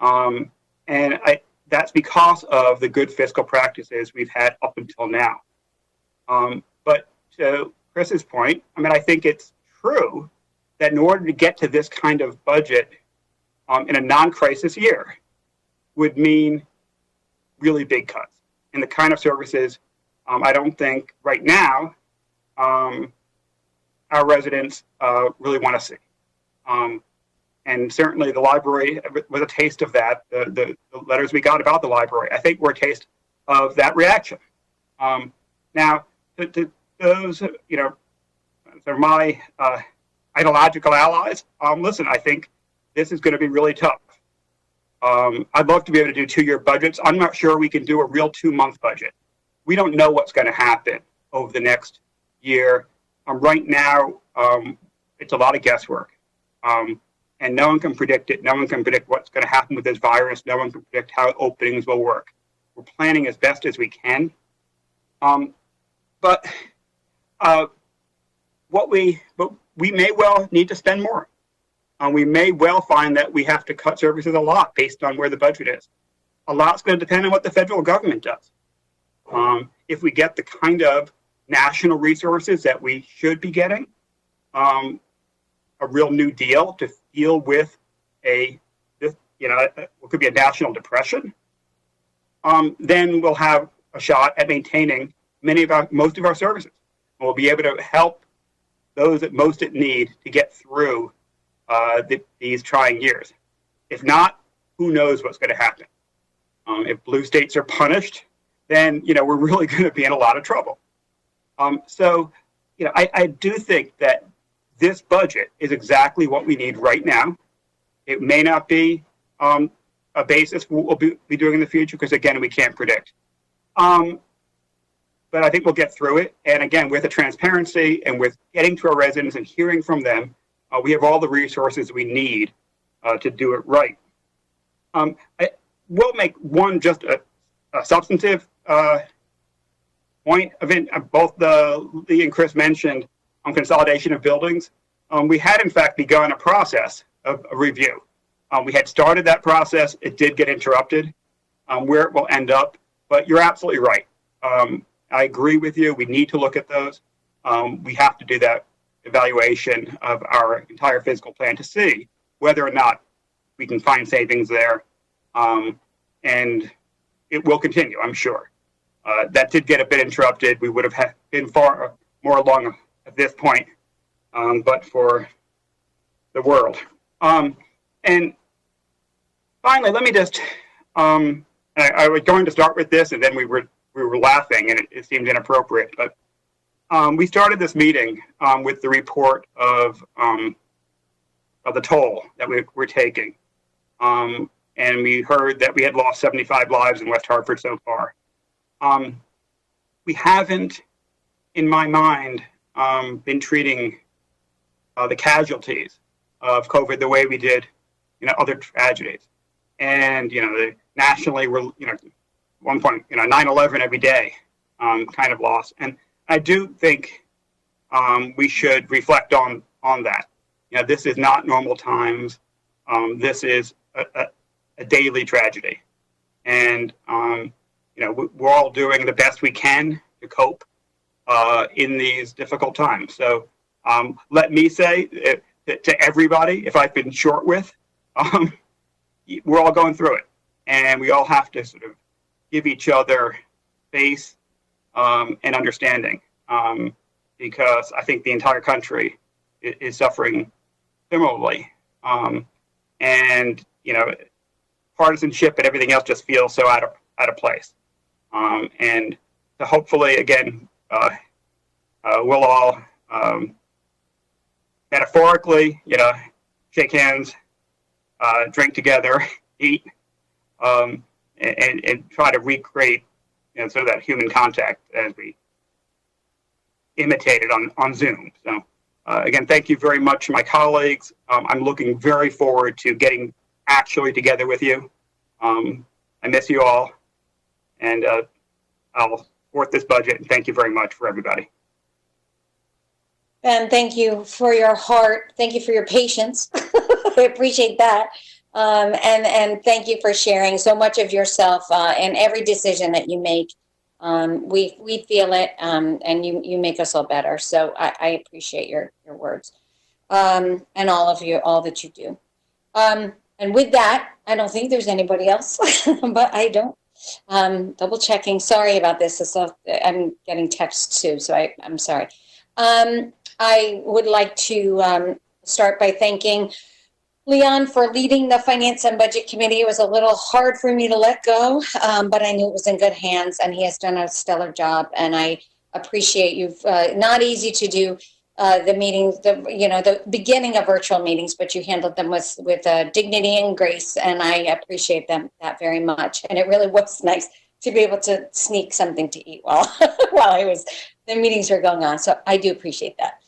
And that's because of the good fiscal practices we've had up until now. But to Chris's point, I think it's true that in order to get to this kind of budget in a non-crisis year would mean really big cuts in the kind of services I don't think right now our residents really want to see. And certainly the library was a taste of that. The letters we got about the library, I think, were a taste of that reaction. Now, to those, they're my ideological allies. Listen, I think this is going to be really tough. I'd love to be able to do 2-year budgets. I'm not sure we can do a real 2-month budget. We don't know what's going to happen over the next year. Right now, it's a lot of guesswork. And no one can predict it. No one can predict what's going to happen with this virus. No one can predict how openings will work. We're planning as best as we can. But we may well need to spend more. We may well find that we have to cut services a lot based on where the budget is. A lot's going to depend on what the federal government does. If we get the kind of national resources that we should be getting, a real new deal to deal with what could be a national depression, then we'll have a shot at maintaining most of our services. And we'll be able to help those that most in need to get through these trying years. If not, who knows what's going to happen? If blue states are punished, then we're really going to be in a lot of trouble. I do think that this budget is exactly what we need right now. It may not be a basis for what we'll be doing in the future because, again, we can't predict. But I think we'll get through it. And again, with the transparency and with getting to our residents and hearing from them, we have all the resources we need to do it right. I will make one just a substantive point of it. Both Lee and Chris mentioned on consolidation of buildings. We had, in fact, begun a process of a review. We had started that process. It did get interrupted. Where it will end up, but you're absolutely right. I agree with you. We need to look at those. We have to do that evaluation of our entire fiscal plan to see whether or not we can find savings there. And it will continue, I'm sure. That did get a bit interrupted. We would have been far more along at this point, but for the world. And finally, let me just, I was going to start with this, and then we were laughing, and it seemed inappropriate. But we started this meeting with the report of the toll that we're taking, and and we heard that we had lost 75 lives in West Hartford so far. We haven't, in my mind, been treating the casualties of COVID the way we did, other tragedies. And, nationally, we're, at one point, 9/11 every day, kind of loss. And I do think we should reflect on that. This is not normal times. This is a daily tragedy. And, we're all doing the best we can to cope in these difficult times. So let me say to everybody, if I've been short with, we're all going through it. And we all have to sort of give each other space and understanding, because I think the entire country is suffering similarly. And, partisanship and everything else just feels so out of place. And so hopefully, again, we'll all metaphorically, shake hands, drink together, eat, and try to recreate, sort of that human contact as we imitated on Zoom. So, again, thank you very much to my colleagues. I'm looking very forward to getting actually together with you. I miss you all, and I'll support this budget, and thank you very much for everybody. Ben, thank you for your heart. Thank you for your patience. I appreciate that. And thank you for sharing so much of yourself and every decision that you make. We feel it, and you make us all better. So I appreciate your words, and all that you do. And with that, I don't think there's anybody else, but I don't. Double checking. Sorry about this. I'm getting texts too, so I'm sorry. I would like to start by thanking Leon for leading the Finance and Budget Committee. It was a little hard for me to let go, but I knew it was in good hands, and he has done a stellar job, and I appreciate you've not easy to do the meetings, the beginning of virtual meetings, but you handled them with dignity and grace, and I appreciate that very much. And it really was nice to be able to sneak something to eat while the meetings were going on. So I do appreciate that.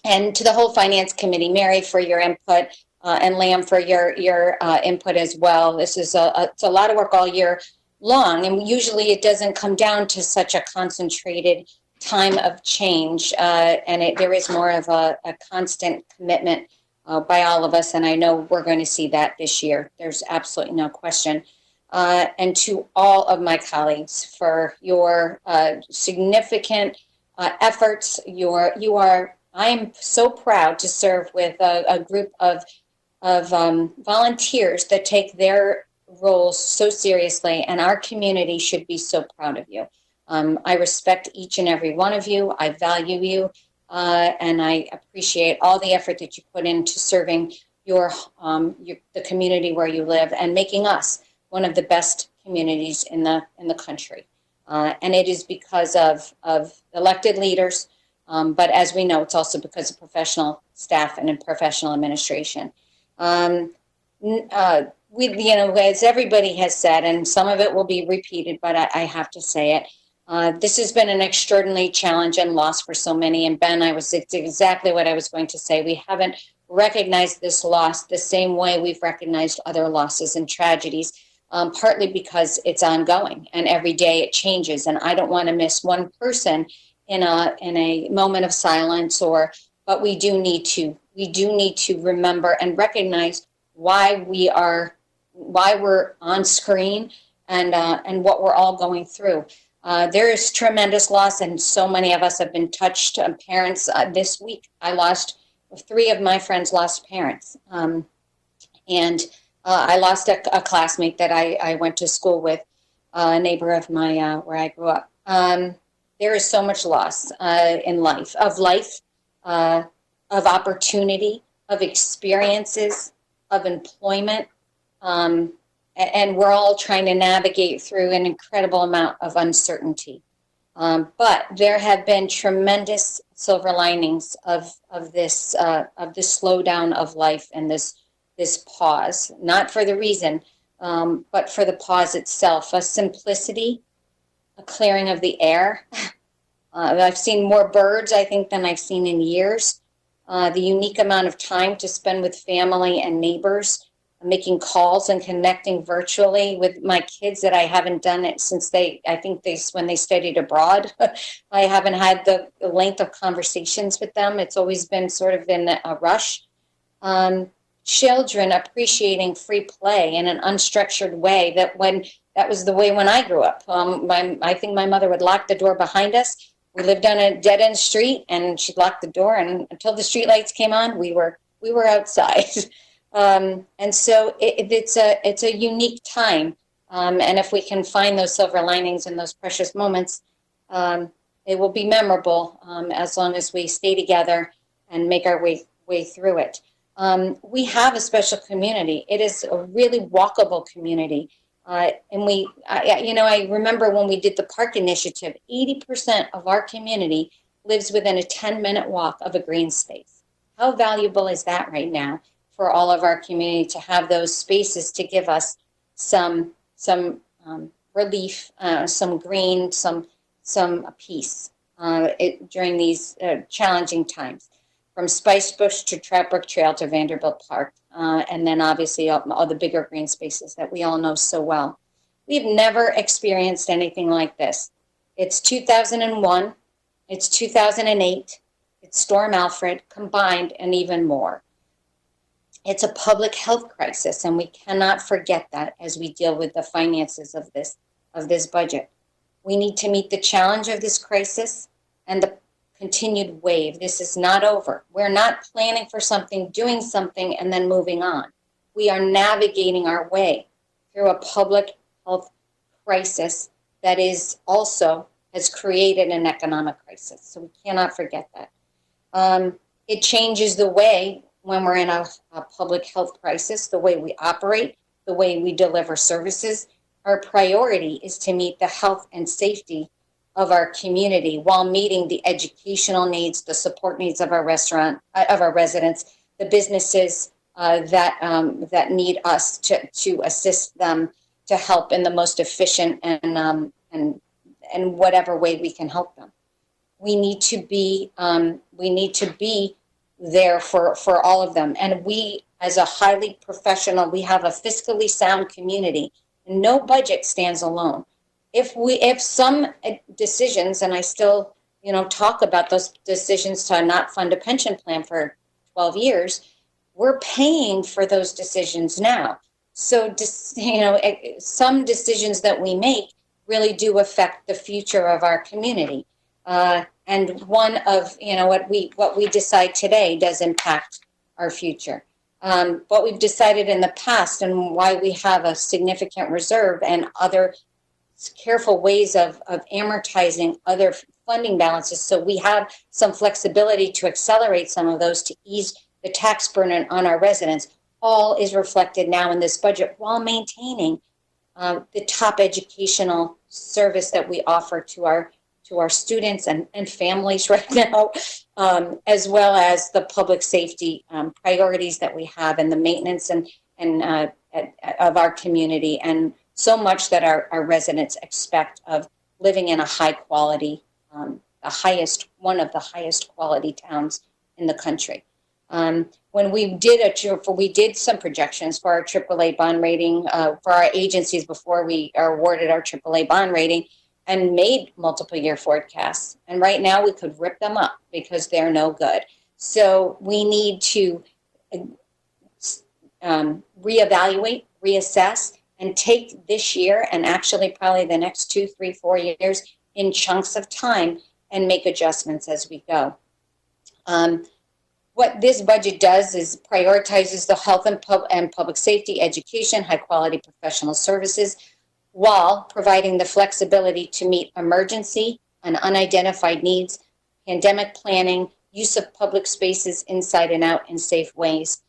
And to the whole Finance Committee, Mary, for your input, and Lamb for your input as well. This is it's a lot of work all year long, and usually it doesn't come down to such a concentrated time of change, and there is more of a constant commitment by all of us, and I know we're going to see that this year. There's absolutely no question. And to all of my colleagues for your significant efforts. I'm so proud to serve with a group of volunteers that take their roles so seriously, and our community should be so proud of you. I respect each and every one of you. I value you, and I appreciate all the effort that you put into serving the community where you live and making us one of the best communities in the country. And it is because of elected leaders, but as we know, it's also because of professional staff and professional administration. As everybody has said, and some of it will be repeated, but I have to say it. This has been an extraordinary challenge and loss for so many. And Ben, it's exactly what I was going to say. We haven't recognized this loss the same way we've recognized other losses and tragedies, partly because it's ongoing and every day it changes. And I don't want to miss one person in a moment of silence, but we do need to remember and recognize why we're on screen and what we're all going through. There is tremendous loss, and so many of us have been touched. Parents, this week, three of my friends lost parents. And I lost a classmate that I went to school with, a neighbor of my, where I grew up. There is so much loss in life, of opportunity, of experiences, of employment. And we're all trying to navigate through an incredible amount of uncertainty. But there have been tremendous silver linings of this slowdown of life and this this pause, not for the reason, but for the pause itself, a simplicity, a clearing of the air. I've seen more birds, I think, than I've seen in years. The unique amount of time to spend with family and neighbors, making calls and connecting virtually with my kids that I haven't done it since when they studied abroad. I haven't had the length of conversations with them. It's always been sort of in a rush. Children appreciating free play in an unstructured way that was the way when I grew up. I think my mother would lock the door behind us. We lived on a dead end street and she'd lock the door, and until the street lights came on, we were outside. And so it's a unique time. And if we can find those silver linings in those precious moments, it will be memorable as long as we stay together and make our way through it. We have a special community. It is a really walkable community. And I remember when we did the park initiative, 80% of our community lives within a 10-minute walk of a green space. How valuable is that right now for all of our community to have those spaces to give us some relief, some green, some peace during these challenging times, from Spice Bush to Trout Brook Trail to Vanderbilt Park, and then obviously all the bigger green spaces that we all know so well. We've never experienced anything like this. It's 2001, it's 2008, it's Storm Alfred combined, and even more. It's a public health crisis, and we cannot forget that as we deal with the finances of this budget. We need to meet the challenge of this crisis and the continued wave. This is not over. We're not planning for something, doing something, and then moving on. We are navigating our way through a public health crisis that has created an economic crisis. So we cannot forget that. It changes the way, when we're in a public health crisis, the way we operate, the way we deliver services. Our priority is to meet the health and safety of our community while meeting the educational needs, the support needs of our residents, the businesses that need us to assist them to help in the most efficient and whatever way we can help them. We need to be there for all of them, and we, as a highly professional, we have a fiscally sound community, and no budget stands alone. If some decisions, and I still, talk about those decisions to not fund a pension plan for 12 years, we're paying for those decisions now. So, some decisions that we make really do affect the future of our community. And one of, what we decide today does impact our future. What we've decided in the past and why we have a significant reserve and other careful ways of amortizing other funding balances, so we have some flexibility to accelerate some of those to ease the tax burden on our residents, all is reflected now in this budget while maintaining the top educational service that we offer to our students and families right now, as well as the public safety priorities that we have and the maintenance and of our community, and so much that our residents expect of living in a high quality, one of the highest quality towns in the country. When we did some projections for our AAA bond rating for our agencies before we are awarded our AAA bond rating, and made multiple year forecasts. And right now we could rip them up because they're no good. So we need to reevaluate, reassess, and take this year and actually probably the next 2, 3, 4 years in chunks of time and make adjustments as we go. What this budget does is prioritizes the health and public safety, education, high quality professional services, while providing the flexibility to meet emergency and unidentified needs, pandemic planning, use of public spaces inside and out in safe ways.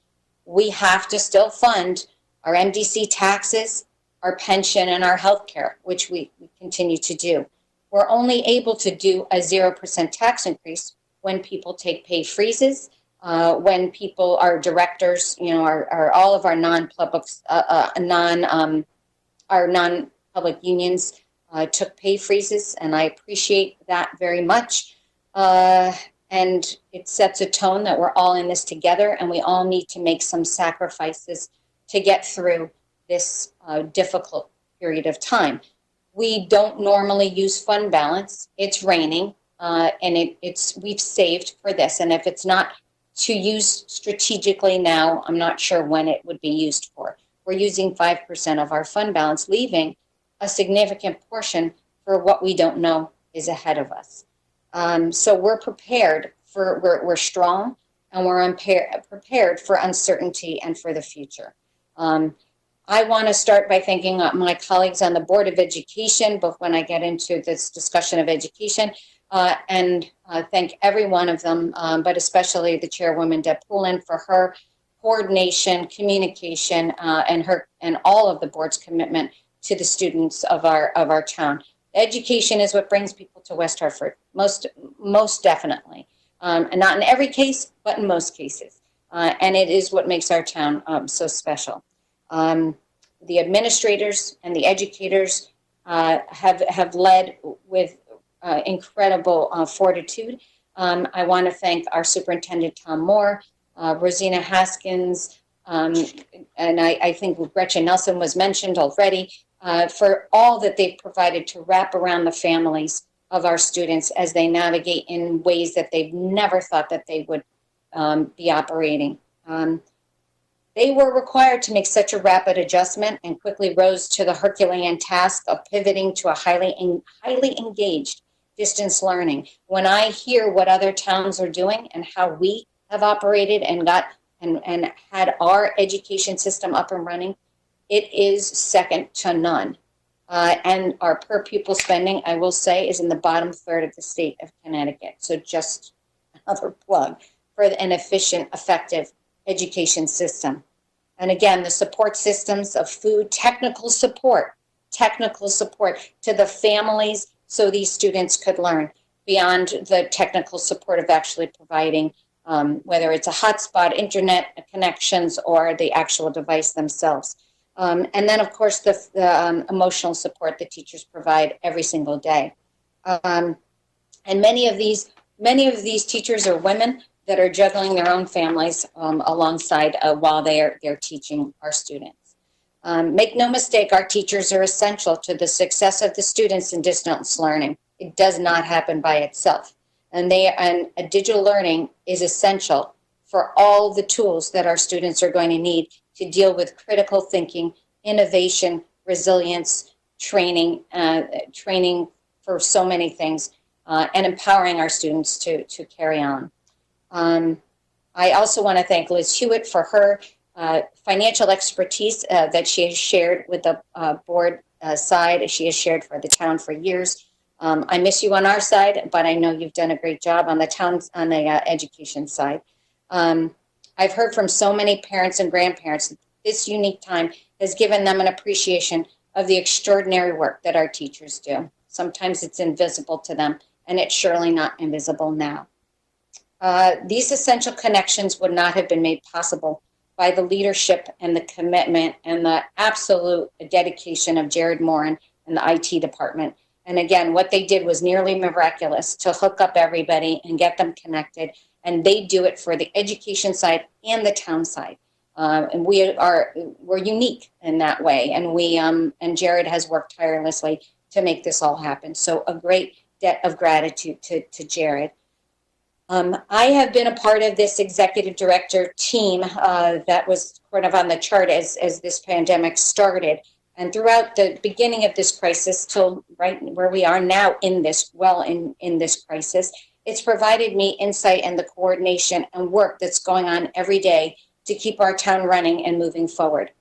We have to still fund our MDC taxes, our pension, and our health care, which we continue to do. We're only able to do a 0% tax increase when people take pay freezes, when people, our directors, our all of our non-public, our non-public unions took pay freezes, and I appreciate that very much. And it sets a tone that we're all in this together, and we all need to make some sacrifices to get through this difficult period of time. We don't normally use fund balance. It's raining, and we've saved for this. And if it's not to use strategically now, I'm not sure when it would be used for. We're using 5% of our fund balance, leaving a significant portion for what we don't know is ahead of us. So we're prepared we're strong, and we're prepared for uncertainty and for the future. I want to start by thanking my colleagues on the Board of Education, both when I get into this discussion of education, and thank every one of them, but especially the chairwoman, Deb Poulin, for her coordination, communication, and all of the board's commitment to the students of our town. Education is what brings people to West Hartford, most definitely. And not in every case, but in most cases. And it is what makes our town so special. The administrators and the educators have led with incredible fortitude. I want to thank our superintendent, Tom Moore, Rosina Haskins, and I think Gretchen Nelson was mentioned already, for all that they've provided to wrap around the families of our students as they navigate in ways that they've never thought that they would be operating. They were required to make such a rapid adjustment and quickly rose to the Herculean task of pivoting to a highly engaged distance learning. When I hear what other towns are doing and how we have operated and had our education system up and running, it is second to none. And our per pupil spending, I will say, is in the bottom third of the state of Connecticut. So just another plug for an efficient, effective education system. And again, the support systems of food, technical support to the families so these students could learn, beyond the technical support of actually providing, whether it's a hotspot, internet connections, or the actual device themselves. And then, of course, the emotional support that teachers provide every single day. And many of these teachers are women that are juggling their own families alongside while they're teaching our students. Make no mistake, our teachers are essential to the success of the students in distance learning. It does not happen by itself. And digital learning is essential for all the tools that our students are going to need to deal with critical thinking, innovation, resilience, training for so many things, and empowering our students to carry on. I also want to thank Liz Hewitt for her financial expertise that she has shared with the board side. She has shared for the town for years. I miss you on our side, but I know you've done a great job on the education side. I've heard from so many parents and grandparents that this unique time has given them an appreciation of the extraordinary work that our teachers do. Sometimes it's invisible to them, and it's surely not invisible now. These essential connections would not have been made possible by the leadership and the commitment and the absolute dedication of Jared Morin and the IT department. And again, what they did was nearly miraculous to hook up everybody and get them connected. And they do it for the education side and the town side. And we're unique in that way. And and Jared has worked tirelessly to make this all happen. So a great debt of gratitude to Jared. I have been a part of this executive director team that was sort of on the chart as this pandemic started. And throughout the beginning of this crisis till right where we are now in this crisis, it's provided me insight and the coordination and work that's going on every day to keep our town running and moving forward.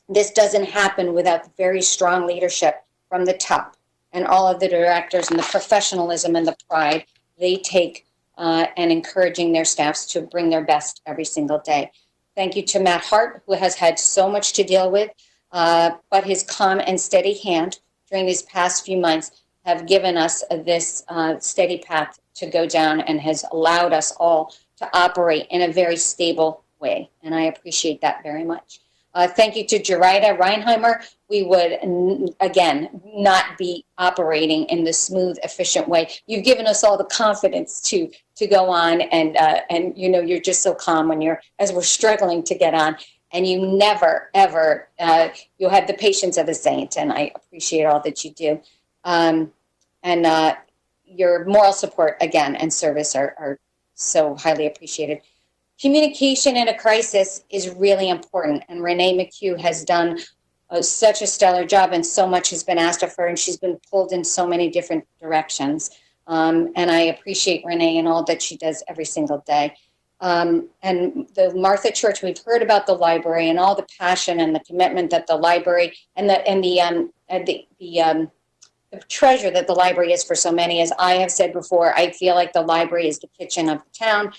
This doesn't happen without very strong leadership from the top and all of the directors and the professionalism and the pride they take and encouraging their staffs to bring their best every single day. Thank you to Matt Hart, who has had so much to deal with, but his calm and steady hand during these past few months have given us this steady path to go down and has allowed us all to to operate in a very stable way. And I appreciate that very much. Thank you to Jerida Reinheimer. We would, again, not be operating in the smooth, efficient way. You've given us all the confidence to go on, and you know, you're just so calm when as we're struggling to get on, and you never, ever, you'll have the patience of a saint, and I appreciate all that you do. Your moral support, again, and service are so highly appreciated. Communication in a crisis is really important, and Renee McHugh has done such a stellar job, and so much has been asked of her, and she's been pulled in so many different directions. And I appreciate Renee and all that she does every single day. And the Martha Church, we've heard about the library and all the passion and the commitment that the library and the treasure that the library is for so many. As I have said before, I feel like the library is the kitchen of the town.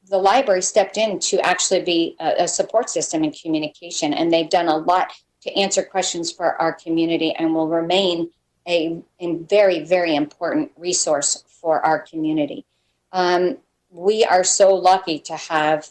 The library stepped in to actually be a support system in communication, and they've done a lot to answer questions for our community, and will remain a very, very important resource for our community. We are so lucky to have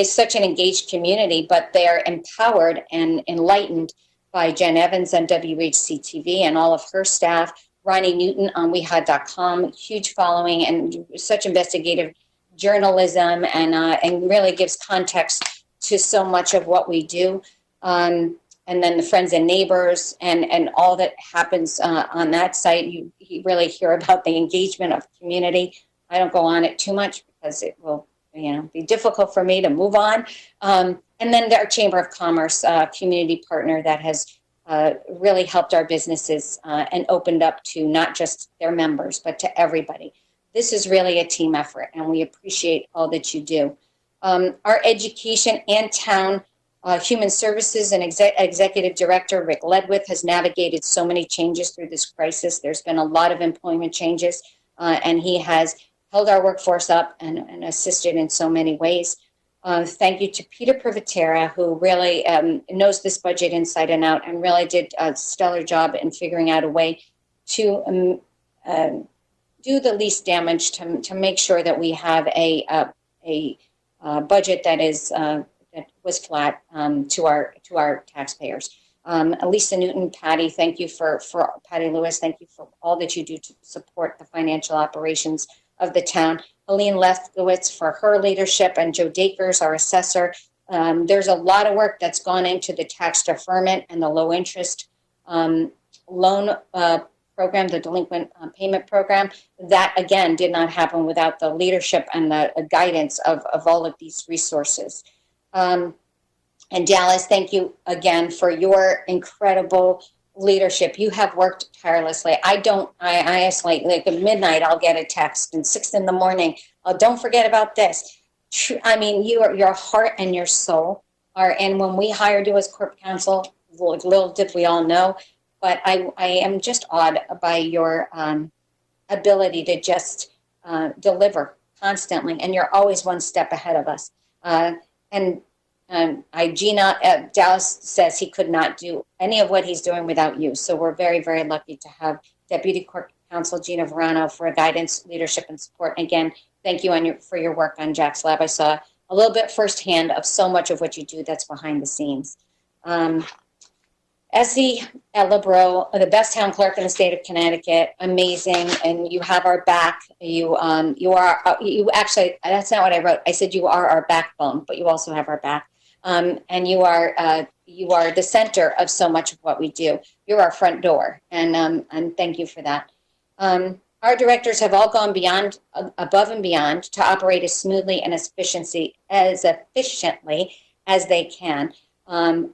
such an engaged community, but they're empowered and enlightened by Jen Evans on WHCTV and all of her staff. Ronnie Newton on WeHad.com, huge following and such investigative journalism, and really gives context to so much of what we do. And then the friends and neighbors and all that happens on that site. You really hear about the engagement of the community. I don't go on it too much because it will, be difficult for me to move on. And then our Chamber of Commerce community partner that has really helped our businesses and opened up to not just their members, but to everybody. This is really a team effort, and we appreciate all that you do. Our education and town human services and executive director, Rick Ledwith, has navigated so many changes through this crisis. There's been a lot of employment changes, and he has held our workforce up and assisted in so many ways. Thank you to Peter Privatera, who really knows this budget inside and out and really did a stellar job in figuring out a way to do the least damage to make sure that we have a budget that is that was flat to our taxpayers. Lisa Newton, Patty, thank you for Patty Lewis. Thank you for all that you do to support the financial operations of the town. Helene Lefkowitz for her leadership, and Joe Dakers, our assessor. There's a lot of work that's gone into the tax deferment and the low interest loan program, the delinquent payment program. That, again, did not happen without the leadership and the guidance of all of these resources. And Dallas, thank you again for your incredible leadership. You have worked tirelessly. I isolate, like at midnight, I'll get a text, and 6 a.m, oh, don't forget about this. I mean, your heart and your soul are, and when we hired you as corp counsel, little did we all know, but I am just awed by your ability to just deliver constantly, and you're always one step ahead of us. Dallas says he could not do any of what he's doing without you. So we're very, very lucky to have Deputy Corp Counsel Gina Verano for guidance, leadership, and support. And again, thank you for your work on Jack's Lab. I saw a little bit firsthand of so much of what you do that's behind the scenes. Essie Lebro, the best town clerk in the state of Connecticut, amazing, and you have our back. You actually, that's not what I wrote. I said you are our backbone, but you also have our back. And you are the center of so much of what we do. You're our front door, and thank you for that. Our directors have all gone above and beyond to operate as smoothly and as efficiently as they can,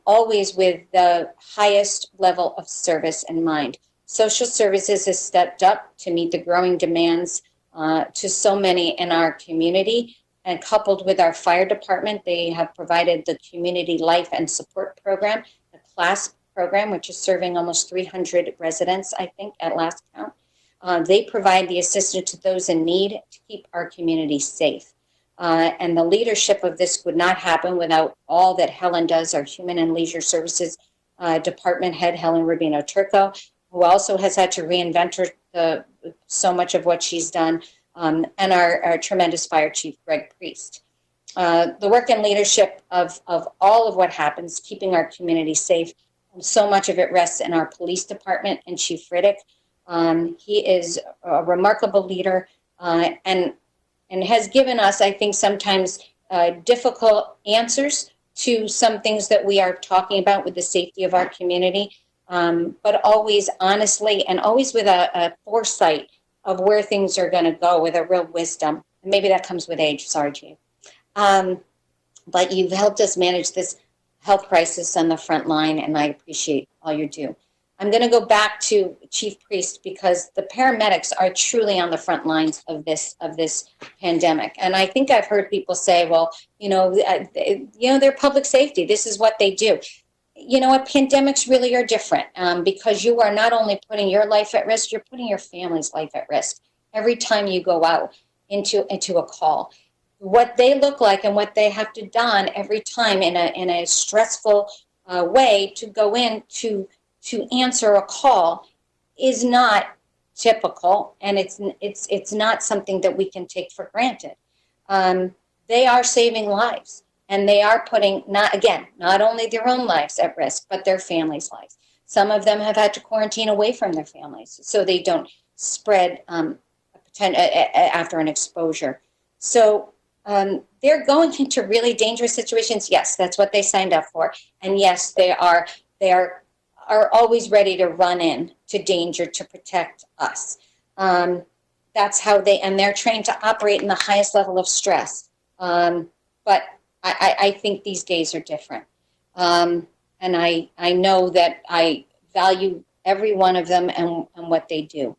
always with the highest level of service in mind. Social services has stepped up to meet the growing demands to so many in our community. And coupled with our fire department, they have provided the Community Life and Support Program, the CLASP program, which is serving almost 300 residents, I think, at last count. They provide the assistance to those in need to keep our community safe. And the leadership of this would not happen without all that Helen does, our Human and Leisure Services Department Head, Helen Rubino Turco, who also has had to reinvent so much of what she's done. and our tremendous fire chief, Greg Priest. The work and leadership of all of what happens, keeping our community safe, so much of it rests in our police department and Chief Riddick. He is a remarkable leader and has given us, I think, sometimes difficult answers to some things that we are talking about with the safety of our community, but always honestly and always with a foresight of where things are going to go, with a real wisdom. And maybe that comes with age. Sorry, Chief. But you've helped us manage this health crisis on the front line, and I appreciate all you do. I'm going to go back to Chief Priest because the paramedics are truly on the front lines of this pandemic. And I think I've heard people say, well, they're public safety. This is what they do. You know what? Pandemics really are different because you are not only putting your life at risk, you're putting your family's life at risk every time you go out into a call. What they look like and what they have to don every time in a stressful way to go in to answer a call is not typical, and it's not something that we can take for granted. They are saving lives, and they are putting not only their own lives at risk, but their families' lives. Some of them have had to quarantine away from their families so they don't spread after an exposure. So they're going into really dangerous situations. Yes, that's what they signed up for, and yes, they are always ready to run in to danger to protect us. That's how they're trained to operate in the highest level of stress. But I think these days are different. And I know that I value every one of them and what they do.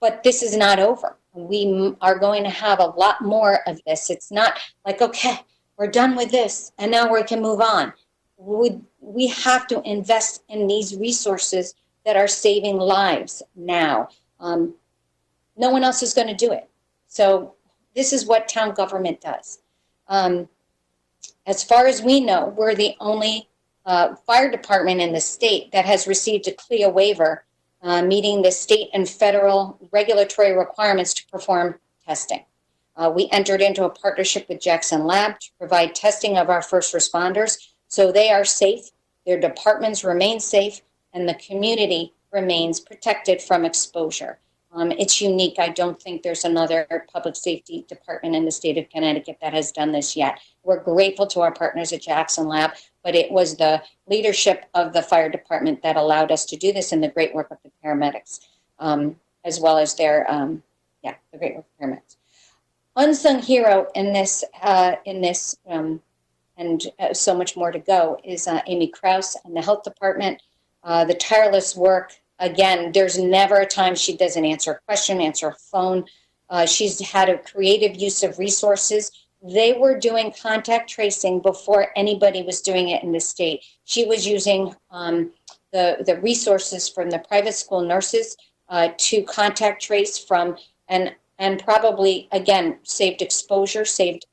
But this is not over. We are going to have a lot more of this. It's not like, okay, we're done with this and now we can move on. We have to invest in these resources that are saving lives now. No one else is going to do it. So this is what town government does. As far as we know, we're the only fire department in the state that has received a CLIA waiver, meeting the state and federal regulatory requirements to perform testing. We entered into a partnership with Jackson Lab to provide testing of our first responders so they are safe, their departments remain safe, and the community remains protected from exposure. It's unique. I don't think there's another public safety department in the state of Connecticut that has done this yet. We're grateful to our partners at Jackson Lab, but it was the leadership of the fire department that allowed us to do this and the great work of the paramedics, as well as their, the great work of paramedics. Unsung hero in this, and so much more to go is Amy Krause and the health department. The tireless work. Again, there's never a time she doesn't answer a question, answer a phone. She's had a creative use of resources. They were doing contact tracing before anybody was doing it in the state. She was using the resources from the private school nurses to contact trace from, and probably, again, saved exposure, saved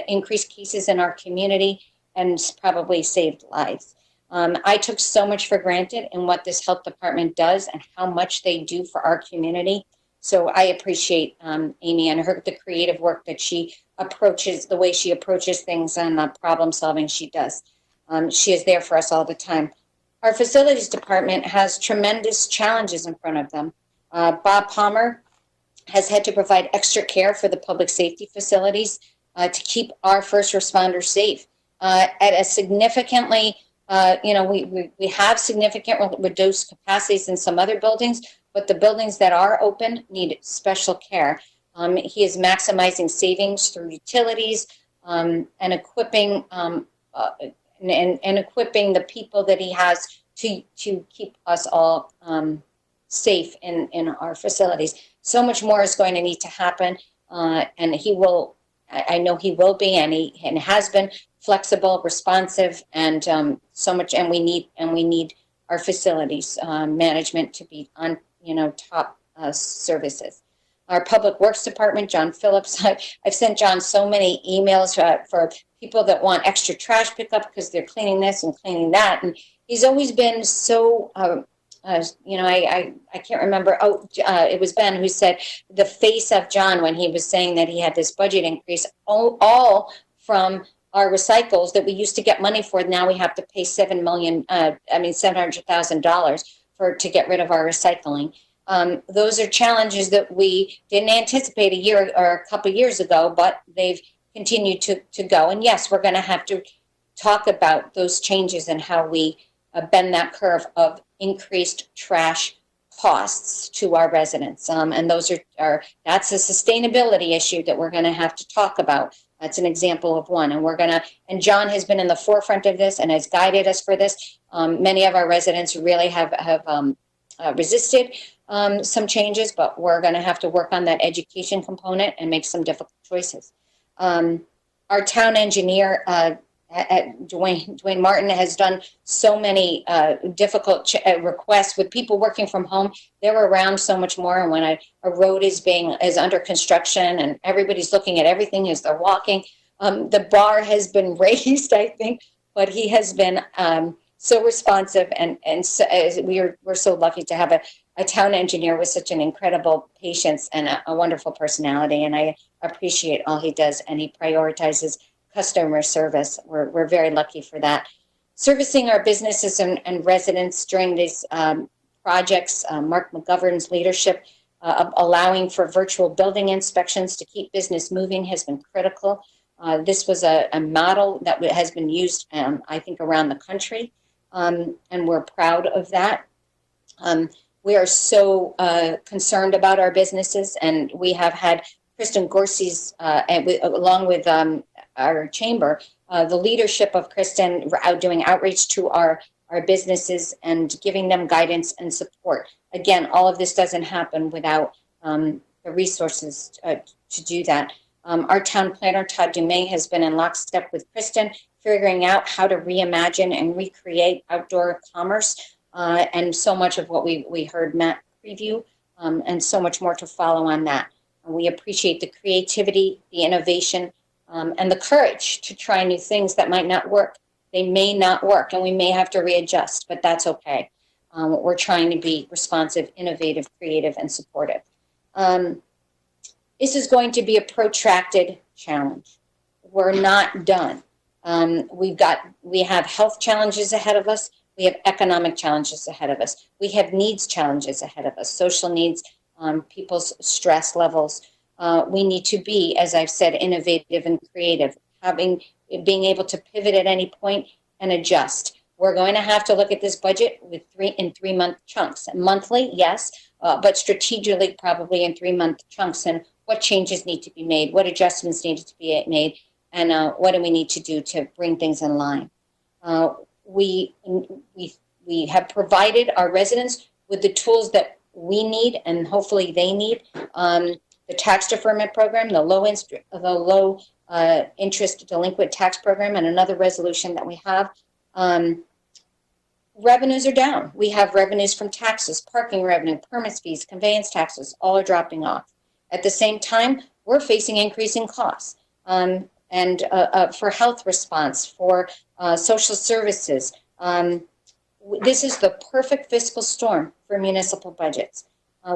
increased cases in our community, and probably saved lives. I took so much for granted in what this health department does and how much they do for our community. So I appreciate Amy and the creative work that she approaches, the way she approaches things and the problem solving she does. She is there for us all the time. Our facilities department has tremendous challenges in front of them. Bob Palmer has had to provide extra care for the public safety facilities to keep our first responders safe at a significantly we have significant reduced capacities in some other buildings, but the buildings that are open need special care. He is maximizing savings through utilities and equipping and equipping the people that he has to keep us all safe in our facilities. So much more is going to need to happen, and he will. I know he will be, and he has been flexible, responsive, and so much. And we need our facilities management to be on top services. Our public works department, John Phillips. I've sent John so many emails for people that want extra trash pickup because they're cleaning this and cleaning that, and he's always been so I can't remember. It was Ben who said the face of John when he was saying that he had this budget increase, all from our recycles that we used to get money for. Now we have to pay $700,000 to get rid of our recycling. Those are challenges that we didn't anticipate a year or a couple of years ago, but they've continued to go. And yes, we're going to have to talk about those changes and how we bend that curve of increased trash costs to our residents. And those that's a sustainability issue that we're going to have to talk about. That's an example of one. And John has been in the forefront of this and has guided us for this. Many of our residents really have resisted some changes, but we're going to have to work on that education component and make some difficult choices. Our town engineer, Dwayne Martin, has done so many difficult requests with people working from home. They're around so much more. And when a road is under construction and everybody's looking at everything as they're walking, the bar has been raised, I think, but he has been so responsive, and so, we're so lucky to have a town engineer with such an incredible patience and a wonderful personality. And I appreciate all he does, and he prioritizes customer service. We're very lucky for that. Servicing our businesses and residents during these projects, Mark McGovern's leadership, allowing for virtual building inspections to keep business moving has been critical. This was a model that has been used, I think, around the country, and we're proud of that. We are so concerned about our businesses, and we have had Kristen Gorsey's, along with our chamber, the leadership of Kristen doing outreach to our businesses and giving them guidance and support. Again, all of this doesn't happen without the resources to do that. Our town planner, Todd Dumais, has been in lockstep with Kristen, figuring out how to reimagine and recreate outdoor commerce, and so much of what we heard Matt preview, and so much more to follow on that. We appreciate the creativity, the innovation, and the courage to try new things that might not work. They may not work, and we may have to readjust, but that's okay. We're trying to be responsive, innovative, creative, and supportive. This is going to be a protracted challenge. We're not done. We have health challenges ahead of us. We have economic challenges ahead of us. We have needs challenges ahead of us, social needs, people's stress levels. We need to be, as I've said, innovative and creative, being able to pivot at any point and adjust. We're going to have to look at this budget with 3-month chunks. Monthly, yes, but strategically, probably in 3-month chunks. And what changes need to be made? What adjustments need to be made? And what do we need to do to bring things in line? We have provided our residents with the tools that we need, and hopefully they need. The tax deferment program, the low interest delinquent tax program, and another resolution that we have. Revenues are down. We have revenues from taxes, parking revenue, permits fees, conveyance taxes, all are dropping off. At the same time, we're facing increasing costs, and for health response, for social services. This is the perfect fiscal storm for municipal budgets.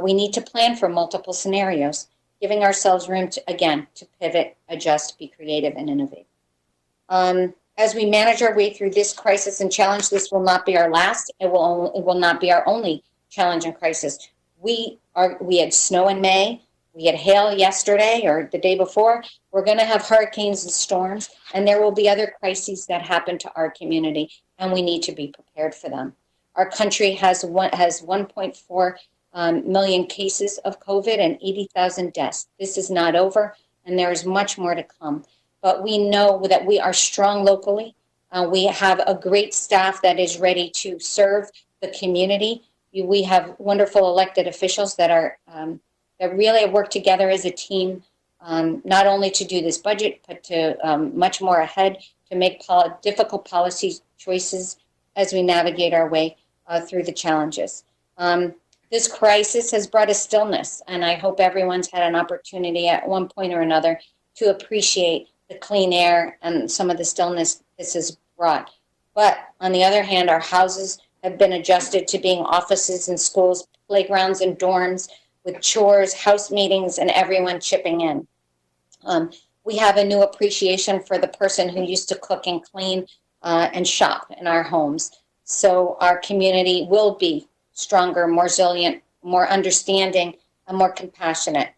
We need to plan for multiple scenarios, giving ourselves room to pivot, adjust, be creative, and innovate. As we manage our way through this crisis and challenge, this will not be our last. It will not be our only challenge and crisis. We had snow in May. We had hail yesterday or the day before. We're going to have hurricanes and storms, and there will be other crises that happen to our community, and we need to be prepared for them. Our country has 1.4 million cases of COVID and 80,000 deaths. This is not over, and there is much more to come. But we know that we are strong locally. We have a great staff that is ready to serve the community. We have wonderful elected officials that are that really work together as a team, not only to do this budget, but to much more ahead to make difficult policy choices as we navigate our way through the challenges. This crisis has brought a stillness, and I hope everyone's had an opportunity at one point or another to appreciate the clean air and some of the stillness this has brought. But on the other hand, our houses have been adjusted to being offices and schools, playgrounds and dorms, with chores, house meetings, and everyone chipping in. We have a new appreciation for the person who used to cook and clean and shop in our homes. So our community will be stronger, more resilient, more understanding, and more compassionate.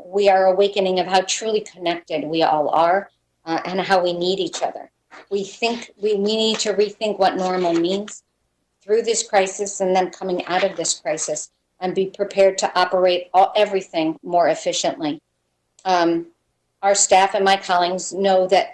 We are awakening of how truly connected we all are and how we need each other. We think we need to rethink what normal means through this crisis and then coming out of this crisis, and be prepared to operate everything more efficiently. Our staff and my colleagues know that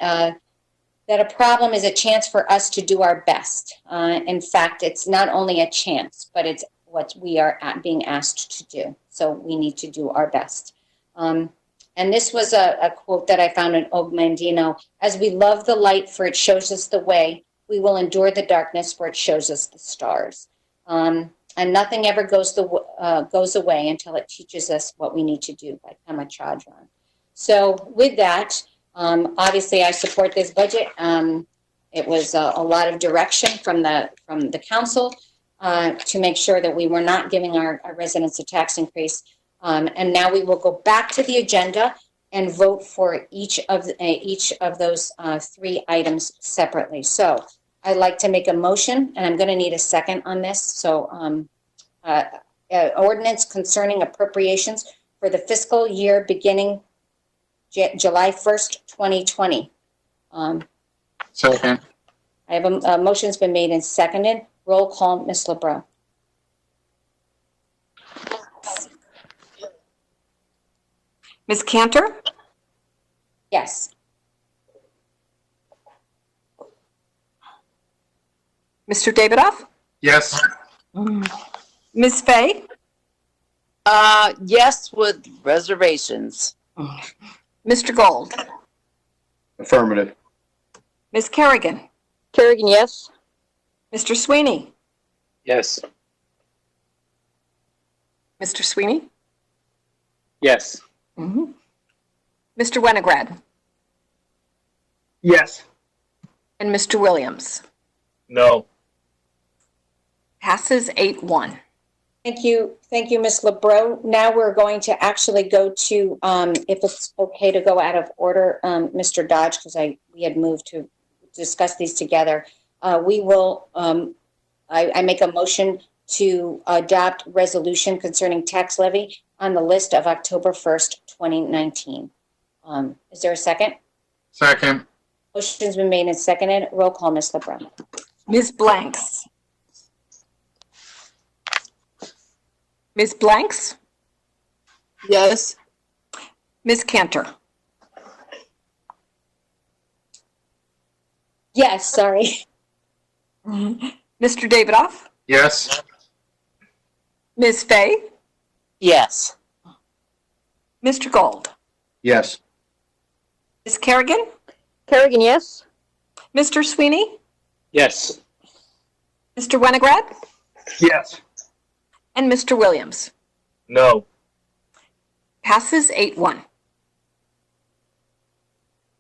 that a problem is a chance for us to do our best. In fact, it's not only a chance, but it's what we are being asked to do. So we need to do our best. And this was a quote that I found in Og Mandino: "As we love the light, for it shows us the way, we will endure the darkness, for it shows us the stars." And nothing ever goes away until it teaches us what we need to do, by Pema Chodron. So with that, obviously I support this budget. It was a lot of direction from the council to make sure that we were not giving our residents a tax increase. And now we will go back to the agenda and vote for each of those 3 items separately. So I'd like to make a motion, and I'm going to need a second on this. So ordinance concerning appropriations for the fiscal year beginning July 1st, 2020. Second. I have a motion's been made and seconded. Roll call, Ms. LeBron. Ms. Cantor? Yes. Mr. Davidoff? Yes. Ms. Fay? Yes, with reservations. Mr. Gold? Affirmative. Ms. Kerrigan? Kerrigan, yes. Mr. Sweeney? Yes. Mr. Sweeney? Yes. Mr. Winograd? Yes. And Mr. Williams? No. Passes 8-1. Thank you, Ms. LeBron. Now we're going to actually go to, if it's okay to go out of order, Mr. Dodge, because we had moved to discuss these together. We will, I make a motion to adopt resolution concerning tax levy on the list of October 1st, 2019. Is there a second? Second. Motion's been made and seconded. Roll call, Ms. LeBron. Ms. Blanks? Ms. Blanks? Yes. Ms. Cantor? Yes, sorry. Mr. Davidoff? Yes. Ms. Fay? Yes. Mr. Gold? Yes. Ms. Kerrigan? Kerrigan, yes. Mr. Sweeney? Yes. Mr. Winograd? Yes. And Mr. Williams? No. Passes 8-1.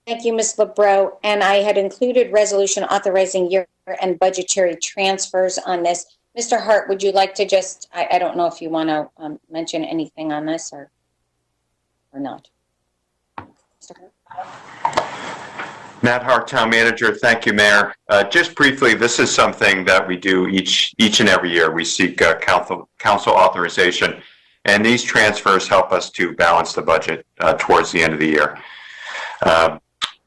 Thank you, Ms. LeBron. And I had included resolution authorizing year-end budgetary transfers on this. Mr. Hart, would you like to just, I don't know if you want to mention anything on this or not. Mr. Hart? Matt Hart, Town Manager. Thank you, Mayor. Just briefly, this is something that we do each and every year. We seek council authorization, and these transfers help us to balance the budget towards the end of the year.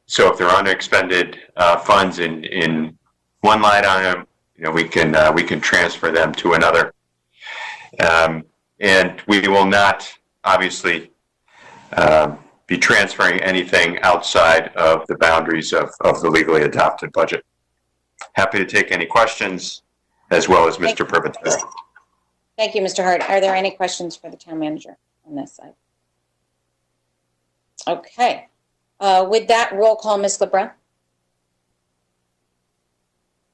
So if there are unexpended funds in one line item, we can transfer them to another, and we will not obviously be transferring anything outside of the boundaries of the legally adopted budget. Happy to take any questions, as well as Mr. Privatera. Thank you, Mr. Hart. Are there any questions for the town manager on this side? Okay. With that, roll call, Ms. LeBron.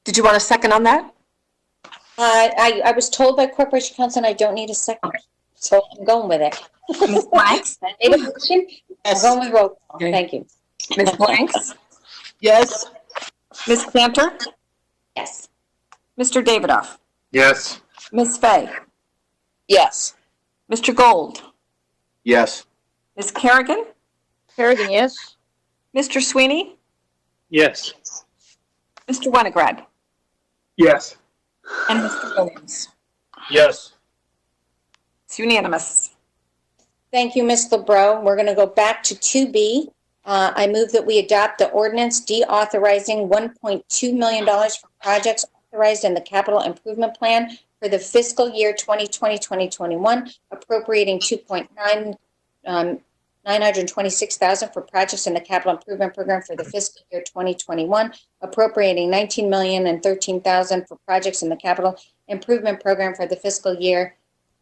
Did you want a second on that? I was told by Corporation Counsel I don't need a second, so I'm going with it. Ms. Blanks? I made a motion. I'm going with roll call. Okay. Thank you. Ms. Blanks? Yes. Ms. Cantor? Yes. Mr. Davidoff, Yes. Ms. Fay, Yes. Mr. Gold, Yes. Ms. Kerrigan, Kerrigan, yes. Mr. Sweeney, Yes. Mr. Winograd, Yes. and Mr. Williams. Yes. It's unanimous. Thank you, Ms. LeBreau. We're going to go back to 2B. I move that we adopt the ordinance deauthorizing $1.2 million for projects authorized in the capital improvement plan for the fiscal year 2020-2021, appropriating $926,000 for projects in the capital improvement program for the fiscal year 2021, appropriating $19,013,000 for projects in the capital improvement program for the fiscal year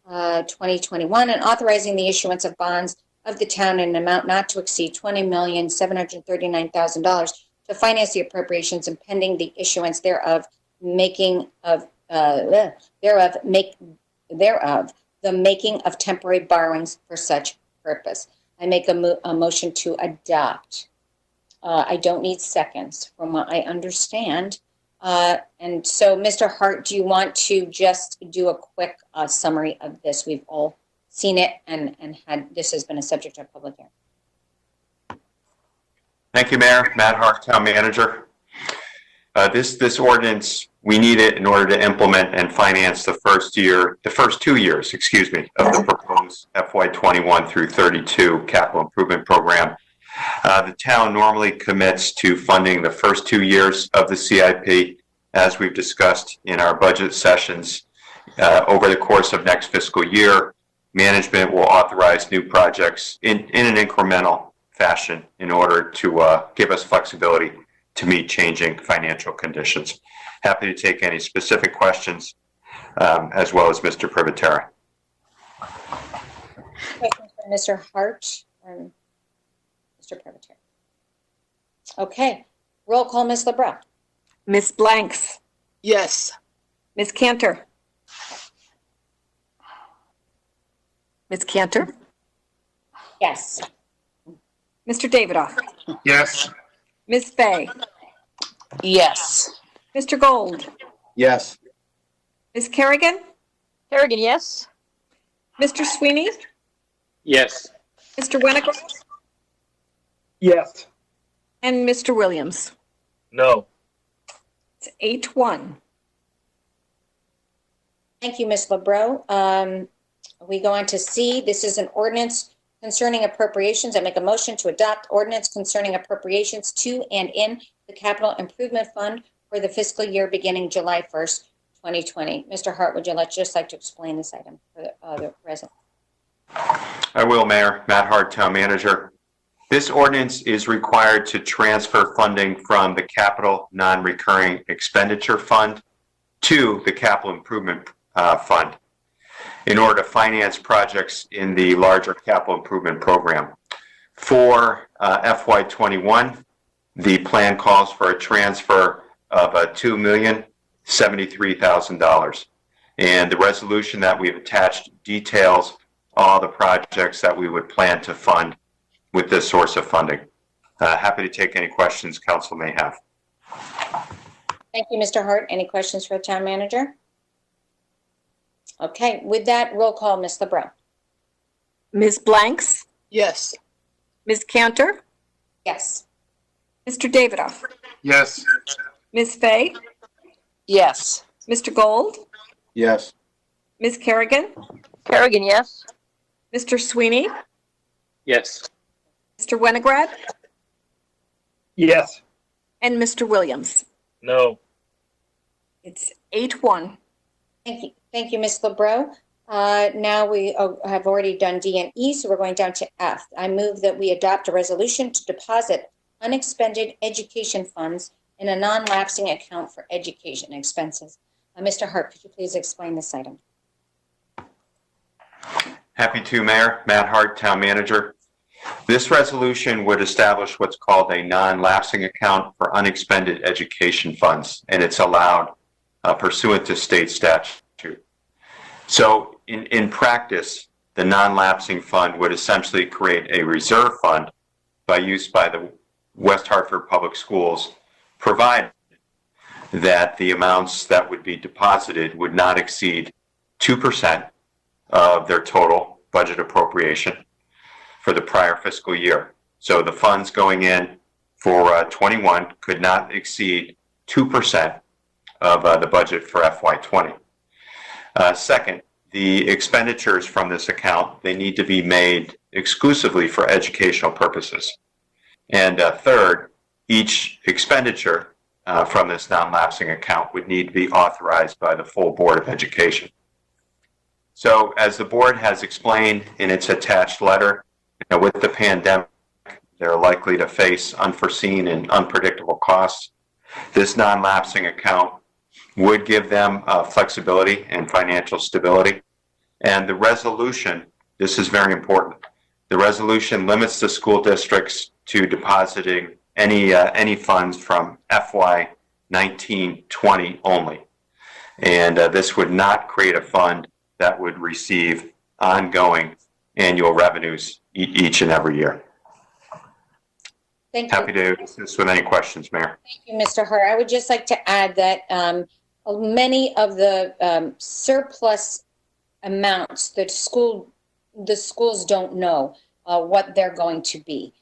2021, and authorizing the issuance of bonds of the town in an amount not to exceed $20,739,000 to finance the appropriations and pending the issuance thereof, the making of temporary borrowings for such purpose. I make a motion to adopt. I don't need seconds from what I understand. And so, Mr. Hart, do you want to just do a quick summary of this? We've all seen it and this has been a subject of public hearing. Thank you, Mayor. Matt Hart, Town Manager. This ordinance, we need it in order to implement and finance the first 2 years, of the proposed FY21 through 32 capital improvement program. The town normally commits to funding the first 2 years of the CIP, as we've discussed in our budget sessions. Over the course of next fiscal year, management will authorize new projects in an incremental fashion in order to give us flexibility to meet changing financial conditions. Happy to take any specific questions, as well as Mr. Privatera. Questions for Mr. Hart or Mr. Privatera? Okay, roll call, Ms. LeBreau. Ms. Blanks, Yes. Ms. Cantor, Ms. Cantor, Yes. Mr. Davidoff, Yes. Ms. Fay, Yes. Mr. Gold, Yes. Ms. Kerrigan, Kerrigan, yes. Mr. Sweeney, Yes. Mr. Winograd, Yes. and Mr. Williams. No. It's 8-1. Thank you, Ms. LeBreau. We go on to C. This is an ordinance concerning appropriations. I make a motion to adopt ordinance concerning appropriations to and in the Capital Improvement Fund for the fiscal year beginning July 1st, 2020. Mr. Hart, would you just like to explain this item for the resident? I will, Mayor. Matt Hart, Town Manager. This ordinance is required to transfer funding from the Capital Non-Recurring Expenditure Fund to the Capital Improvement Fund in order to finance projects in the larger capital improvement program. For FY21, the plan calls for a transfer of $2,073,000. And the resolution that we've attached details all the projects that we would plan to fund with this source of funding. Happy to take any questions council may have. Thank you, Mr. Hart. Any questions for the town manager? Okay, with that, roll call, Ms. LeBreau. Ms. Blanks, Yes. Ms. Cantor, Yes. Mr. Davidoff, Yes. Ms. Fay, Yes. Mr. Gold, Yes. Ms. Kerrigan, Kerrigan, yes. Mr. Sweeney, Yes. Mr. Winograd, Yes. and Mr. Williams. No. It's 8-1. Thank you, Ms. LeBreau. Now we have already done D and E, so we're going down to F. I move that we adopt a resolution to deposit unexpended education funds in a non-lapsing account for education expenses. Mr. Hart, could you please explain this item? Happy to, Mayor. Matt Hart, Town Manager. This resolution would establish what's called a non-lapsing account for unexpended education funds, and it's allowed pursuant to state statute. So in practice, the non-lapsing fund would essentially create a reserve fund by use by the West Hartford Public Schools, provided that the amounts that would be deposited would not exceed 2% of their total budget appropriation for the prior fiscal year. So the funds going in for 21 could not exceed 2% of the budget for FY20. Second, the expenditures from this account, they need to be made exclusively for educational purposes. And third, each expenditure from this non-lapsing account would need to be authorized by the full Board of Education. So as the board has explained in its attached letter, with the pandemic, they're likely to face unforeseen and unpredictable costs. This non-lapsing account would give them flexibility and financial stability. And the resolution, this is very important, the resolution limits the school districts to depositing any funds from FY 19-20 only. And this would not create a fund that would receive ongoing annual revenues each and every year. Thank you. Happy to assist with any questions, Mayor. Thank you, Mr. Hart. I would just like to add that many of the surplus amounts that the schools don't know what they're going to be.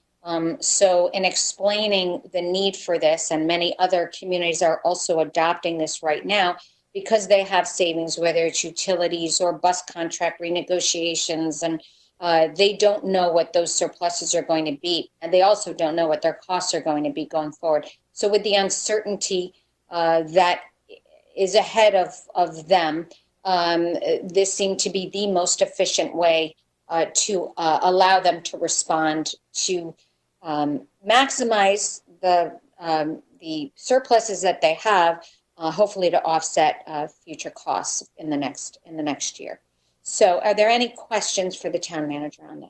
So in explaining the need for this, and many other communities are also adopting this right now because they have savings, whether it's utilities or bus contract renegotiations, and they don't know what those surpluses are going to be. And they also don't know what their costs are going to be going forward. So with the uncertainty that is ahead of them, this seemed to be the most efficient way to allow them to respond to maximize the surpluses that they have, hopefully to offset future costs in the next year. So are there any questions for the town manager on this?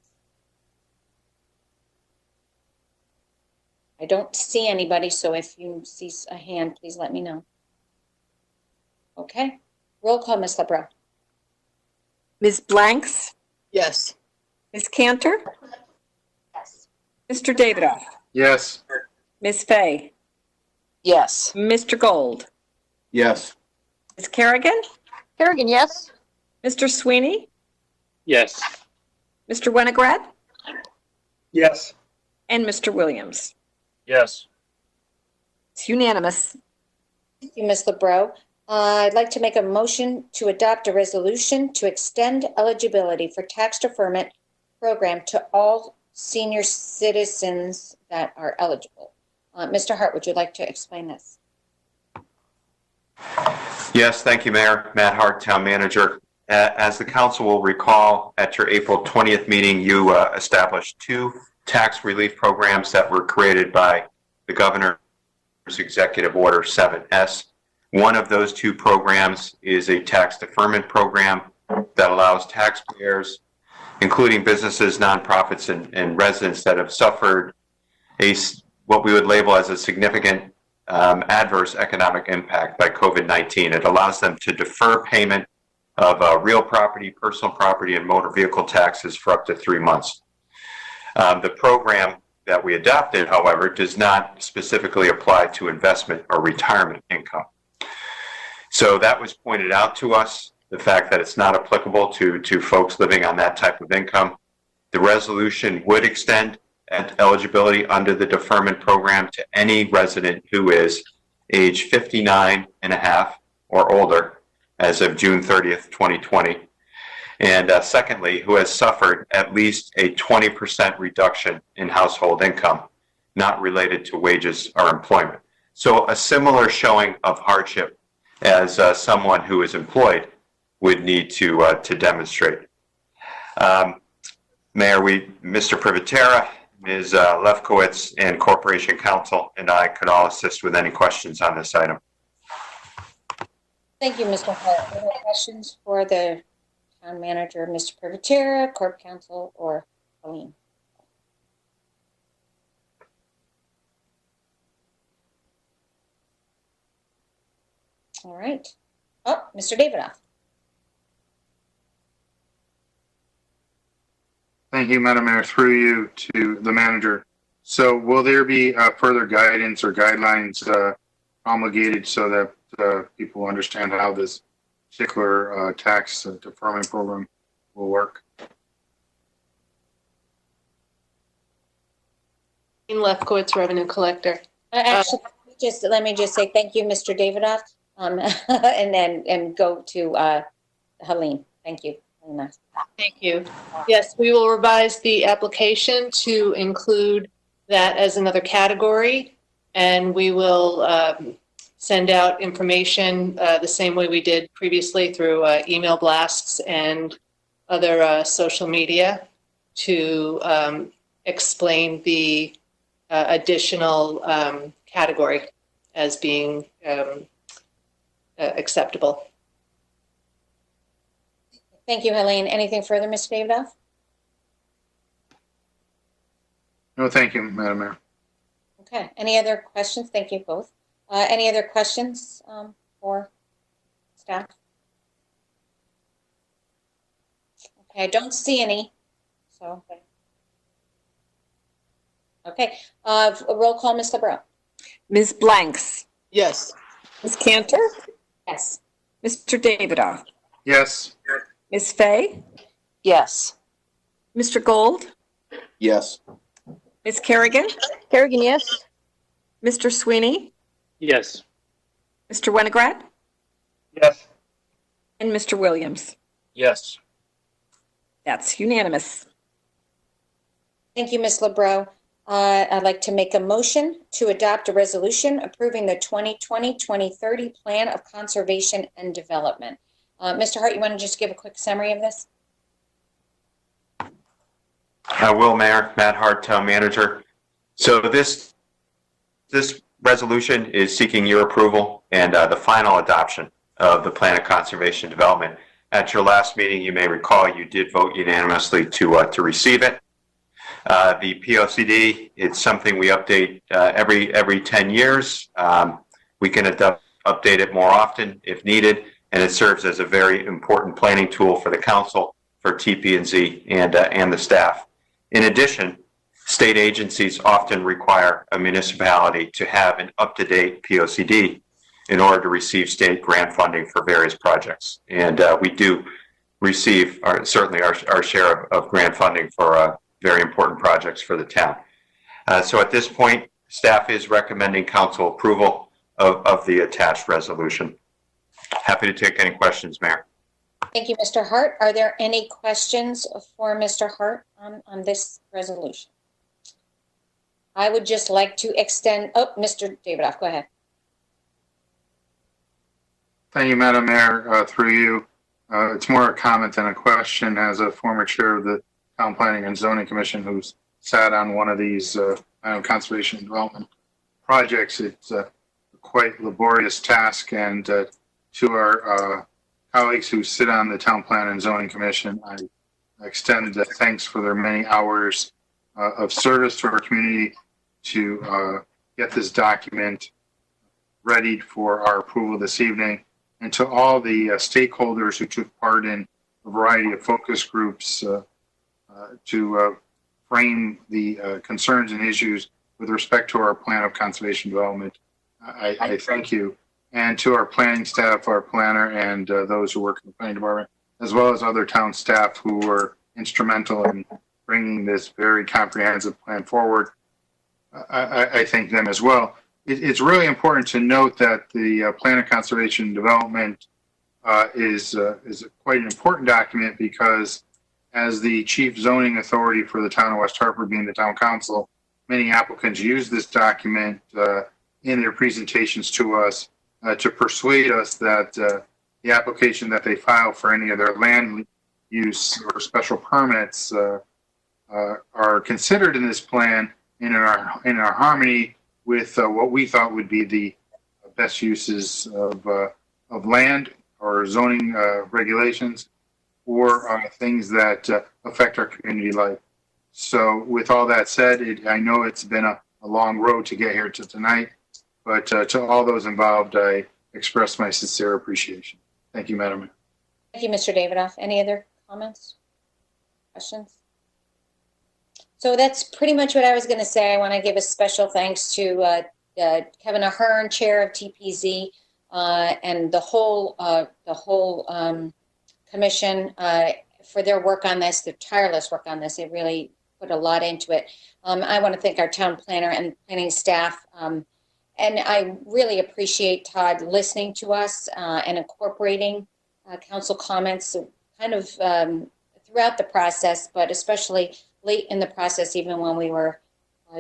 I don't see anybody, so if you see a hand, please let me know. Okay, roll call, Ms. LeBreau. Ms. Blanks? Yes. Ms. Cantor? Yes. Mr. Davidoff? Yes. Ms. Fay? Yes. Mr. Gold? Yes. Ms. Kerrigan? Kerrigan, yes. Mr. Sweeney? Yes. Mr. Winograd? Yes. And Mr. Williams? Yes. It's unanimous. Thank you, Ms. LeBreau. I'd like to make a motion to adopt a resolution to extend eligibility for tax deferment program to all senior citizens that are eligible. Mr. Hart, would you like to explain this? Yes, thank you, Mayor. Matt Hart, Town Manager. As the council will recall, at your April 20th meeting, you established two tax relief programs that were created by the Governor's Executive Order 7S. One of those two programs is a tax deferment program that allows taxpayers, including businesses, nonprofits, and residents that have suffered what we would label as a significant adverse economic impact by COVID-19. It allows them to defer payment of real property, personal property, and motor vehicle taxes for up to 3 months. The program that we adopted, however, does not specifically apply to investment or retirement income. So that was pointed out to us, the fact that it's not applicable to folks living on that type of income. The resolution would extend eligibility under the deferment program to any resident who is age 59 and a half or older as of June 30th, 2020. And secondly, who has suffered at least a 20% reduction in household income, not related to wages or employment. So a similar showing of hardship as someone who is employed would need to demonstrate. Mayor, Mr. Privatera, Ms. Lefkowitz, and Corporation Counsel and I could all assist with any questions on this item. Thank you, Mr. Hart. Any questions for the town manager, Mr. Privatera, Corp Counsel, or Colleen? All right. Oh, Mr. Davidoff. Thank you, Madam Mayor. Through you to the manager. So will there be further guidance or guidelines promulgated so that people understand how this particular tax deferment program will work. Lefkowitz, Revenue Collector. Actually, let me just say thank you, Mr. Davidoff, and then go to Helene. Thank you. Thank you. Yes, we will revise the application to include that as another category, and we will send out information the same way we did previously through email blasts and other social media to explain the additional category as being acceptable. Thank you, Helene. Anything further, Mr. Davidoff? No, thank you, Madam Mayor. Okay. Any other questions? Thank you both. Any other questions for staff? Okay, I don't see any. So, okay. A roll call, Ms. LeBron. Ms. Blanks? Yes. Ms. Cantor? Yes. Mr. Davidoff? Yes. Ms. Fay? Yes. Mr. Gold? Yes. Ms. Kerrigan? Kerrigan, yes. Mr. Sweeney? Yes. Mr. Winograd? Yes. And Mr. Williams? Yes. That's unanimous. Thank you, Ms. LeBron. I'd like to make a motion to adopt a resolution approving the 2020-2030 Plan of Conservation and Development. Mr. Hart, you want to just give a quick summary of this? I will, Mayor. Matt Hart, Town Manager. So this resolution is seeking your approval and the final adoption of the Plan of Conservation Development. At your last meeting, you may recall you did vote unanimously to receive it. The POCD, it's something we update every 10 years. We can update it more often if needed, and it serves as a very important planning tool for the council, for TP&Z, and the staff. In addition, state agencies often require a municipality to have an up-to-date POCD in order to receive state grant funding for various projects. And we do receive certainly our share of grant funding for very important projects for the town. So at this point, staff is recommending council approval of the attached resolution. Happy to take any questions, Mayor. Thank you, Mr. Hart. Are there any questions for Mr. Hart on this resolution? I would just like to extend, Mr. Davidoff, go ahead. Thank you, Madam Mayor. Through you, it's more a comment than a question. As a former chair of the Town Planning and Zoning Commission who's sat on one of these conservation and development projects, it's a quite laborious task. And to our colleagues who sit on the Town Plan and Zoning Commission, I extend thanks for their many hours of service to our community to get this document ready for our approval this evening. And to all the stakeholders who took part in a variety of focus groups to frame the concerns and issues with respect to our plan of conservation development, I thank you. And to our planning staff, our planner, and those who work in the planning department, as well as other town staff who were instrumental in bringing this very comprehensive plan forward, I thank them as well. It's really important to note that the Plan of Conservation and Development is quite an important document because as the chief zoning authority for the town of West Hartford, being the town council, many applicants use this document in their presentations to us to persuade us that the application that they file for any of their land use or special permits are considered in this plan and are harmony with what we thought would be the best uses of land or zoning regulations or things that affect our community life. So with all that said, I know it's been a long road to get here to tonight, but to all those involved, I express my sincere appreciation. Thank you, Madam Mayor. Thank you, Mr. Davidoff. Any other comments, questions? So that's pretty much what I was going to say. I want to give a special thanks to Kevin Ahern, chair of TPZ, and the whole commission for their work on this, their tireless work on this. They really put a lot into it. I want to thank our town planner and planning staff. And I really appreciate Todd listening to us and incorporating council comments kind of throughout the process, but especially late in the process, even when we were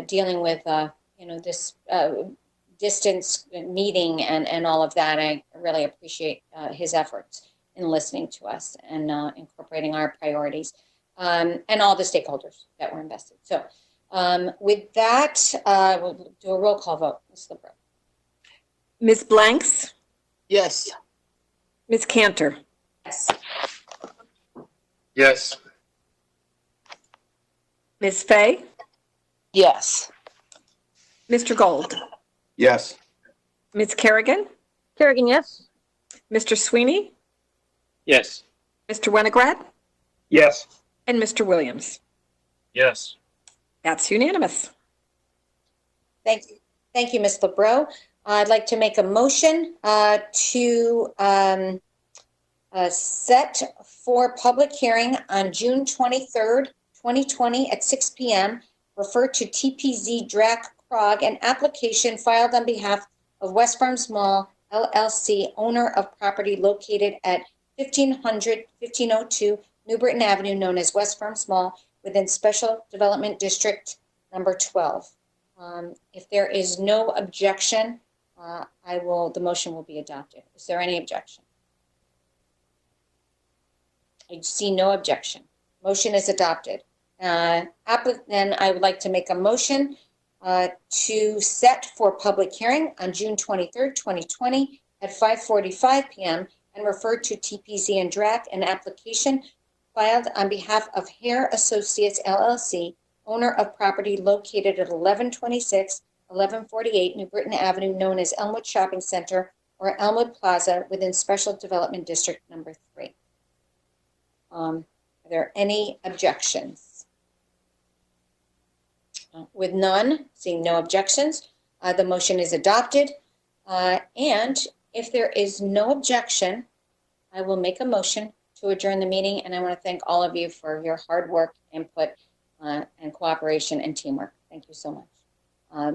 dealing with, this distance meeting and all of that. I really appreciate his efforts in listening to us and incorporating our priorities and all the stakeholders that were invested. So with that, we'll do a roll call vote. Ms. LeBrow. Ms. Blanks? Yes. Ms. Cantor? Yes. Yes. Ms. Fay? Yes. Mr. Gold? Yes. Ms. Kerrigan? Kerrigan, yes. Mr. Sweeney? Yes. Mr. Winograd? Yes. And Mr. Williams? Yes. That's unanimous. Thank you. Thank you, Ms. LeBrow. I'd like to make a motion to set for public hearing on June 23rd, 2020 at 6 p.m. Refer to TPZ Drac Krog, an application filed on behalf of West Farms Mall, LLC, owner of property located at 1502 New Britain Avenue, known as West Farms Mall, within Special Development District number 12. If there is no objection, the motion will be adopted. Is there any objection? I see no objection. Motion is adopted. Then I would like to make a motion to set for public hearing on June 23rd, 2020 at 5:45 p.m. and refer to TPZ and DRAC, an application filed on behalf of Hare Associates LLC, owner of property located at 1126, 1148 New Britain Avenue, known as Elmwood Shopping Center or Elmwood Plaza, within Special Development District number 3. Are there any objections? With none, seeing no objections, the motion is adopted. And if there is no objection, I will make a motion to adjourn the meeting. And I want to thank all of you for your hard work, input, and cooperation and teamwork. Thank you so much.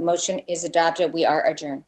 Motion is adopted. We are adjourned.